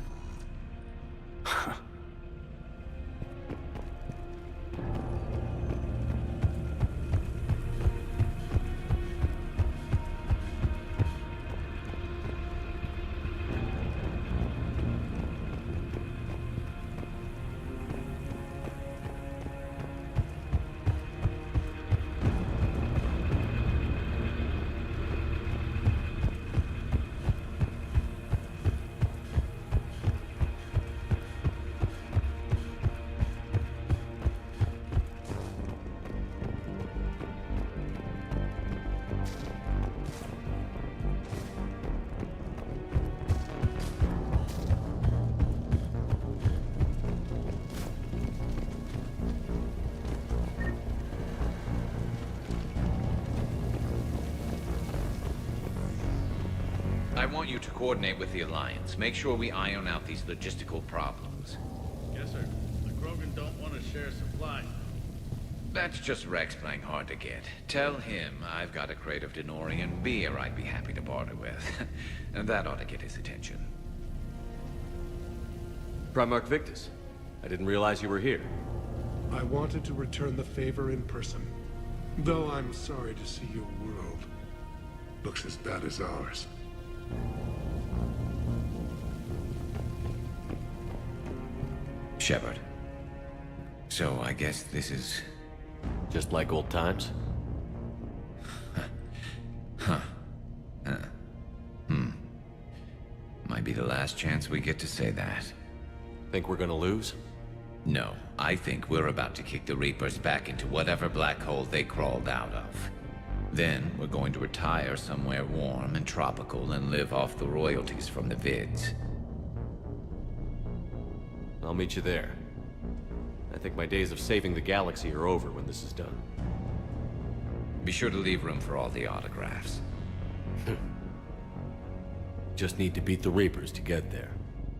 want you to coordinate with the Alliance. Make sure we iron out these logistical problems. Yes, sir. The Krogan don't want to share supply. That's just Rex playing hard to get. Tell him I've got a crate of Denorian beer I'd be happy to barter with. And that ought to get his attention. Primarch Victus, I didn't realize you were here. I wanted to return the favor in person. Though I'm sorry to see your world looks as bad as ours. Shepard. So I guess this is... just like old times? Might be the last chance we get to say that. Think we're gonna lose? No, I think we're about to kick the Reapers back into whatever black hole they crawled out of. Then we're going to retire somewhere warm and tropical and live off the royalties from the vids. I'll meet you there. I think my days of saving the galaxy are over when this is done. Be sure to leave room for all the autographs. Just need to beat the Reapers to get there.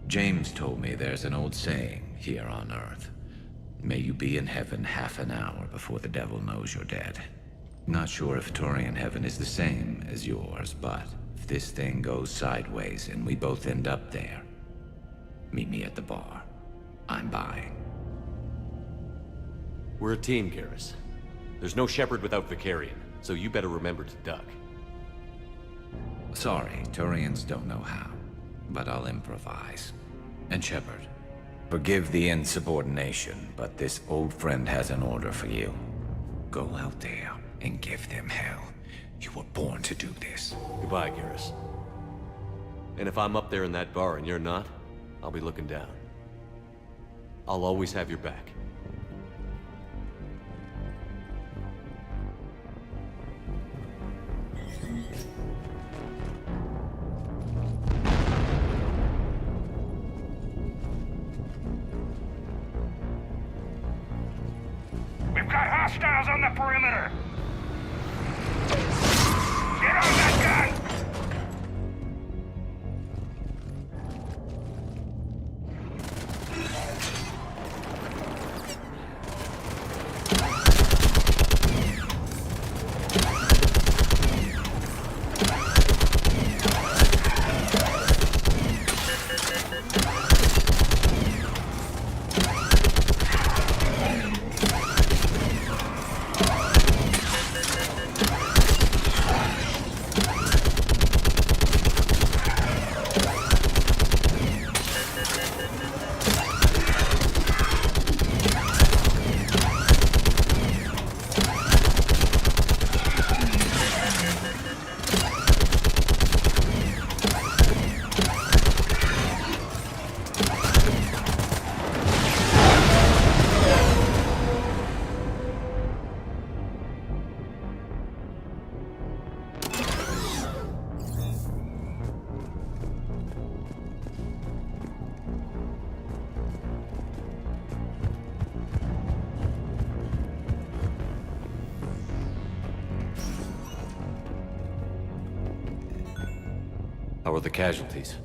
James told me there's an old saying here on Earth. May you be in heaven half an hour before the devil knows you're dead. Not sure if Turian heaven is the same as yours, but if this thing goes sideways and we both end up there, meet me at the bar. I'm buying. We're a team, Garrus. There's no Shepard without Vicarian, so you better remember to duck. Sorry, Turians don't know how, but I'll improvise. And Shepard, forgive the insubordination, but this old friend has an order for you. Go out there and give them hell. You were born to do this. Goodbye, Garrus. And if I'm up there in that bar and you're not, I'll be looking down. I'll always have your back. We've got hostiles on the perimeter! Get on that gun! How are the casualties?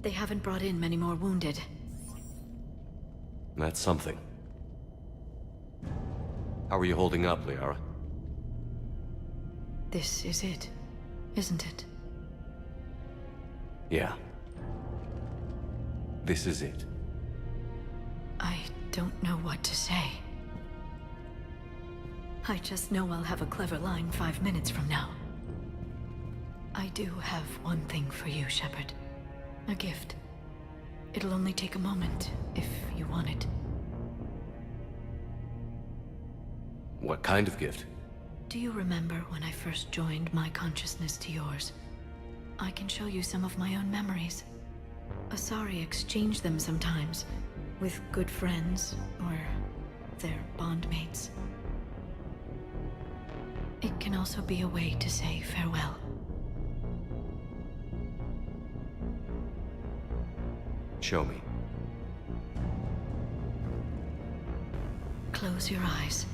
They haven't brought in many more wounded. That's something. How are you holding up, Liara? This is it, isn't it? Yeah. This is it. I don't know what to say. I just know I'll have a clever line 5 minutes from now. I do have one thing for you, Shepard. A gift. It'll only take a moment, if you want it. What kind of gift? Do you remember when I first joined my consciousness to yours? I can show you some of my own memories. Asari exchange them sometimes, with good friends, or their bondmates. It can also be a way to say farewell. Show me. Close your eyes.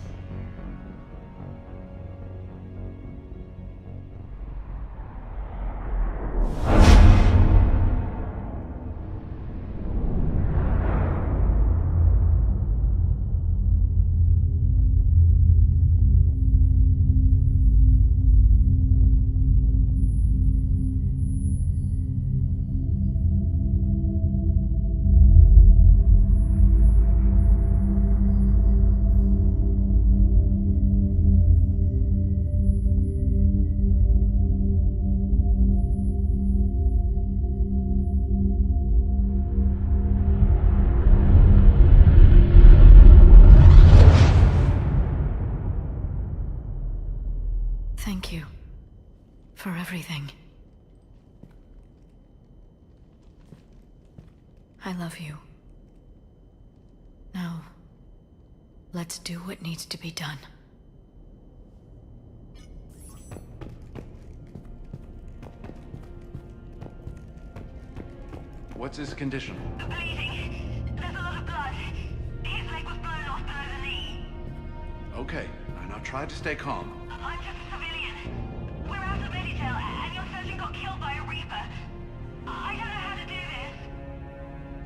everything. I love you. Now, let's do what needs to be done. What's his condition? Bleeding. There's a lot of blood. His leg was blown off below the knee. Okay, now try to stay calm. I'm just a civilian. We're out of Meditail, and your surgeon got killed by a Reaper. I don't know how to do this.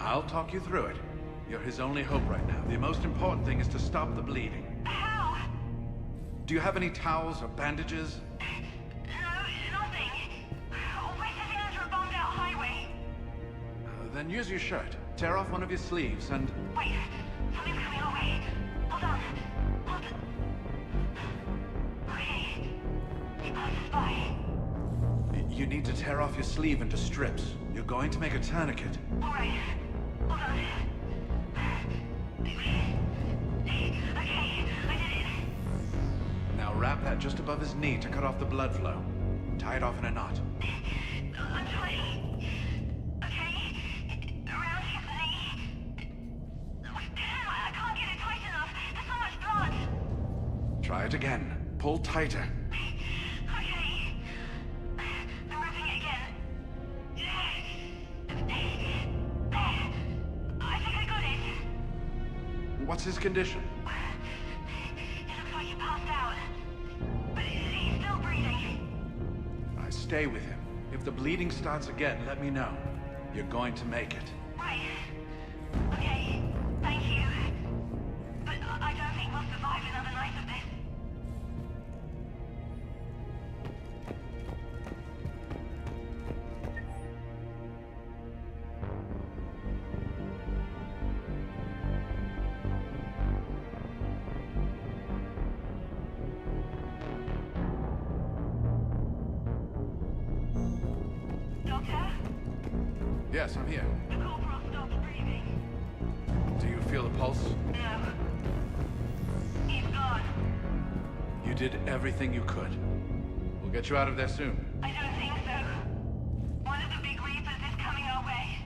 I'll talk you through it. You're his only hope right now. The most important thing is to stop the bleeding. How? Do you have any towels or bandages? No, nothing. We're sitting under a bombed-out highway. Then use your shirt. Tear off one of your sleeves and... Wait, something's coming our way. Hold on. Okay. He passes by. You need to tear off your sleeve into strips. You're going to make a tourniquet. All right. Hold on. Okay, I did it. Now wrap that just above his knee to cut off the blood flow. Tie it off in a knot. I'm trying. Okay, around his knee. Damn, I can't get it tight enough. There's so much blood. Try it again. Pull tighter. Okay. I'm wrapping it again. I think I got it. What's his condition? It looks like he passed out. But he's still breathing. I stay with him. If the bleeding starts again, let me know. You're going to make it. Right. Okay, thank you. But I don't think we'll survive another night of this. Doctor? Yes, I'm here. The corporal stopped breathing. Do you feel the pulse? No. He's gone. You did everything you could. We'll get you out of there soon. I don't think so. One of the big Reapers is coming our way.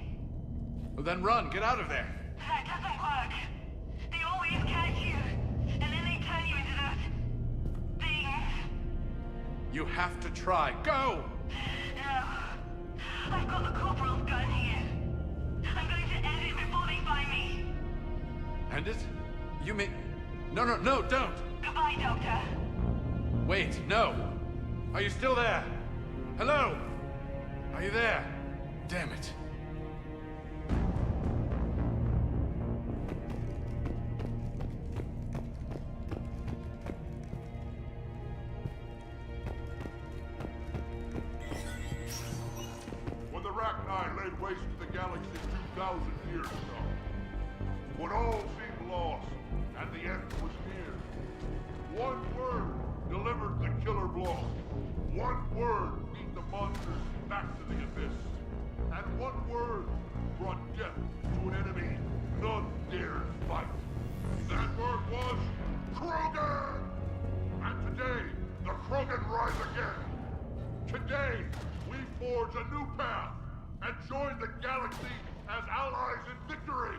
Well, then run. Get out of there. That doesn't work. They always catch you, and then they turn you into those things. You have to try. Go! No. I've got the corporal's gun here. I'm going to end it before they find me. End it? You mean... No, don't! Goodbye, Doctor. Wait, no! Are you still there? Hello? Are you there? Damn it. When the Rachni laid waste to the galaxy 2,000 years ago, when all seemed lost and the end was near, one word delivered the killer blow. One word beat the monsters back to the abyss. And one word brought death to an enemy none dared fight. That word was Krogan! And today, the Krogan rise again. Today, we forge a new path and join the galaxy as allies in victory.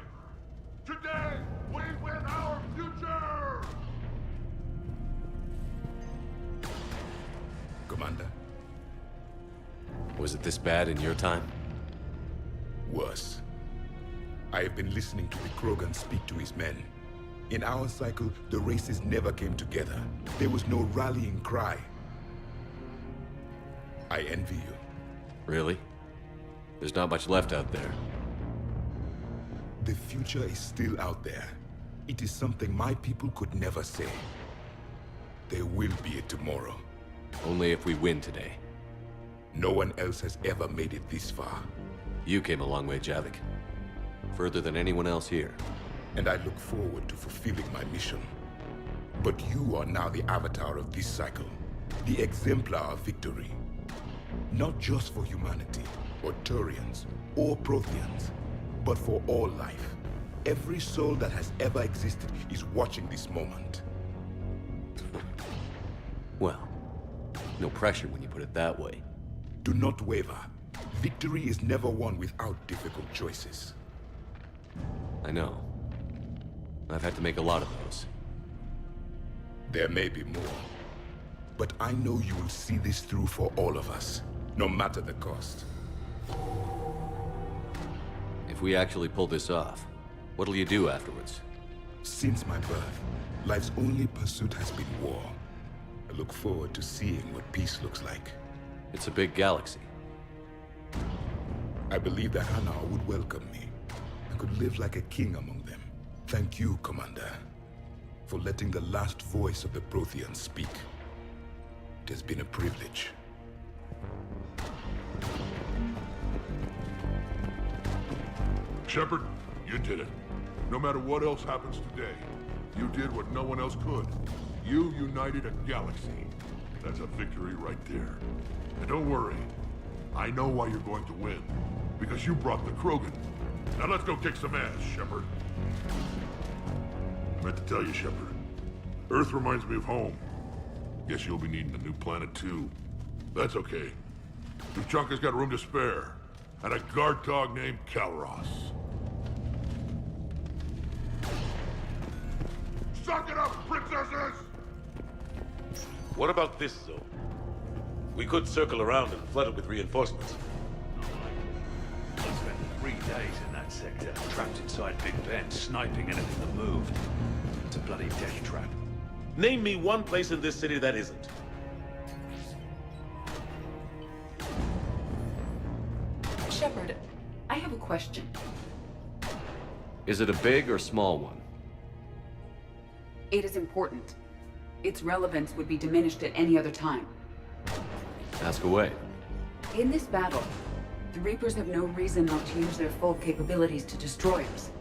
Today, we win our future! Commander? Was it this bad in your time? Worse. I have been listening to the Krogan speak to his men. In our cycle, the races never came together. There was no rallying cry. I envy you. Really? There's not much left out there. The future is still out there. It is something my people could never say. There will be a tomorrow. Only if we win today. No one else has ever made it this far. You came a long way, Javik. Further than anyone else here. And I look forward to fulfilling my mission. But you are now the avatar of this cycle. The exemplar of victory. Not just for humanity, or Turians, or Protheans, but for all life. Every soul that has ever existed is watching this moment. Well, no pressure when you put it that way. Do not waver. Victory is never won without difficult choices. I know. I've had to make a lot of those. There may be more. But I know you will see this through for all of us, no matter the cost. If we actually pull this off, what'll you do afterwards? Since my birth, life's only pursuit has been war. I look forward to seeing what peace looks like. It's a big galaxy. I believe that Hanar would welcome me. I could live like a king among them. Thank you, Commander, for letting the last voice of the Protheans speak. It has been a privilege. Shepard, you did it. No matter what else happens today, you did what no one else could. You united a galaxy. That's a victory right there. And don't worry, I know why you're going to win. Because you brought the Krogan. Now let's go kick some ass, Shepard. I meant to tell you, Shepard. Earth reminds me of home. Guess you'll be needing a new planet too. That's okay. Tuchanka's got room to spare. And a guard dog named Kalros. Suck it up, princesses! What about this zone? We could circle around and flood it with reinforcements. I spent 3 days in that sector, trapped inside Big Ben, sniping anything that moved. It's a bloody death trap. Name me one place in this city that isn't. Shepard, I have a question. Is it a big or small one? It is important. Its relevance would be diminished at any other time. Ask away. In this battle, the Reapers have no reason not to use their full capabilities to destroy us.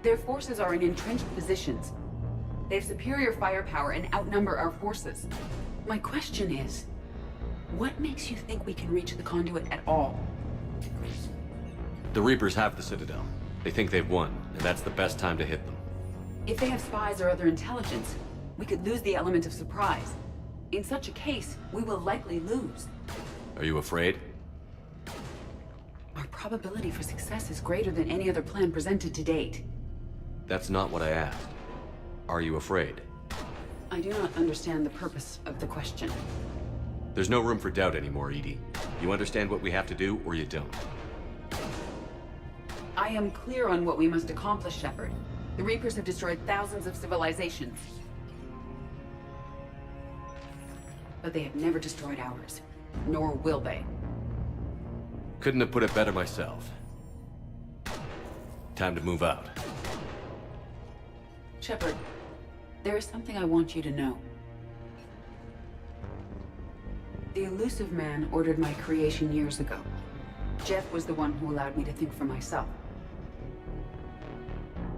Their forces are in entrenched positions. They have superior firepower and outnumber our forces. My question is, what makes you think we can reach the conduit at all? The Reapers have the Citadel. They think they've won, and that's the best time to hit them. If they have spies or other intelligence, we could lose the element of surprise. In such a case, we will likely lose. Are you afraid? Our probability for success is greater than any other plan presented to date. That's not what I asked. Are you afraid? I do not understand the purpose of the question. There's no room for doubt anymore, Edie. You understand what we have to do, or you don't. I am clear on what we must accomplish, Shepard. The Reapers have destroyed thousands of civilizations. But they have never destroyed ours. Nor will they. Couldn't have put it better myself. Time to move out. Shepard, there is something I want you to know. The Elusive Man ordered my creation years ago. Jeff was the one who allowed me to think for myself.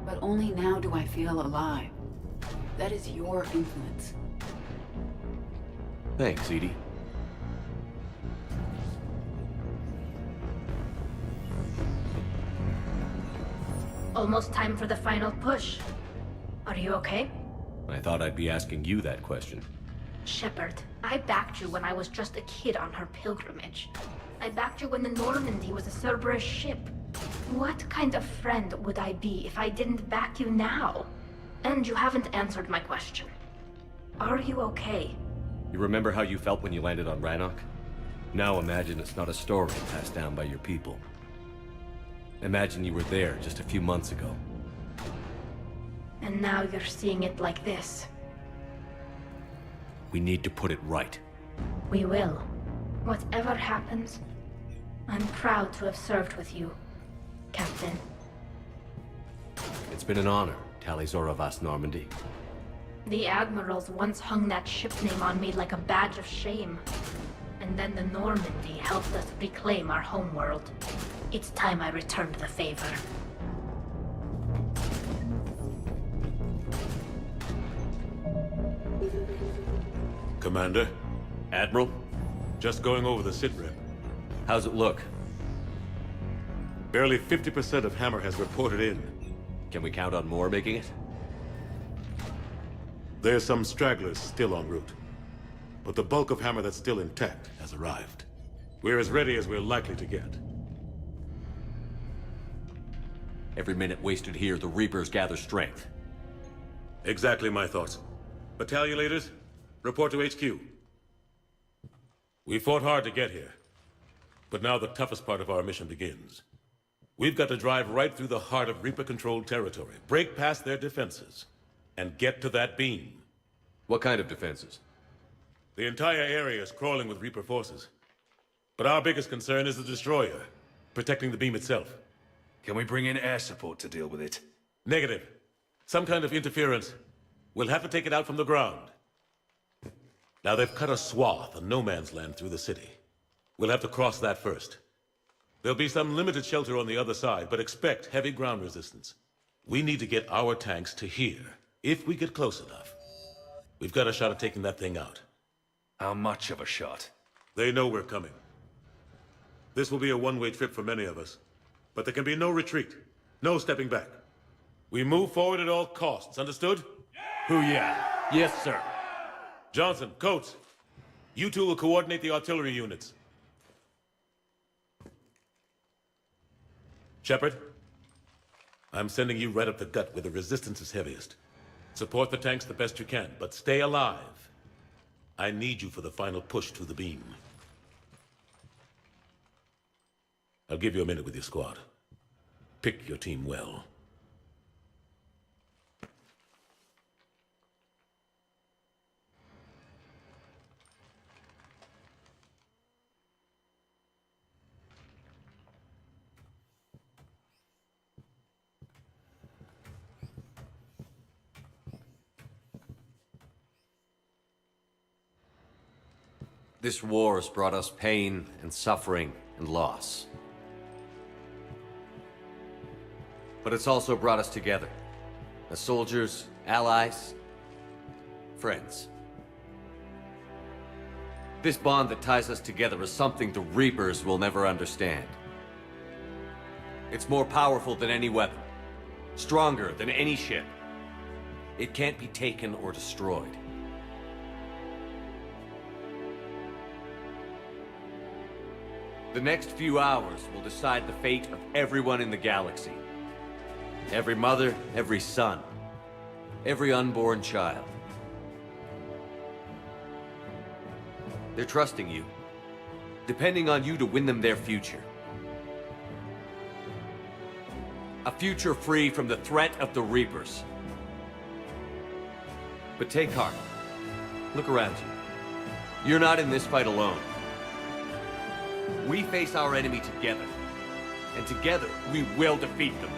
But only now do I feel alive. That is your influence. Thanks, Edie. Almost time for the final push. Are you okay? I thought I'd be asking you that question. Shepard, I backed you when I was just a kid on her pilgrimage. I backed you when the Normandy was a Cerberus ship. What kind of friend would I be if I didn't back you now? And you haven't answered my question. Are you okay? You remember how you felt when you landed on Rannoch? Now imagine it's not a story passed down by your people. Imagine you were there just a few months ago. And now you're seeing it like this. We need to put it right. We will. Whatever happens, I'm proud to have served with you, Captain. It's been an honor, Talizora Vas Normandy. The Admirals once hung that ship name on me like a badge of shame. And then the Normandy helped us reclaim our homeworld. It's time I returned the favor. Commander? Admiral? Just going over the sitrep. How's it look? Barely 50% of Hammer has reported in. Can we count on more making it? There's some stragglers still en route. But the bulk of Hammer that's still intact has arrived. We're as ready as we're likely to get. Every minute wasted here, the Reapers gather strength. Exactly my thoughts. Battalion leaders, report to HQ. We fought hard to get here, but now the toughest part of our mission begins. We've got to drive right through the heart of Reaper-controlled territory, break past their defenses, and get to that beam. What kind of defenses? The entire area is crawling with Reaper forces. But our biggest concern is the destroyer, protecting the beam itself. Can we bring in air support to deal with it? Negative. Some kind of interference. We'll have to take it out from the ground. Now they've cut a swath of no man's land through the city. We'll have to cross that first. There'll be some limited shelter on the other side, but expect heavy ground resistance. We need to get our tanks to here, if we get close enough. We've got a shot at taking that thing out. How much of a shot? They know we're coming. This will be a one-way trip for many of us. But there can be no retreat, no stepping back. We move forward at all costs, understood? Hoo-yeah. Yes, sir. Johnson, Coates, you two will coordinate the artillery units. Shepard, I'm sending you right up the gut where the resistance is heaviest. Support the tanks the best you can, but stay alive. I need you for the final push to the beam. I'll give you a minute with your squad. Pick your team well. This war has brought us pain and suffering and loss. But it's also brought us together. As soldiers, allies, friends. This bond that ties us together is something the Reapers will never understand. It's more powerful than any weapon. Stronger than any ship. It can't be taken or destroyed. The next few hours will decide the fate of everyone in the galaxy. Every mother, every son, every unborn child. They're trusting you, depending on you to win them their future. A future free from the threat of the Reapers. But take heart. Look around you. You're not in this fight alone. We face our enemy together, and together we will defeat them.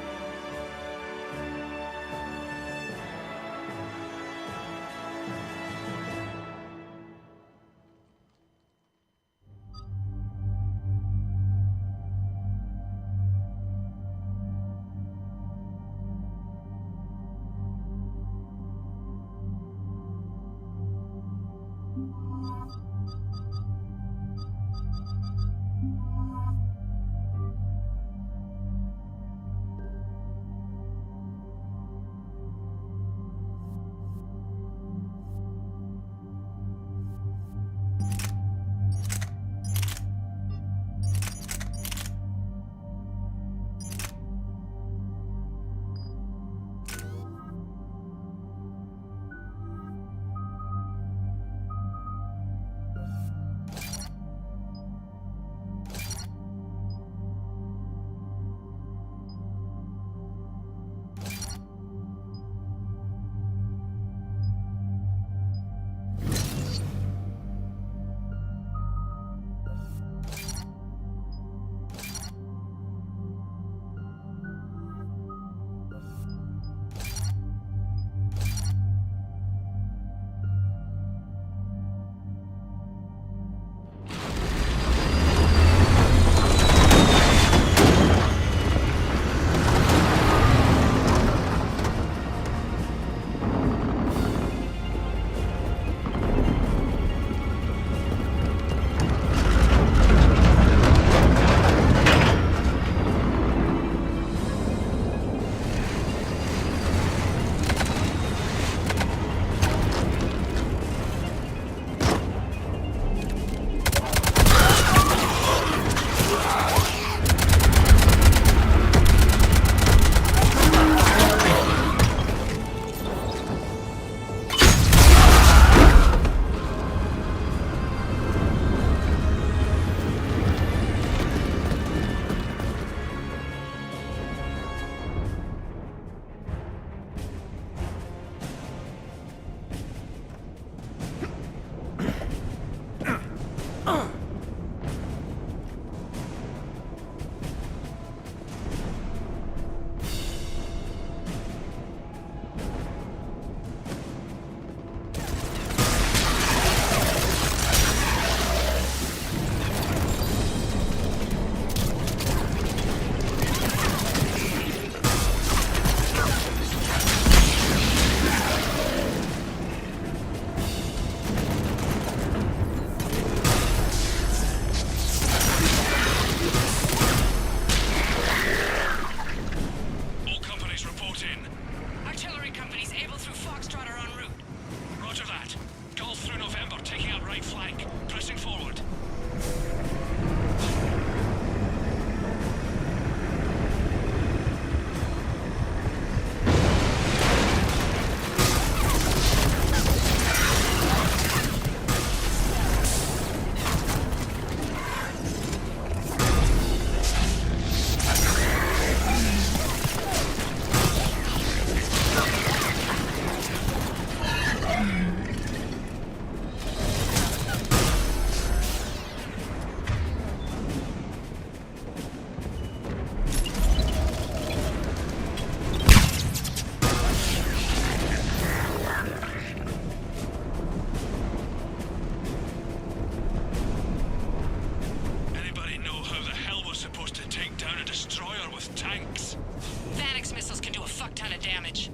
ton of damage.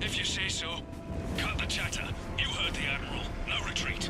If you say so. Cut the chatter. You heard the Admiral. No retreat.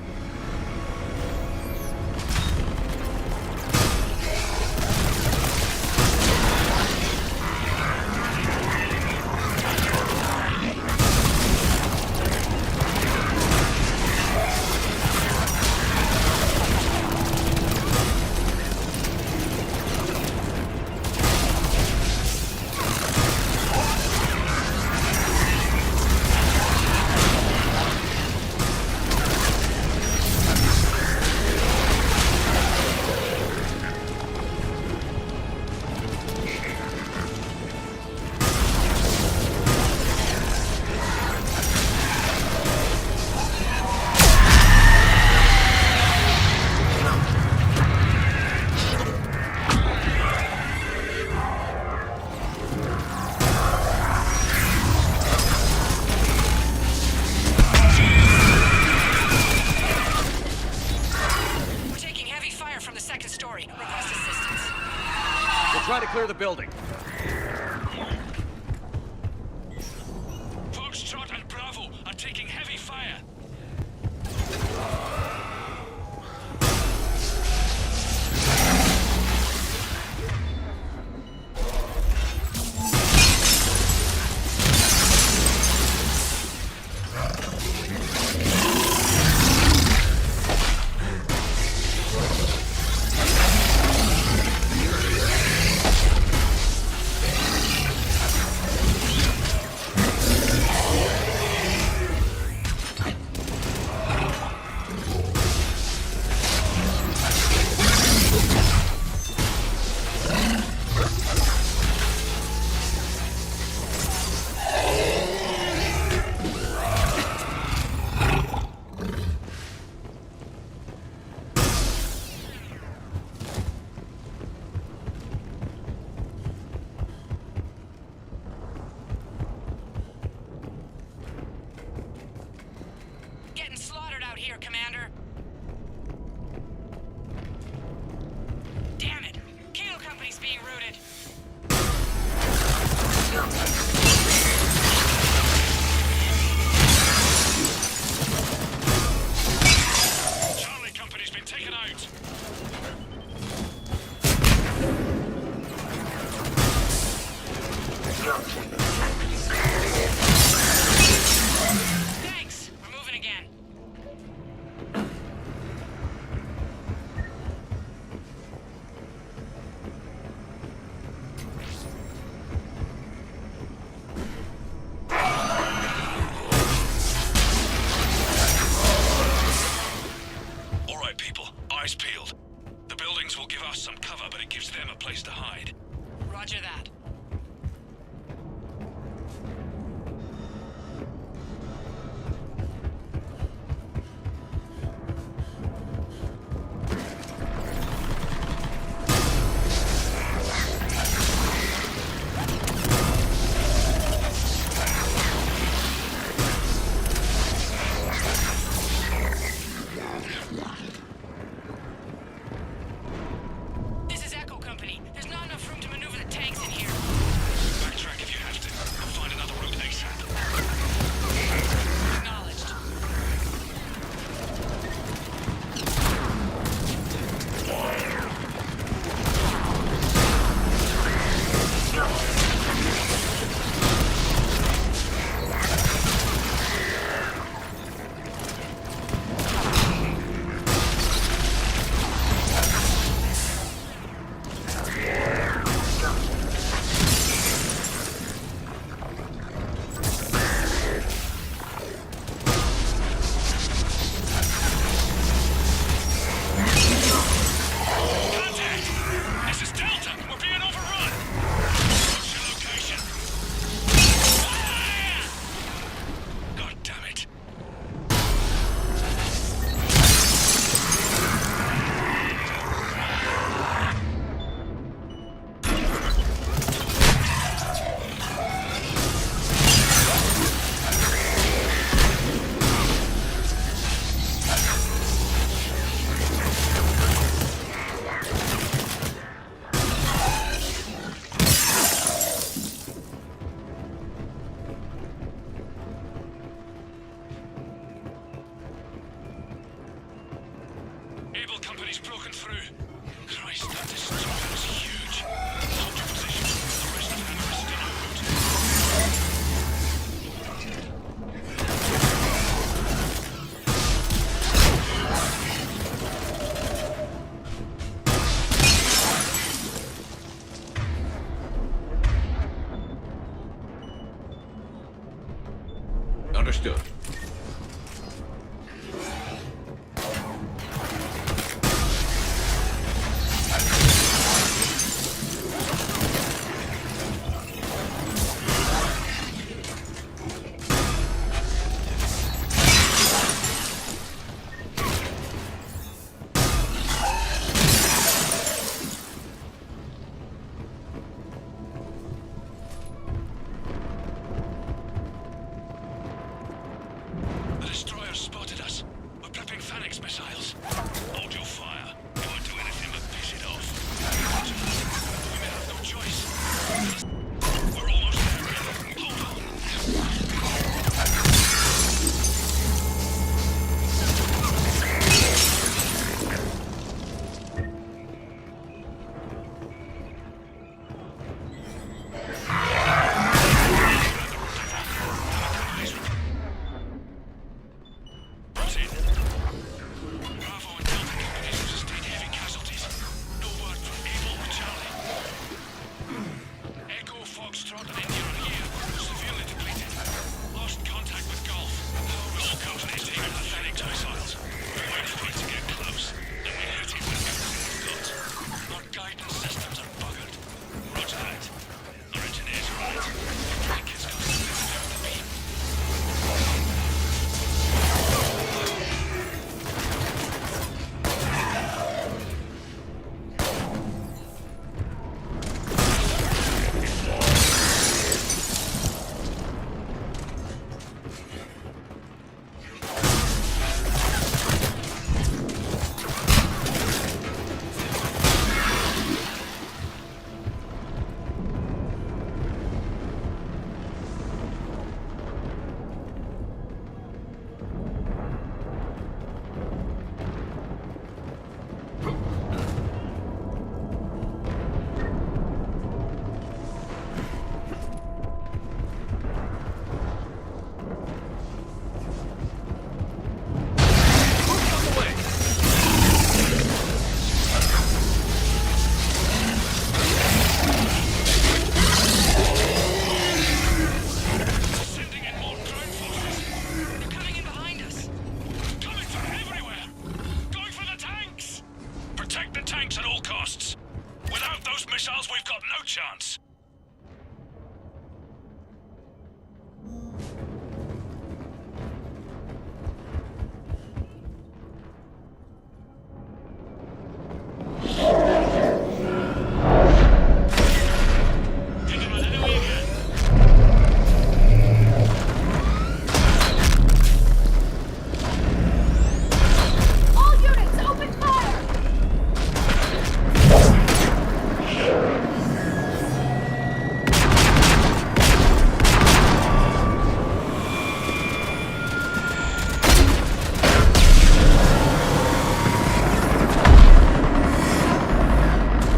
Try to clear the building. Foxtrot and Bravo are taking heavy fire. Understood. The destroyer spotted us. We're prepping Phoenix missiles. Hold your fire. We won't do anything but piss it off. We may have no choice. We're almost there. Hold on. Proceed. Bravo and Delta companies have sustained heavy casualties. No word from Able or Charlie. Echo, Foxtrot, and India are here, severely depleted. Lost contact with Golf. All companies taking the Phoenix missiles. We wait for it to get close, then we hit it with everything we've got. Our guidance systems are buggered. Roger that. Our engineers are on it. Frank has got to clear the beam. Protect the tanks at all costs. Without those missiles, we've got no chance. All units, open fire!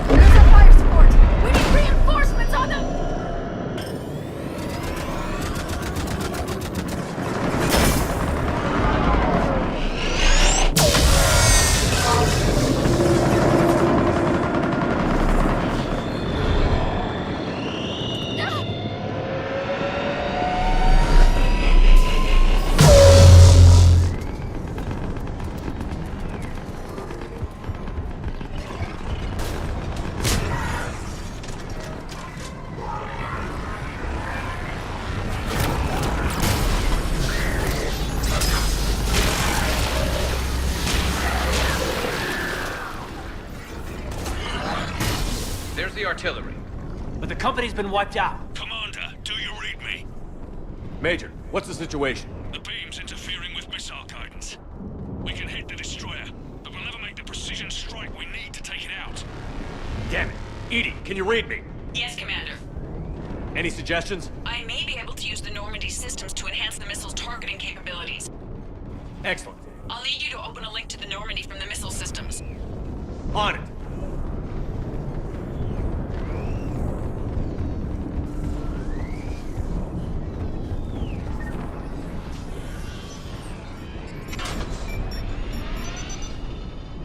There's our fire support! We need reinforcements on them! There's the artillery. But the company's been wiped out. Commander, do you read me? Major, what's the situation? The beam's interfering with missile guidance. We can hit the destroyer, but we'll never make the precision strike we need to take it out. Damn it. Edie, can you read me? Yes, Commander. Any suggestions? I may be able to use the Normandy systems to enhance the missile's targeting capabilities. Excellent. I'll need you to open a link to the Normandy from the missile systems. On it.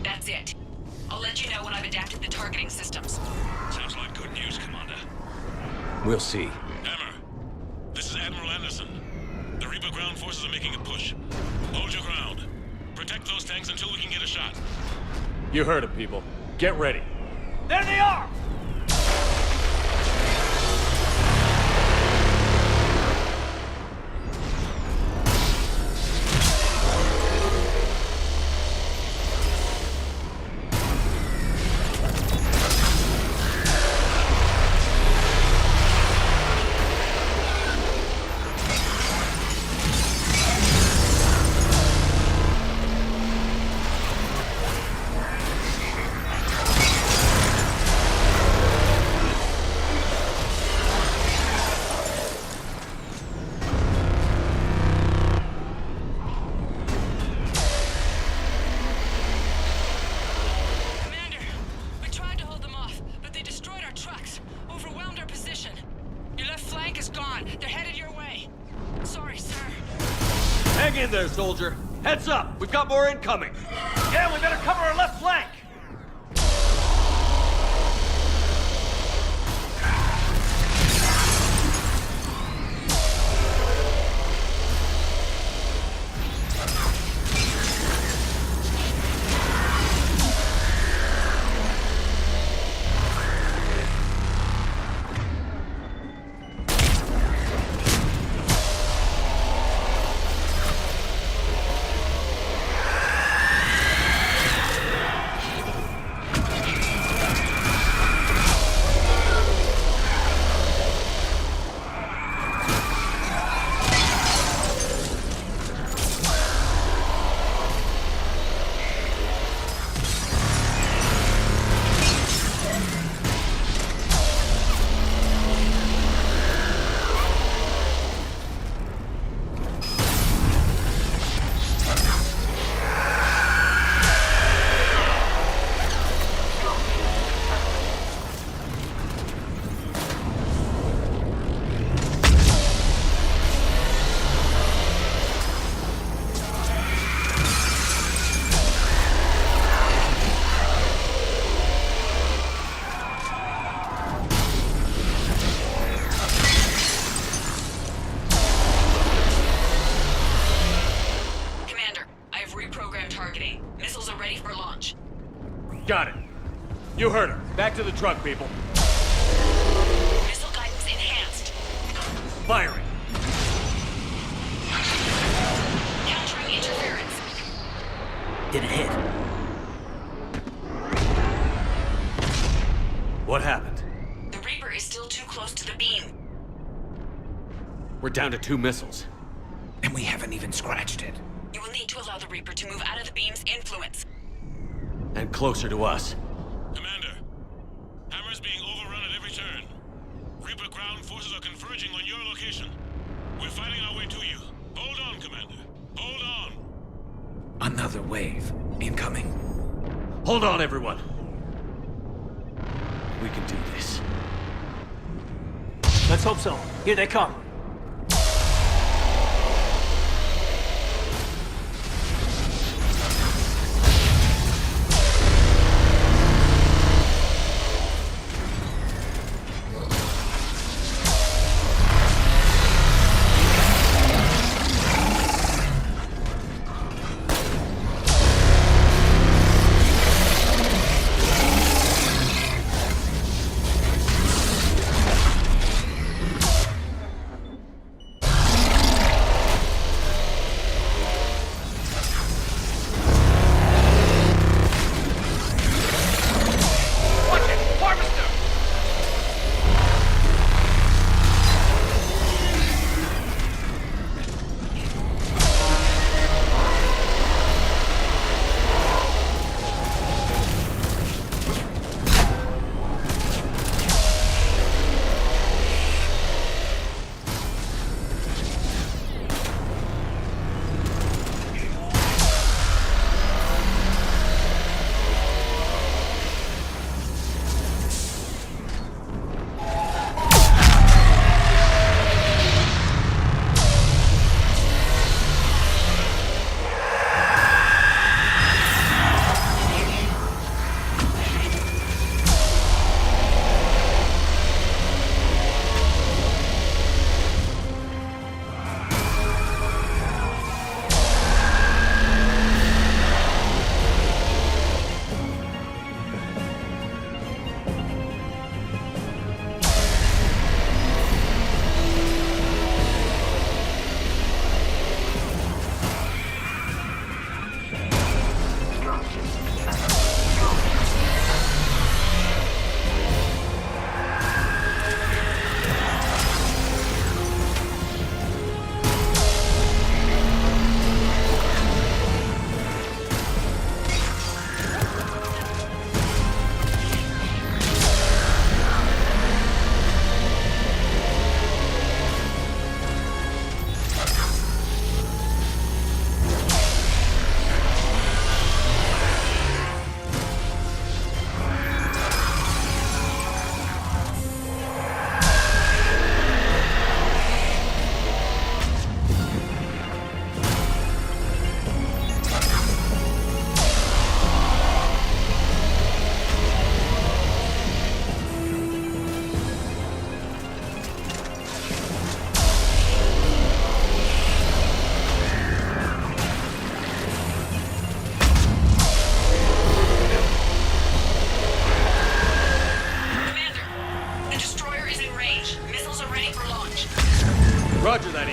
That's it. I'll let you know when I've adapted the targeting systems. Sounds like good news, Commander. We'll see. Hammer, this is Admiral Anderson. The Reaper Reaper ground forces are making a push. Hold your ground. Protect those tanks until we can get a shot. You heard it, people. Get ready. There they are! Hang in there, soldier. Heads up, we've got more incoming. Yeah, we better cover our left flank! Got it. You heard her. Back to the truck, people. Missile guidance enhanced. Firing. Countering interference. Did it hit? What happened? The Reaper is still too close to the beam. We're down to 2 missiles. And we haven't even scratched it. You will need to allow the Reaper to move out of the beam's influence. And closer to us. Commander, Hammer's being overrun at every turn. Reaper ground forces are converging on your location. We're fighting our way to you. Hold on, Commander. Hold on. Another wave. Incoming. Hold on, everyone. We can do this. Let's hope so. Here they come.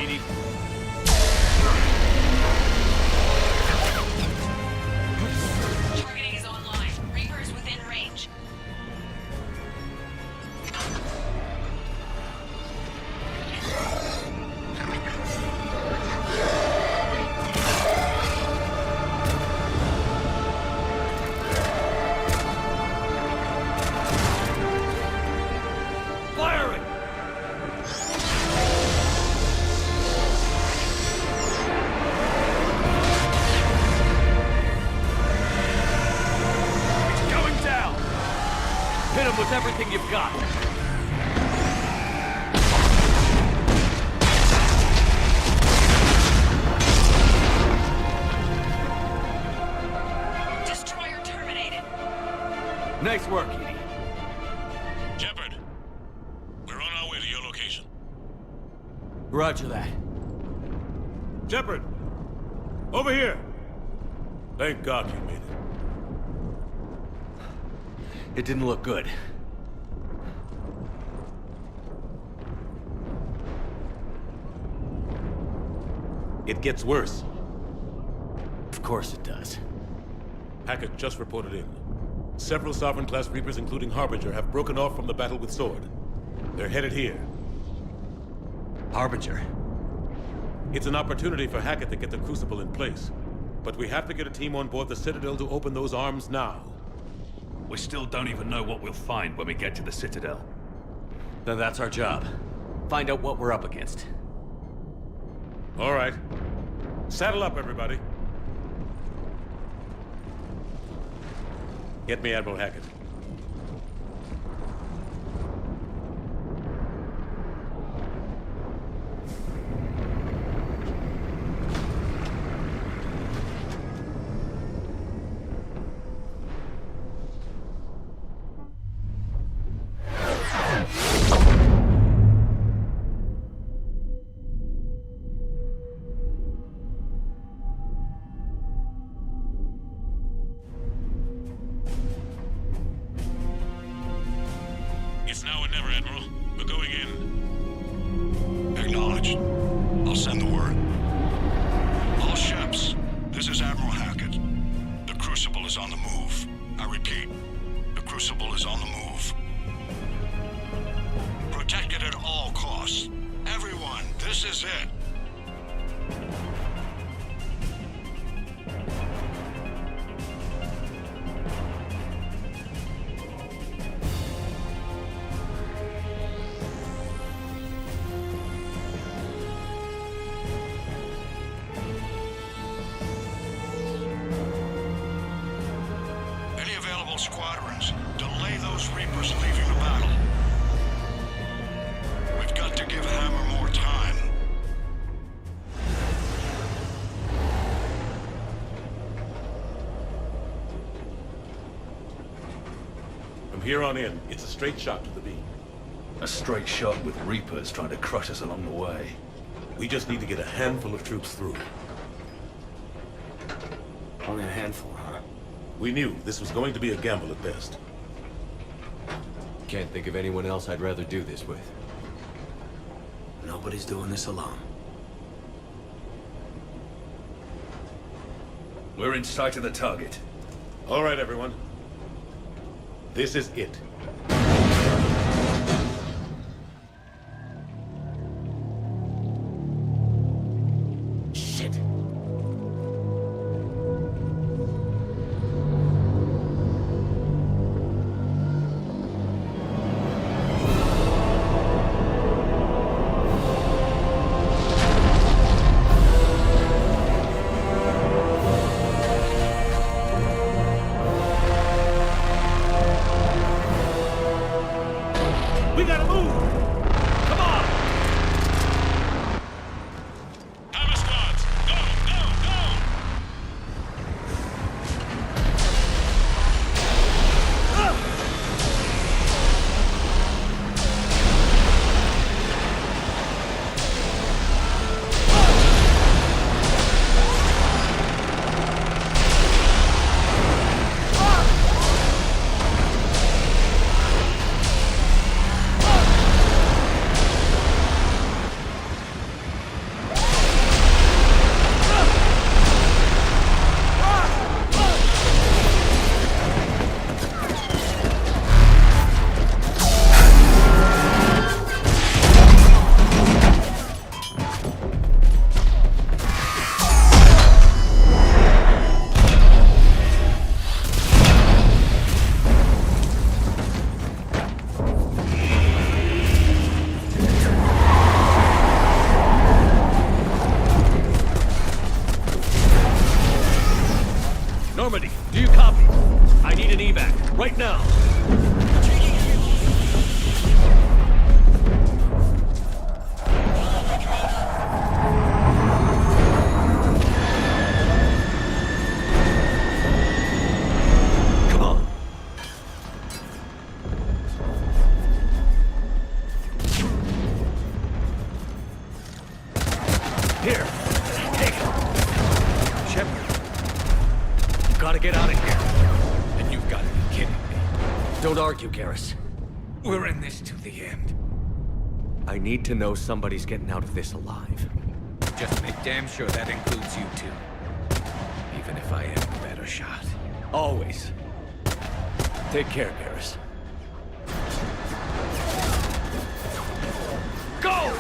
Edie. Targeting is online. Reaper is within range. Firing! It's going down! Hit him with everything you've got! Destroyer terminated. Nice work, Edie. Shepard, we're on our way to your location. Roger that. Shepard! Over here! Thank God you made it. It didn't look good. It gets worse. Of course it does. Hackett just reported in. Several Sovereign-class Reapers, including Harbinger, have broken off from the battle with Sword. They're headed here. Harbinger? It's an opportunity for Hackett to get the Crucible in place. But we have to get a team on board the Citadel to open those arms now. We still don't even know what we'll find when we get to the Citadel. Then that's our job. Find out what we're up against. All right. Saddle up, everybody. Get me Admiral Hackett. It's now or never, Admiral. We're going in. Acknowledged. I'll send the word. All ships, this is Admiral Hackett. The Crucible is on the move. I repeat, the Crucible is on the move. Protect it at all costs. Everyone, this is it. Any available squadrons, delay those Reapers leaving the battle. We've got to give Hammer more time. From here on in, it's a straight shot to the beam. A straight shot with Reapers trying to crush us along the way. We just need to get a handful of troops through. Only a handful, huh? We knew this was going to be a gamble at best. Can't think of anyone else I'd rather do this with. Nobody's doing this alone. We're in sight of the target. All right, everyone. This is it. Shit. Normandy, do you copy? I need an evac, right now. Come on. Here, take it. Shepard, you gotta get out of here. And you've got to be kidding me. Don't argue, Garrus. We're in this to the end. I need to know somebody's getting out of this alive. Just make damn sure that includes you two. Even if I am the better shot. Always. Take care, Garrus. Go!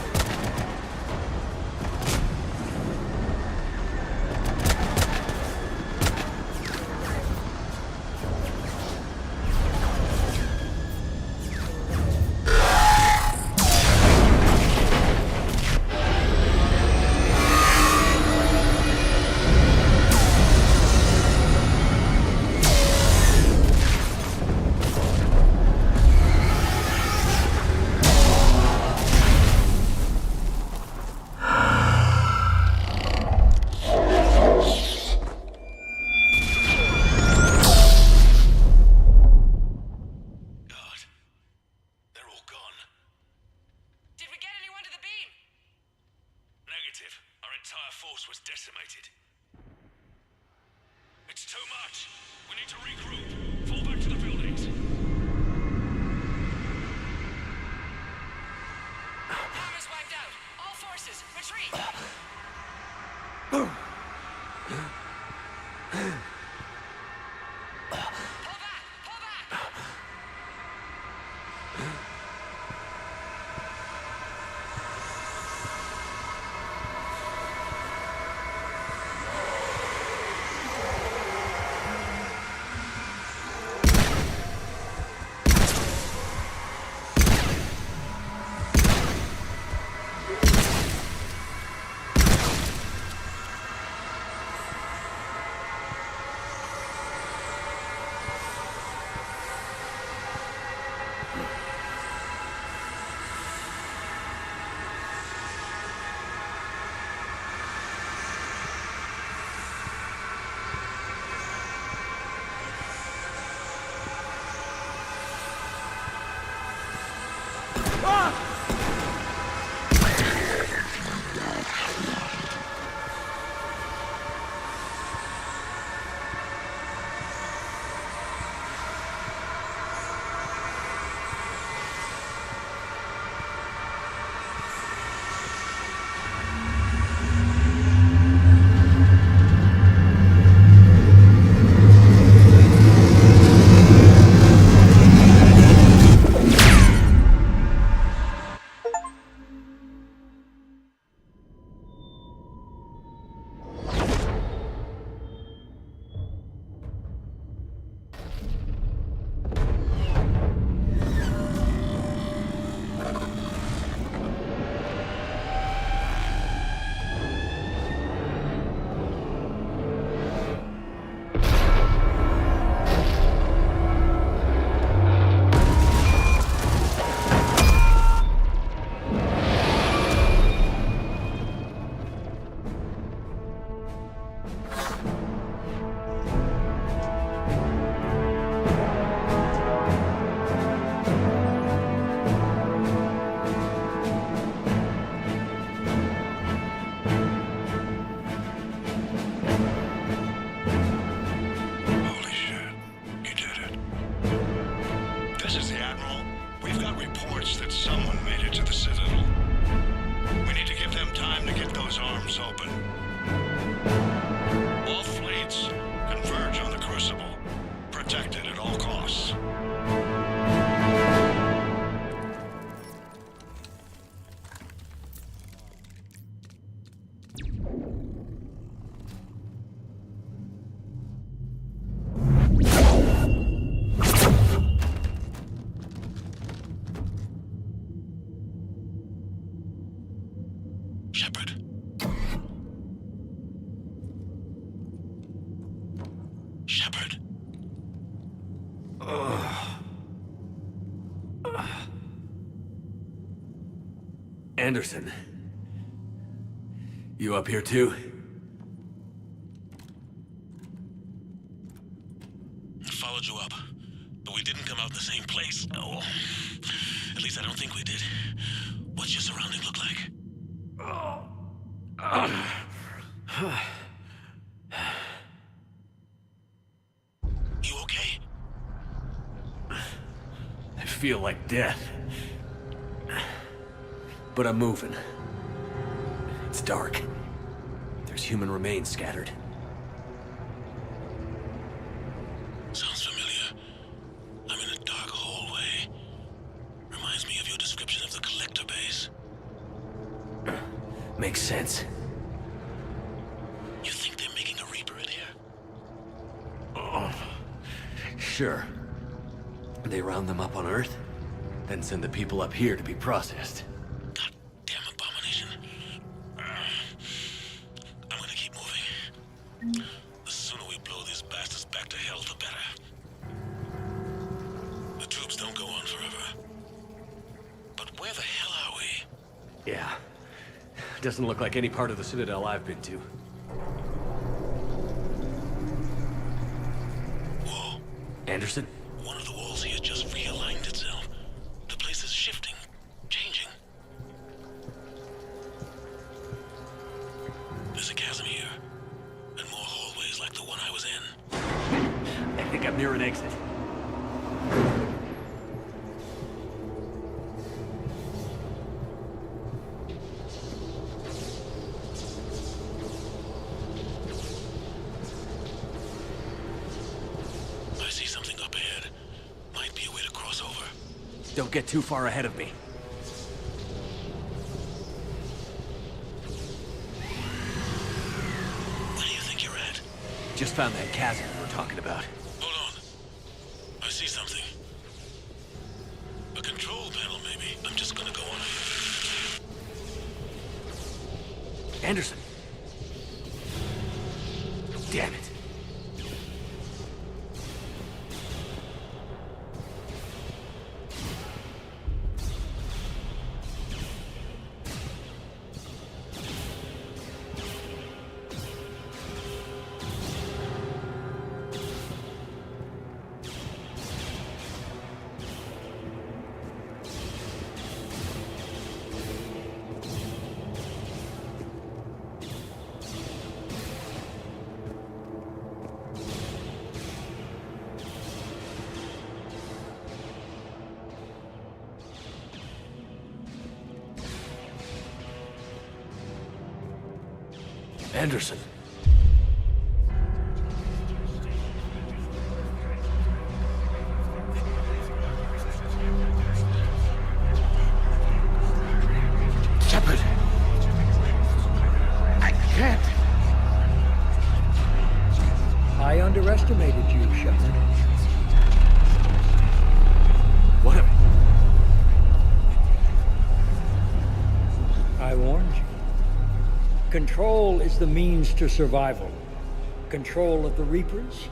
Shepard. Anderson. You up here too? Followed you up, but we didn't come out in the same place. Oh, at least I don't think we did. What's your surrounding look like? You okay? I feel like death. But I'm moving. It's dark. There's human remains scattered. Sounds familiar. I'm in a dark hallway. Reminds me of your description of the collector base. Makes sense. You think they're making a Reaper in here? Oh, sure. They round them up on Earth, then send the people up here to be processed. Goddamn abomination. I'm gonna keep moving. The sooner we blow these bastards back to hell, the better. The tubes don't go on forever. But where the hell are we? Yeah. Doesn't look like any part of the Citadel I've been to. Whoa. Anderson? One of the walls here just realigned itself. The place is shifting, changing. There's a chasm here, and more hallways like the one I was in. I think I'm near an exit. I see something up ahead. Might be a way to cross over. Don't get too far ahead of me. Where do you think you're at? Just found that chasm we were talking about. Hold on. I see something. A control panel, maybe. I'm just gonna go on it. Anderson! Damn it. Anderson. Shepard! I can't! I underestimated you, Shepard. What a... I warned you. Control is the means to survival. Control of the Reapers,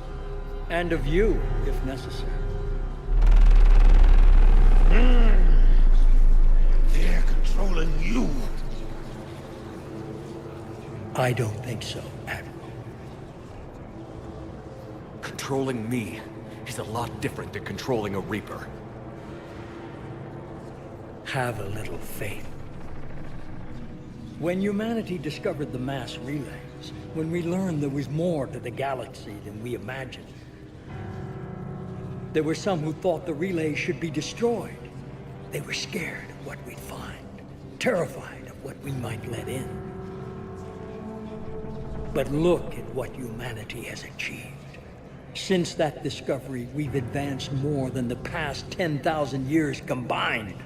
and of you, if necessary. They're controlling you. I don't think so, Admiral. Controlling me is a lot different than controlling a Reaper. Have a little faith. When humanity discovered the mass relays, when we learned there was more to the galaxy than we imagined, there were some who thought the relays should be destroyed. They were scared of what we'd find, terrified of what we might let in. But look at what humanity has achieved. Since that discovery, we've advanced more than the past 10,000 years combined.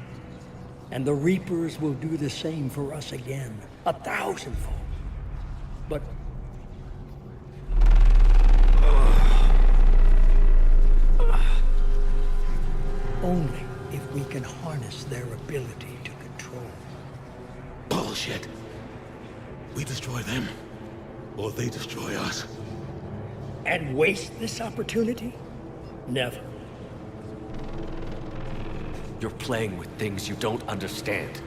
And the Reapers will do the same for us again, 1,000-fold. But... only if we can harness their ability to control. Bullshit. We destroy them, or they destroy us. And waste this opportunity? Never. You're playing with things you don't understand.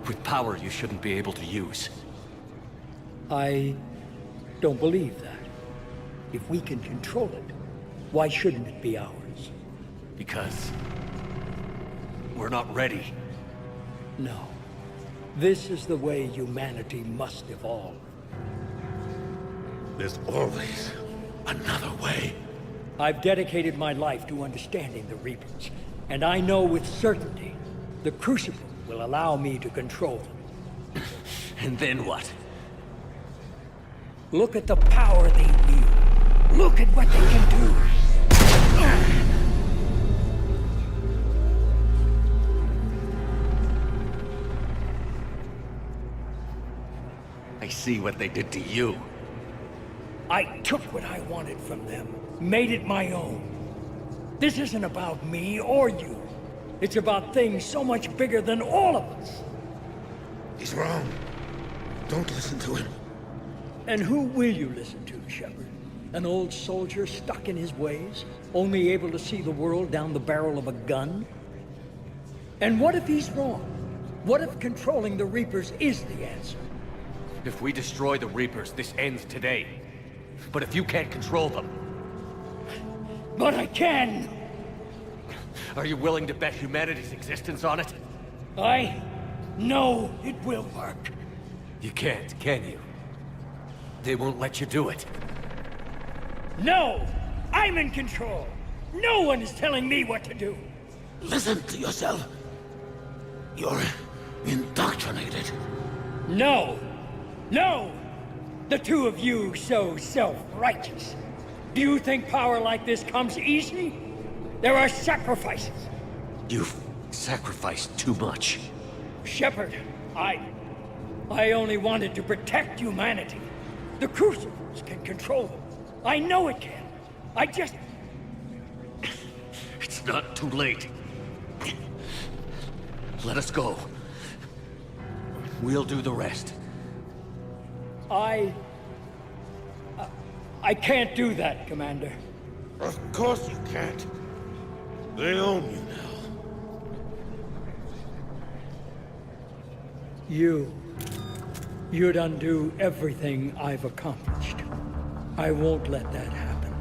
With power you shouldn't be able to use. I don't believe that. If we can control it, why shouldn't it be ours? Because we're not ready. No. This is the way humanity must evolve. There's always another way. I've dedicated my life to understanding the Reapers, and I know with certainty the Crucible will allow me to control them. And then what? Look at the power they wield. Look at what they can do. I see what they did to you. I took what I wanted from them, made it my own. This isn't about me or you. It's about things so much bigger than all of us. He's wrong. Don't listen to him. And who will you listen to, Shepard? An old soldier stuck in his ways, only able to see the world down the barrel of a gun? And what if he's wrong? What if controlling the Reapers is the answer? If we destroy the Reapers, this ends today. But if you can't control them... But I can! Are you willing to bet humanity's existence on it? I know it will work. You can't, can you? They won't let you do it. No! I'm in control! No one is telling me what to do! Listen to yourself. You're indoctrinated. No! No! The two of you so self-righteous. Do you think power like this comes easy? There are sacrifices. You've sacrificed too much. Shepard, I only wanted to protect humanity. The Crucibles can control them. I know it can. I just... It's not too late. Let us go. We'll do the rest. I can't do that, Commander. Of course you can't. They own you now. You'd undo everything I've accomplished. I won't let that happen.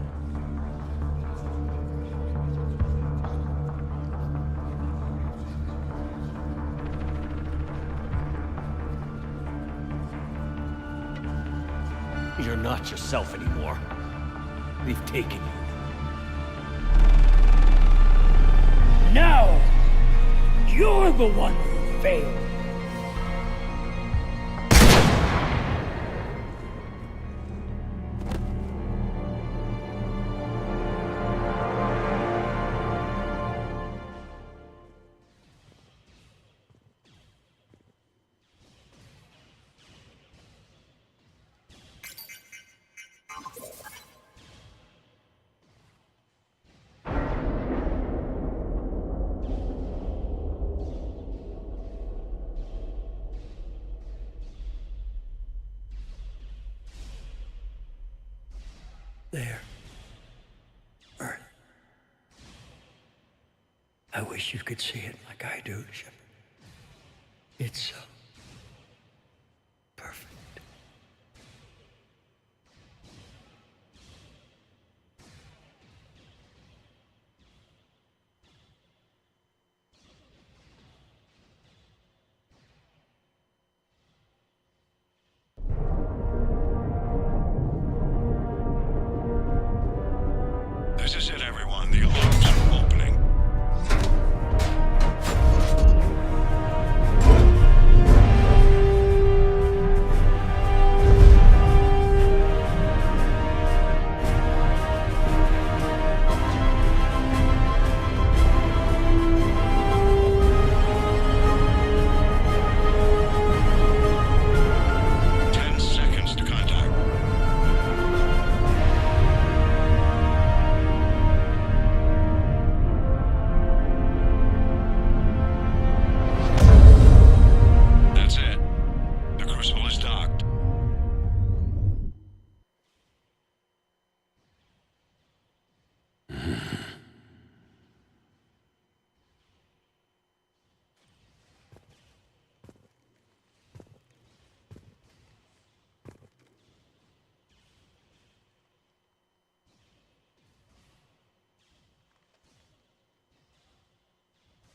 You're not yourself anymore. We've taken you. Now, you're the one who failed. There. Earth. I wish you could see it like I do, Shepard. It's so perfect. This is it, everyone. The alarms are opening.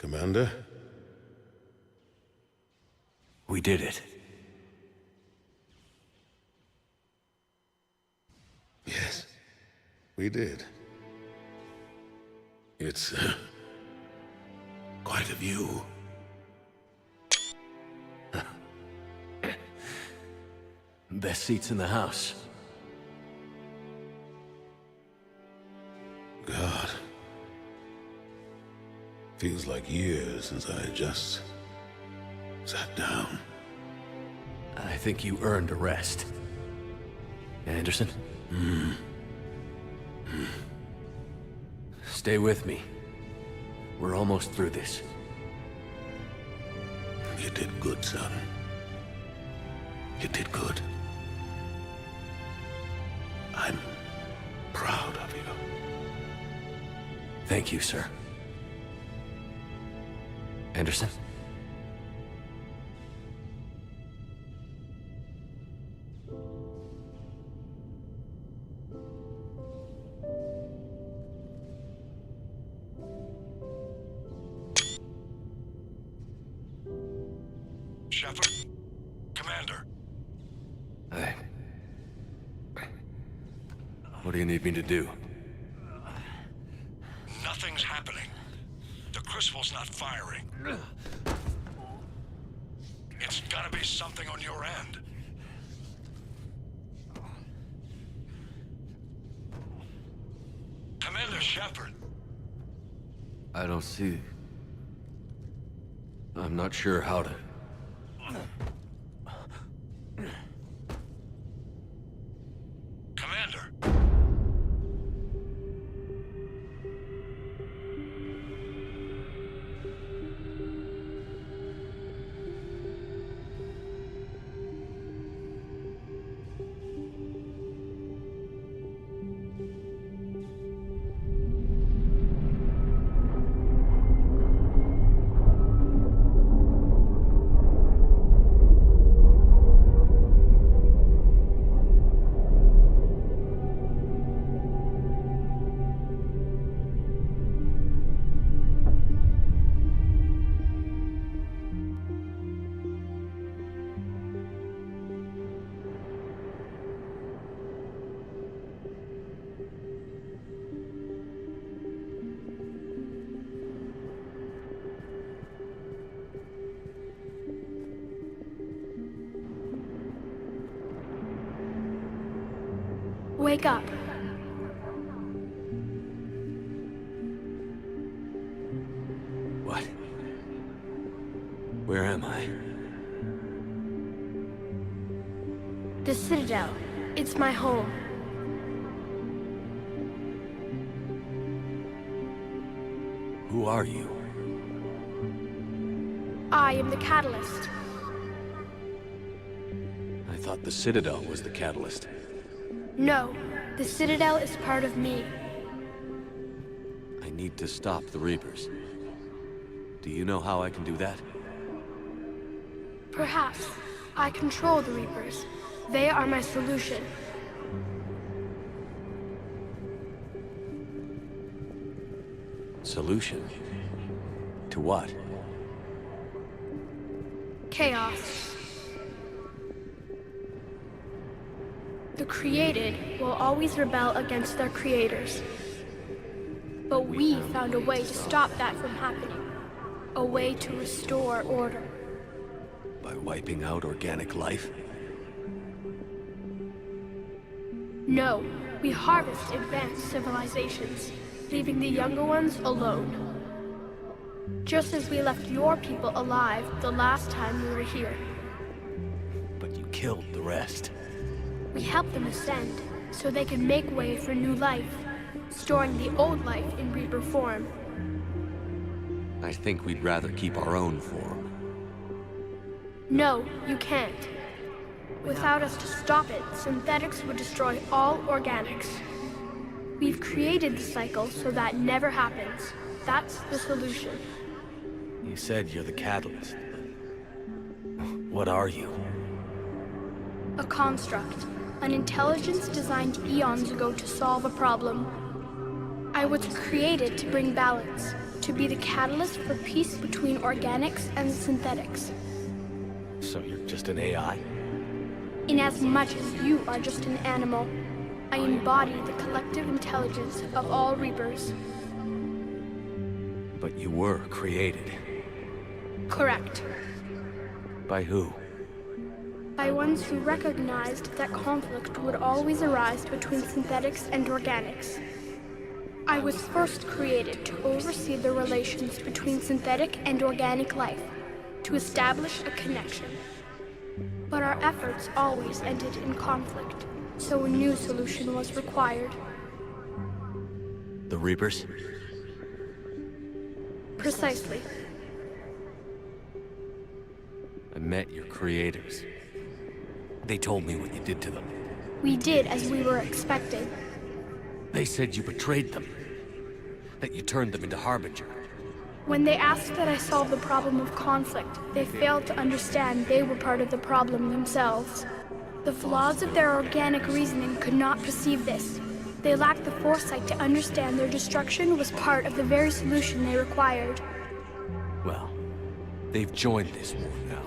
Commander? We did it. Yes, we did. It's, quite a view. Best seats in the house. God. Feels like years since I just sat down. I think you earned a rest. Anderson? Stay with me. We're almost through this. You did good, son. You did good. I'm proud of you. Thank you, sir. Anderson? Shepard? Commander? What do you need me to do? Nothing's happening. The Crucible's not firing. It's gotta be something on your end. Commander Shepard. I don't see... I'm not sure how to... Commander. Wake up. What? Where am I? The Citadel. It's my home. Who are you? I am the Catalyst. I thought the Citadel was the catalyst. No, the Citadel is part of me. I need to stop the Reapers. Do you know how I can do that? Perhaps. I control the Reapers. They are my solution. Solution? To what? Chaos. The created will always rebel against their creators. But we found a way to stop that from happening. A way to restore order. By wiping out organic life? No, we harvest advanced civilizations, leaving the younger ones alone. Just as we left your people alive the last time we were here. But you killed the rest. We helped them ascend, so they can make way for new life, storing the old life in Reaper form. I think we'd rather keep our own form. No, you can't. Without us to stop it, synthetics would destroy all organics. We've created the cycle so that never happens. That's the solution. You said you're the catalyst. What are you? A construct. An intelligence designed eons ago to solve a problem. I was created to bring balance. to be the catalyst for peace between organics and synthetics. So you're just an AI? In as much as you are just an animal, I embody the collective intelligence of all Reapers. But you were created. Correct. By who? By ones who recognized that conflict would always arise between synthetics and organics. I was first created to oversee the relations between synthetic and organic life, to establish a connection. But our efforts always ended in conflict, so a new solution was required. The Reapers? Precisely. I met your creators. They told me what you did to them. We did as we were expecting. They said you betrayed them. That you turned them into Harbinger. When they asked that I solve the problem of conflict, they failed to understand they were part of the problem themselves. The flaws of their organic reasoning could not perceive this. They lacked the foresight to understand their destruction was part of the very solution they required. Well, they've joined this war now.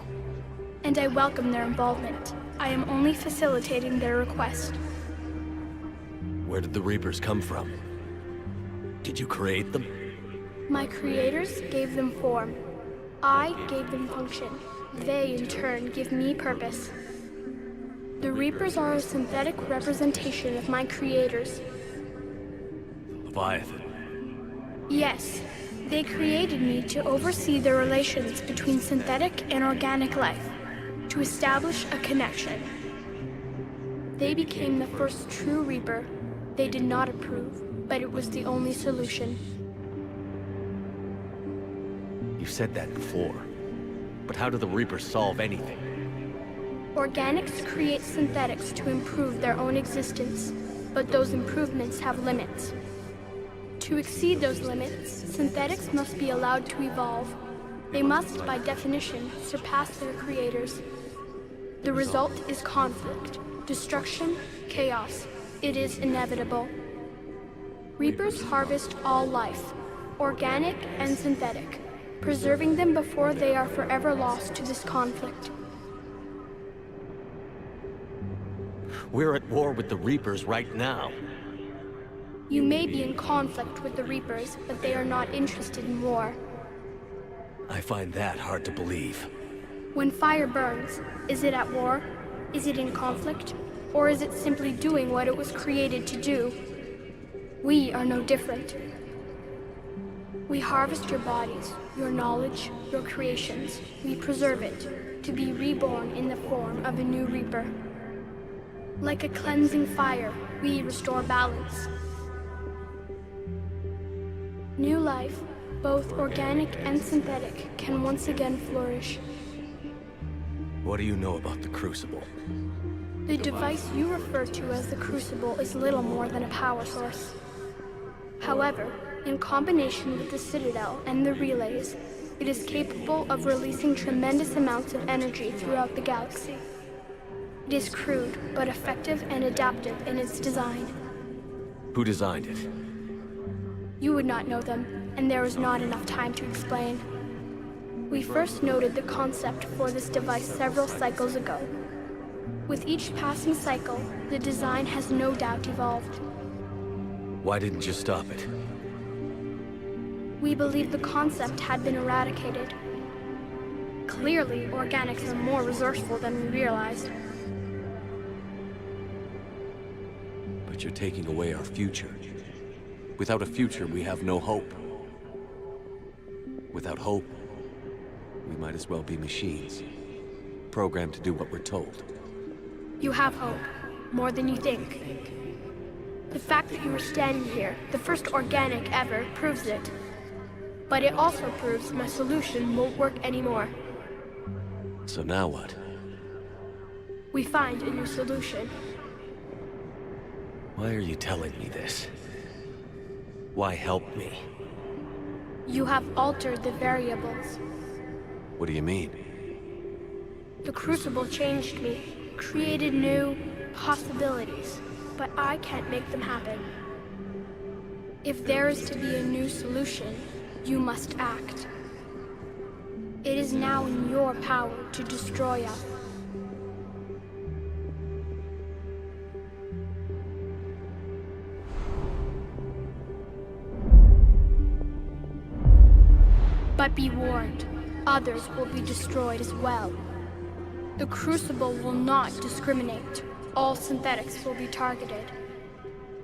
And I welcome their involvement. I am only facilitating their request. Where did the Reapers come from? Did you create them? My creators gave them form. I gave them function. They, in turn, give me purpose. The Reapers are a synthetic representation of my creators. Leviathan. Yes, they created me to oversee the relations between synthetic and organic life, to establish a connection. They became the first true Reaper. They did not approve, but it was the only solution. You've said that before. But how do the Reapers solve anything? Organics create synthetics to improve their own existence, but those improvements have limits. To exceed those limits, synthetics must be allowed to evolve. They must, by definition, surpass their creators. The result is conflict, destruction, chaos. It is inevitable. Reapers harvest all life, organic and synthetic, preserving them before they are forever lost to this conflict. We're at war with the Reapers right now. You may be in conflict with the Reapers, but they are not interested in war. I find that hard to believe. When fire burns, is it at war? Is it in conflict? Or is it simply doing what it was created to do? We are no different. We harvest your bodies, your knowledge, your creations. We preserve it, to be reborn in the form of a new Reaper. Like a cleansing fire, we restore balance. New life, both organic and synthetic, can once again flourish. What do you know about the Crucible? The device you refer to as the Crucible is little more than a power source. However, in combination with the Citadel and the relays, it is capable of releasing tremendous amounts of energy throughout the galaxy. It is crude, but effective and adaptive in its design. Who designed it? You would not know them, and there is not enough time to explain. We first noted the concept for this device several cycles ago. With each passing cycle, the design has no doubt evolved. Why didn't you stop it? We believed the concept had been eradicated. Clearly, organics are more resourceful than we realized. But you're taking away our future. Without a future, we have no hope. Without hope, we might as well be machines, programmed to do what we're told. You have hope, more than you think. The fact that you are standing here, the first organic ever, proves it. But it also proves my solution won't work anymore. So now what? We find a new solution. Why are you telling me this? Why help me? You have altered the variables. What do you mean? The Crucible changed me, created new possibilities, but I can't make them happen. If there is to be a new solution, you must act. It is now in your power to destroy us. But be warned, others will be destroyed as well. The Crucible will not discriminate. All synthetics will be targeted.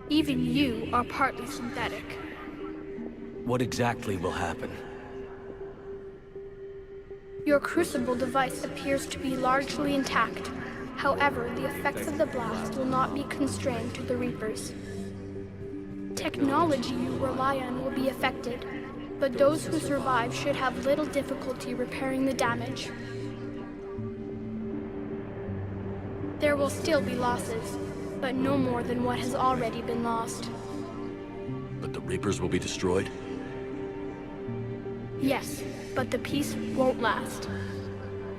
Even you are partly synthetic. What exactly will happen? Your Crucible device appears to be largely intact. However, the effects of the blast will not be constrained to the Reapers. Technology you rely on will be affected, but those who survive should have little difficulty repairing the damage. There will still be losses, but no more than what has already been lost. But the Reapers will be destroyed? Yes, but the peace won't last.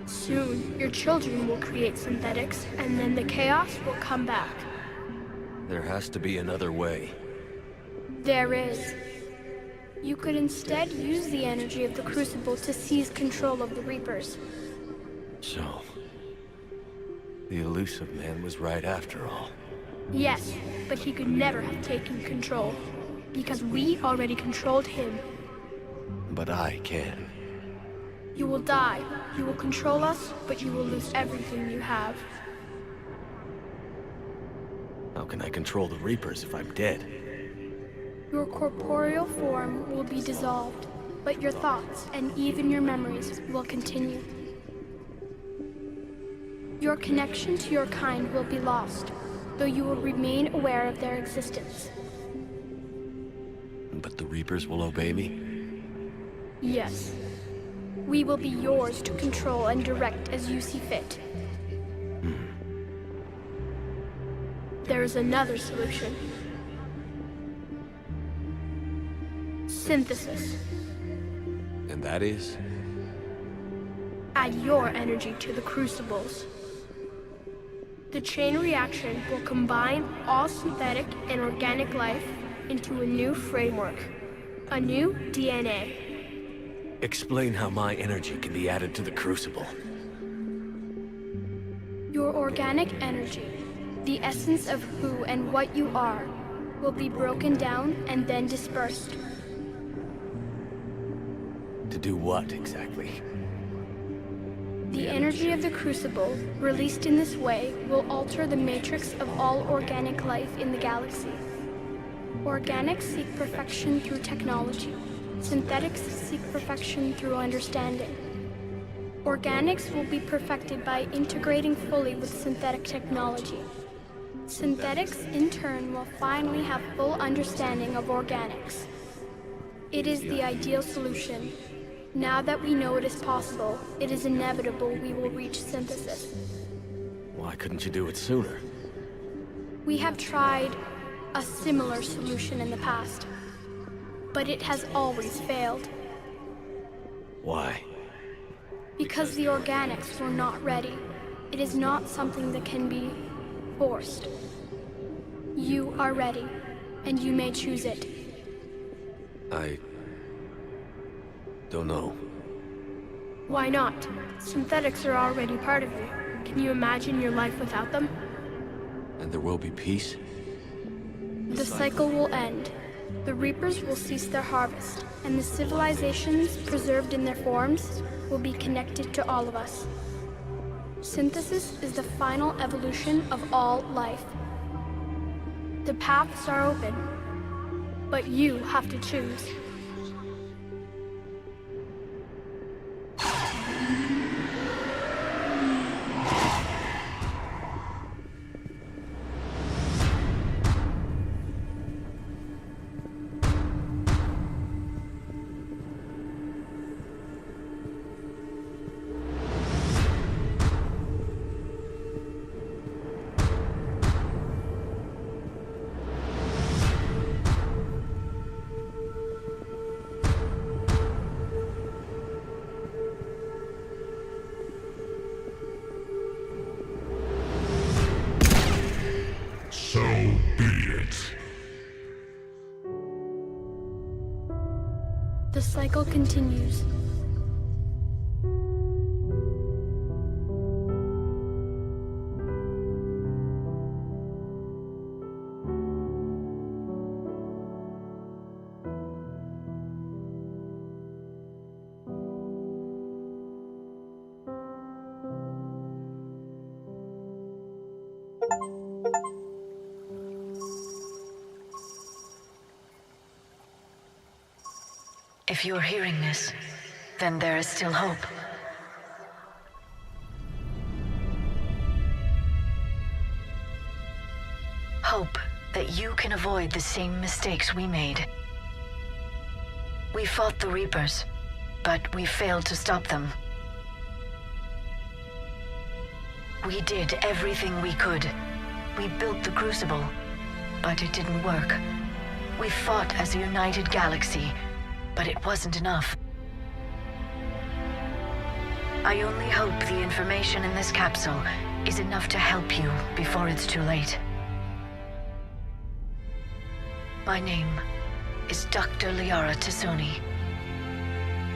Soon, your children will create synthetics, and then the chaos will come back. There has to be another way. There is. You could instead use the energy of the Crucible to seize control of the Reapers. So, the elusive man was right after all. Yes, but he could never have taken control, because we already controlled him. But I can. You will die. You will control us, but you will lose everything you have. How can I control the Reapers if I'm dead? Your corporeal form will be dissolved, but your thoughts and even your memories will continue. Your connection to your kind will be lost, though you will remain aware of their existence. But the Reapers will obey me? Yes. We will be yours to control and direct as you see fit. There is another solution. Synthesis. And that is? Add your energy to the Crucibles. The chain reaction will combine all synthetic and organic life into a new framework. A new DNA. Explain how my energy can be added to the Crucible. Your organic energy, the essence of who and what you are, will be broken down and then dispersed. To do what, exactly? The energy of the Crucible, released in this way, will alter the matrix of all organic life in the galaxy. Organics seek perfection through technology. Synthetics seek perfection through understanding. Organics will be perfected by integrating fully with synthetic technology. Synthetics, in turn, will finally have full understanding of organics. It is the ideal solution. Now that we know it is possible, it is inevitable we will reach synthesis. Why couldn't you do it sooner? We have tried a similar solution in the past, but it has always failed. Why? Because the organics were not ready. It is not something that can be forced. You are ready, and you may choose it. I don't know. Why not? Synthetics are already part of you. Can you imagine your life without them? And there will be peace? The cycle will end. The Reapers will cease their harvest, and the civilizations preserved in their forms will be connected to all of us. Synthesis is the final evolution of all life. The paths are open, but you have to choose. So be it. The the cycle continues. If you're hearing this, then there is still hope. Hope that you can avoid the same mistakes we made. We fought the Reapers, but we failed to stop them. We did everything we could. We built the Crucible, but it didn't work. We fought as a united galaxy, but it wasn't enough. I only hope the information in this capsule is enough to help you before it's too late. My name is Dr. Liara T'Soni.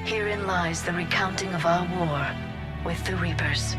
Herein lies the recounting of our war with the Reapers.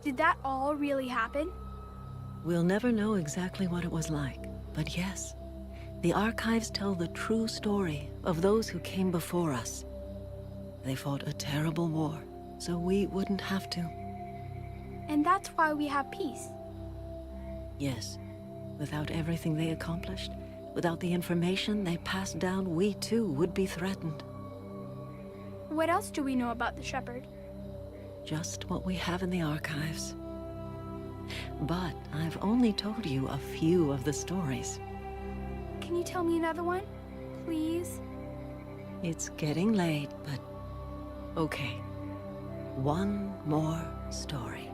Did that all really happen? We'll never know exactly what it was like, but yes, the archives tell the true story of those who came before us. They fought a terrible war, so we wouldn't have to. And that's why we have peace. Yes. Without everything they accomplished, without the information they passed down, we too would be threatened. What else do we know about the Shepard? Just what we have in the archives. But I've only told you a few of the stories. Can you tell me another one, please? It's getting late, but okay. One more story.